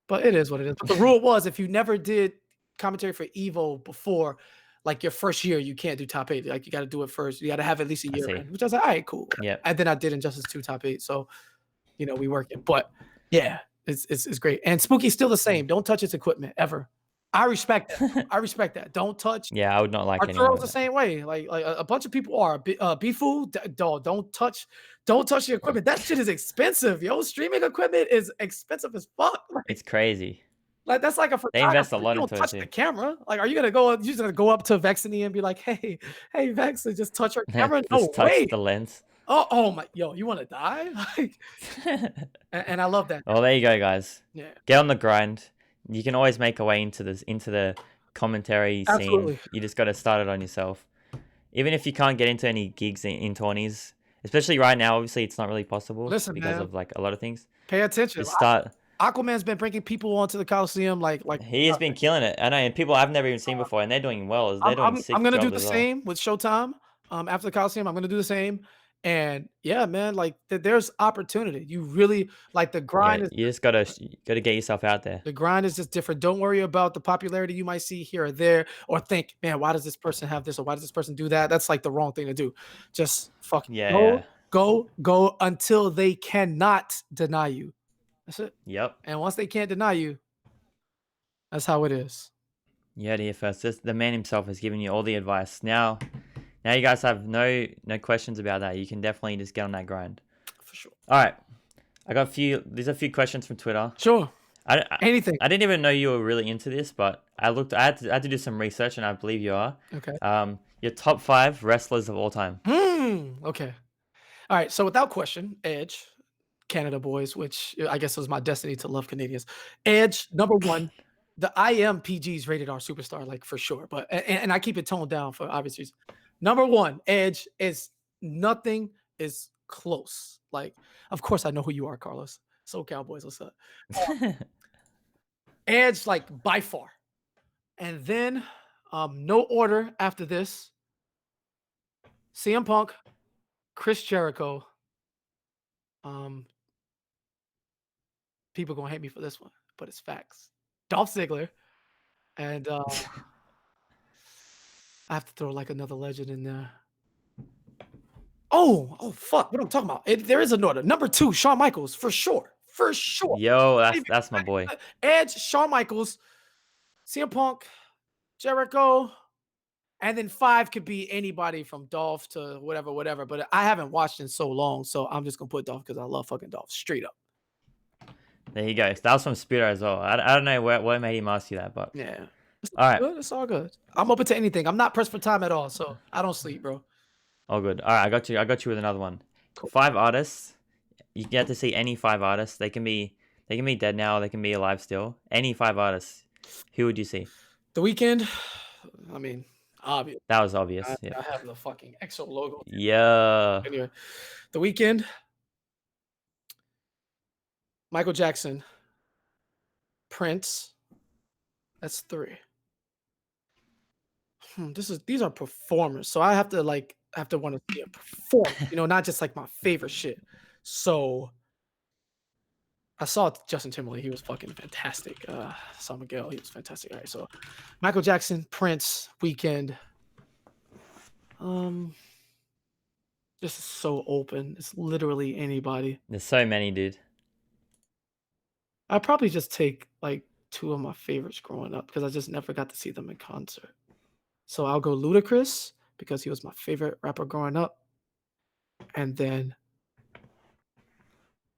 But it is what it is. But the rule was if you never did commentary for Evo before, like your first year, you can't do top 8. Like you got to do it first. You got to have at least a
I
year
see.
in, which I was like, all right, cool.
Yep.
And then I did Injustice 2 top 8. So, we working. But yeah, it's great. And Spooky's still the
Mm.
same. Don't touch its equipment ever. I respect that. I respect that. Don't touch.
Yeah, I would not like anyone
Arturo's
doing
the
that.
same way. Like a bunch of people are. Bifu, dog, don't touch the equipment. That shit is expensive, yo. Streaming equipment is expensive as fuck.
It's crazy.
Like that's like a
They invest a
photographer. You
lot
don't
into it
touch the
too.
camera. Like, are you gonna go? You're just gonna go up to Vexany and be like, hey, Vex, and just touch her camera? No
Just touch
way.
the lens.
Oh my, yo, you want to die? Like, and I love that.
Well, there you go, guys.
Yeah,
Get on the grind. You can always make a way into the commentary scene.
absolutely.
You just got to start it on yourself. Even if you can't get into any gigs in 20s, especially right now, obviously it's not really possible
Listen,
because
man,
of like a lot of things.
pay attention.
Just start.
Aquaman's been bringing people onto the Coliseum, like
He has been killing it. I know, and people I've never even seen before, and they're doing well. They're
I'm
doing
I'm
sick
gonna do
jobs
the
as well.
same with Showtime. After the Coliseum, I'm gonna do the same. And yeah, man, like there's opportunity. You really like the
Yeah,
grind is
you just gotta get yourself out there.
the grind is just different. Don't worry about the popularity you might see here or there, or think, man, why does this person have this or why does this person do that? That's like the wrong thing to do. Just fucking
Yeah,
go,
yeah.
go until they cannot deny you. That's it.
Yep.
And once they can't deny you, That's how it is.
You heard it here first. The man himself has given you all the advice. Now you guys have no questions about that. You can definitely just get on that grind.
For sure.
All right, I got a few. There's a few questions from Twitter.
Sure.
I,
Anything.
I didn't even know you were really into this, but I looked. I had to do some research, and I believe you are.
Okay.
Your top 5 wrestlers of all time.
Okay. All right. So without question, Edge, Canada boys, which I guess was my destiny to love Canadians. Edge, number one. The I am PG's rated R superstar, like for sure. But and I keep it toned down for obvious reasons. Number one, Edge is nothing is close. Like, of course, I know who you are, Carlos. So Cowboys, what's up? Edge, like by far. And then no order after this. CM Punk, Chris Jericho. People gonna hate me for this one, but it's facts. Dolph Ziggler, and I have to throw like another legend in there. Oh, fuck! What I'm talking about? There is an order. Number 2, Shawn Michaels, for sure, for sure.
Yo, that's my boy.
Edge, Shawn Michaels, CM Punk, Jericho, and then 5 could be anybody from Dolph to whatever. But I haven't watched in so long, so I'm just gonna put Dolph because I love fucking Dolph, straight up.
There you go. That was from Spitter as well. I don't know what made him ask you that, but
Yeah.
all right.
Good. It's all good. I'm open to anything. I'm not pressed for time at all, so I don't sleep, bro.
All good. All right, I got you with another one.
Cool.
5 artists. You get to see any 5 artists. They can be dead now. They can be alive still. Any 5 artists. Who would you see?
The Weeknd. I mean, obvious.
That was obvious. Yeah.
I have the fucking EXO logo.
Yeah.
Anyway, The Weeknd, Michael Jackson, Prince. That's 3. These are performers, so I have to want to see a perform. Not just like my favorite shit. So I saw Justin Timberlake. He was fucking fantastic. Saw Miguel. He was fantastic. All right, so Michael Jackson, Prince, Weeknd. This is so open. It's literally anybody.
There's so many, dude.
I'd probably just take like 2 of my favorites growing up because I just never got to see them in concert. So I'll go Ludacris because he was my favorite rapper growing up. And then,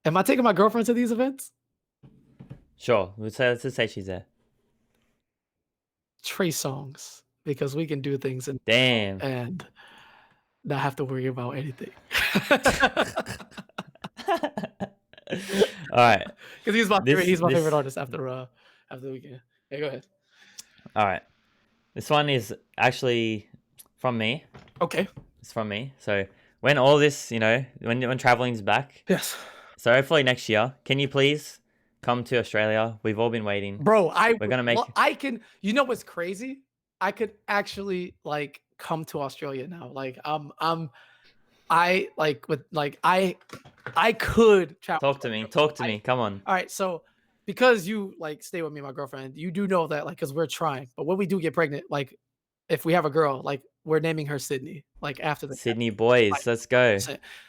am I taking my girlfriend to these events?
Sure. Let's just say she's there.
Trey Songz, because we can do things
Damn.
and not have to worry about anything.
All right.
Because he's my favorite artist after the Weeknd. Yeah, go ahead.
All right. This one is actually from me.
Okay.
It's from me. So when all this, when traveling's back.
Yes.
So hopefully next year, can you please come to Australia? We've all been waiting.
Bro,
we're gonna make.
I can. You know what's crazy? I could actually come to Australia now. I could travel.
Talk to me. Come on.
All right, so because you stay with me and my girlfriend, you do know that because we're trying. But when we do get pregnant, if we have a girl, we're naming her Sydney. After the
Sydney boys, let's go.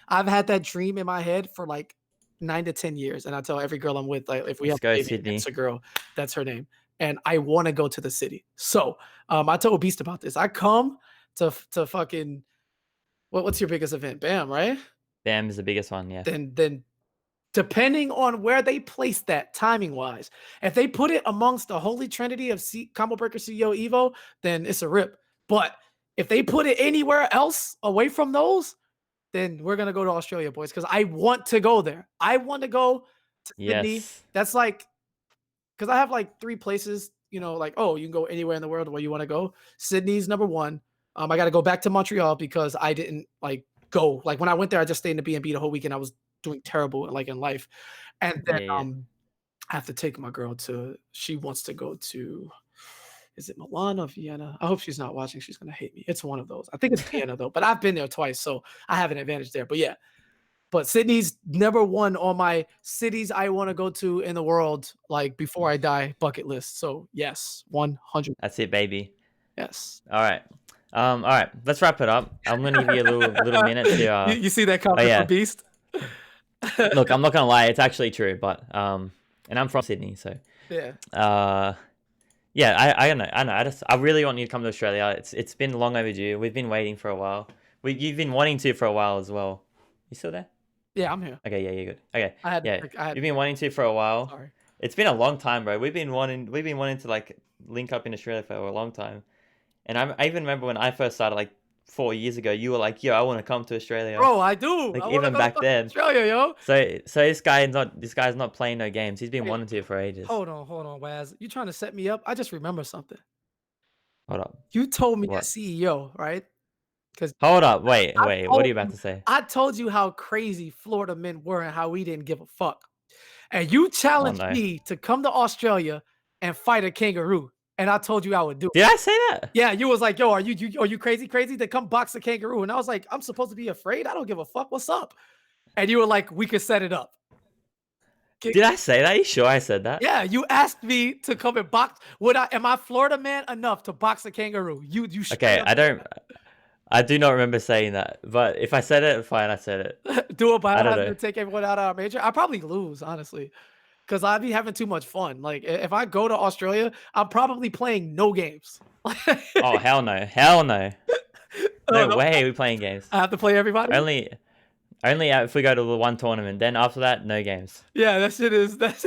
I've had that dream in my head for 9 to 10 years, and I tell every girl I'm with, if we have a baby,
Sydney.
It's a girl, that's her name, and I want to go to the city. So I told Beast about this. I come to fucking what's your biggest event? BAM, right?
BAM is the biggest one, yeah.
Then depending on where they place that timing wise, if they put it amongst the holy trinity of Combo Breaker CEO Evo, then it's a rip. But if they put it anywhere else away from those, then we're gonna go to Australia, boys, because I want to go there. I want to go to Sydney.
Yes.
That's because I have 3 places, you can go anywhere in the world where you want to go. Sydney's number 1. I got to go back to Montreal because I didn't go. When I went there, I just stayed in the B&B the whole weekend. I was doing terrible in life. And then I have to take my girl she wants to go to, is it Milan or Vienna? I hope she's not watching. She's going to hate me. It's one of those. I think it's Vienna though, but I've been there twice, so I have an advantage there. But yeah, but Sydney's number 1 on my cities I want to go to in the world, before I die bucket list. So yes, 100.
That's it, baby.
Yes.
All right. All right. Let's wrap it up. I'm going to give you a little minute to.
You see that comment from Beast?
Look, I'm not gonna lie, it's actually true, but and I'm from Sydney, so
yeah.
Yeah, I know, I know. I really want you to come to Australia. It's been long overdue. We've been waiting for a while. You've been wanting to for a while as well. You still there?
Yeah, I'm here.
Okay, yeah, you're good. Okay,
I had to
yeah,
pick. I had
you've
to
been
pick.
wanting to for a while.
Sorry.
It's been a long time, bro. We've been wanting to like link up in Australia for a long time. And I even remember when I first started like 4 years ago. You were like, "Yo, I want to come to Australia."
Bro, I do.
Like
I want to
even
go to
back
fucking
then.
Australia, yo.
So this guy's not playing no games. He's been
Wait,
wanting to for ages.
hold on, Waz. You trying to set me up? I just remember something.
Hold up.
You told me as
What?
CEO, right? Because
Hold up. Wait,
I
wait. What are
told
you about
you
to say?
I told you how crazy Florida men were and how we didn't give a fuck. And you
Oh
challenged
no.
me to come to Australia and fight a kangaroo, and I told you I would do it.
Did I say that?
Yeah, you was like, "Yo, are you crazy to come box a kangaroo?" And I was like, "I'm supposed to be afraid? I don't give a fuck. What's up?" And you were like, "We could set it up." Ki
Did I say that? Are you sure I said that?
Yeah, you asked me to come and box. Would I am I Florida man enough to box a kangaroo? You straight
Okay,
up
I don't. I do not remember saying that. But if I said it, fine. I said it.
do it, but
I
I
don't
have
know.
to take everyone out of our major. I probably lose, honestly, because I'd be having too much fun. Like, if I go to Australia, I'm probably playing no games.
Oh hell no. Hell no.
Oh,
No
no,
way. Are we playing games?
I have to play everybody?
Only if we go to the one tournament. Then after that, no games.
Yeah, that shit is that's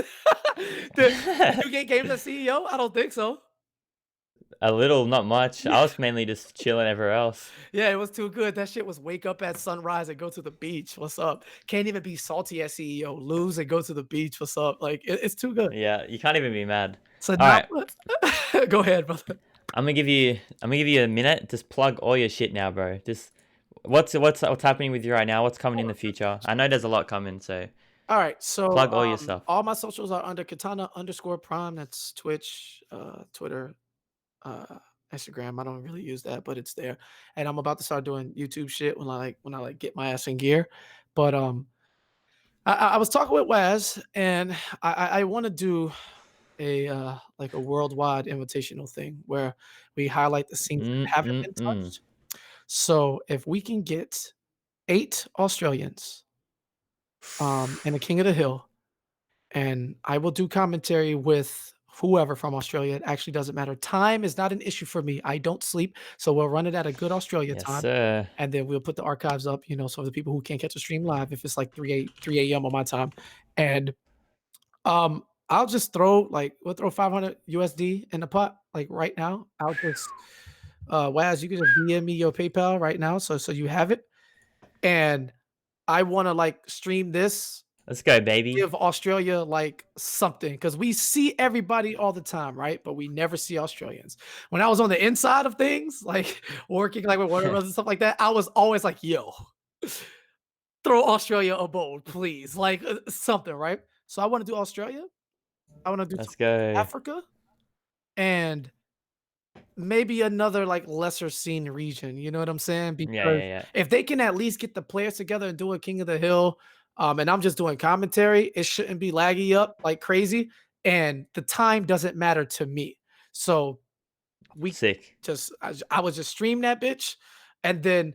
did you get games as CEO? I don't think so.
A little, not much. I was mainly just chilling everywhere else.
Yeah, it was too good. That shit was wake up at sunrise and go to the beach. What's up? Can't even be salty as CEO. Lose and go to the beach. What's up? Like it's too good.
Yeah, you can't even be mad.
So
All
now,
right,
go ahead, brother.
I'm gonna give you a minute. Just plug all your shit now, bro. Just what's happening with you right now? What's coming in the future? I know there's a lot coming, so
All right, so
plug all your stuff.
all my socials are under Kitana underscore Prime. That's Twitch, Twitter, uh, Instagram. I don't really use that, but it's there. And I'm about to start doing YouTube shit when I get my ass in gear. But I was talking with Waz, and I want to do a like a worldwide invitational thing where we highlight the scenes that
Mm
haven't
mm
been
mm.
touched. So if we can get 8 Australians, and a King of the Hill, and I will do commentary with whoever from Australia. It actually doesn't matter. Time is not an issue for me. I don't sleep, so we'll run it at a good Australia
Yes,
time,
sir.
and then we'll put the archives up. So the people who can't catch the stream live, if it's like 3 a.m. on my time, and I'll just we'll throw 500 USD in the pot like right now. I'll just Waz, you can just DM me your PayPal right now, so you have it, and I want to like stream this,
Let's go, baby.
give Australia like something because we see everybody all the time, right? But we never see Australians. When I was on the inside of things, like working like with Warner Bros and stuff like that, I was always like, "Yo, throw Australia a bone, please, like something," right? So I want to do Australia. I want to do
Let's
something with
go.
Africa and maybe another like lesser seen region. You know what I'm saying?
Yeah,
Because
yeah, yeah.
if they can at least get the players together and do a King of the Hill, and I'm just doing commentary, it shouldn't be laggy up like crazy, and the time doesn't matter to me. So we
Sick.
I would just stream that bitch, and then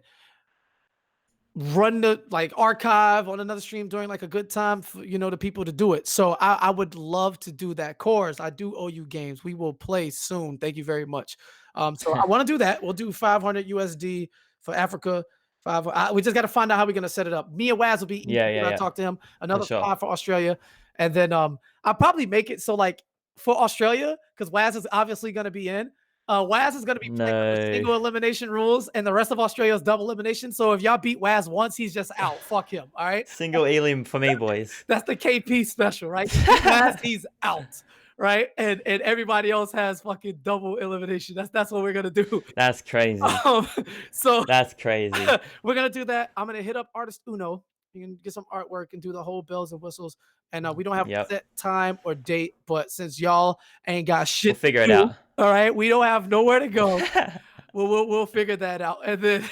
run the like archive on another stream during like a good time for the people to do it. So I would love to do that. Cores, I do owe you games. We will play soon. Thank you very much. So I want to do that. We'll do 500 USD for Africa. We just got to find out how we're gonna set it up. Me and Waz will be easy
Yeah, yeah,
when I
yeah.
talk to him.
For
Another
sure.
5 for Australia, and then I'll probably make it so like for Australia because Waz is obviously gonna be in. Waz is going to be playing with the
No.
single elimination rules, and the rest of Australia is double elimination. So if y'all beat Waz once, he's just out. Fuck him. All right.
Single elim for me, boys.
That's the KP special, right? You beat Waz, he's out. Right. And everybody else has fucking double elimination. That's what we're gonna do.
That's crazy.
Um, so
That's crazy.
we're gonna do that. I'm gonna hit up artist Uno. You can get some artwork and do the whole bells and whistles. And we don't have a
Yep.
set time or date, but since y'all ain't got
We'll
shit to
figure it
do,
out.
all right, we don't have nowhere to go. We'll figure that out, and then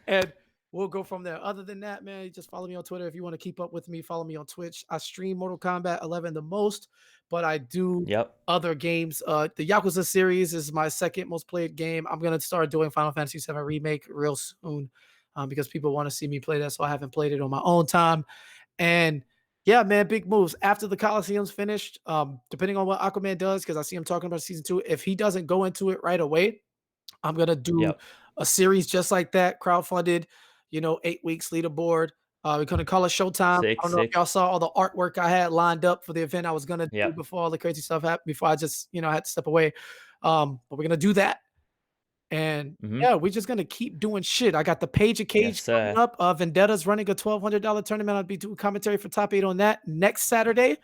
and we'll go from there. Other than that, man, you just follow me on Twitter if you want to keep up with me. Follow me on Twitch. I stream Mortal Kombat 11 the most, but I do
Yep.
other games. The Yakuza series is my second most played game. I'm gonna start doing Final Fantasy 7 remake real soon, because people want to see me play that, so I haven't played it on my own time. And Yeah, man, big moves. After the Coliseum's finished, depending on what Aquaman does, because I see him talking about season 2, if he doesn't go into it right away, I'm gonna do
Yep.
a series just like that, crowdfunded, 8 weeks leaderboard. We're gonna call it Showtime. I
Sick,
don't know if
sick.
y'all saw all the artwork I had lined up for the event I was gonna do
Yep.
before all the crazy stuff happened, before I just, had to step away. But we're gonna do that. And
Mhm.
yeah, we're just gonna keep doing shit. I got the Page of
Yes,
Cage coming
sir.
up. Vendetta's running a $1,200 tournament. I'll be doing commentary for top 8 on that next Saturday.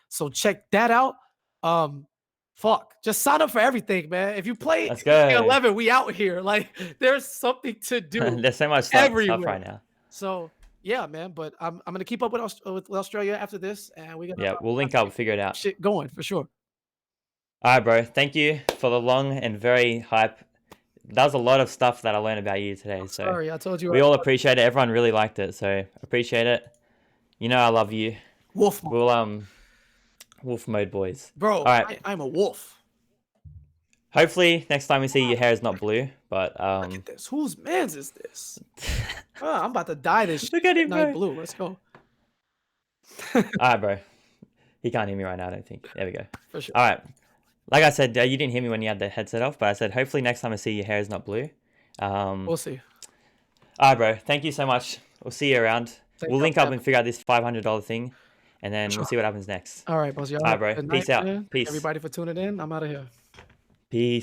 So check that out. Um, fuck. Just sign up for everything, man. If you play
Let's go.
2K11, we out here. Like there's something to do
There's so much stuff
everywhere.
right now.
So yeah, man. But I'm gonna keep up with Australia after this, and we're gonna
Yeah, we'll link
keep
up, figure it out.
shit going for sure.
All right, bro. Thank you for the long and very hype. That was a lot of stuff that I learned about you today.
I'm
So
sorry, I told you
we all appreciate it. Everyone really liked it. So appreciate it. You know I love you.
wolf mode.
We'll wolf mode boys.
Bro,
All right.
I'm a wolf.
Hopefully next time we see your hair is not blue, but
Look at this. Whose man's is this? I'm about to dye this shit
look at him,
midnight
bro.
blue. Let's go.
All right, bro. He can't hear me right now, I don't think. There we go.
For sure.
All right. Like I said, you didn't hear me when you had the headset off, but I said hopefully next time I see your hair is not blue.
We'll see.
All right, bro. Thank you so much. We'll see you around.
Thank
We'll
y'all
link
for
up
having
and
me.
figure out this $500 thing, and then
For
we'll
sure.
see what happens next.
All right, boss. Y'all
All right,
have
bro.
a good
Peace
night,
out.
man. Thank
Peace.
everybody for tuning in. I'm out of here.
Peace.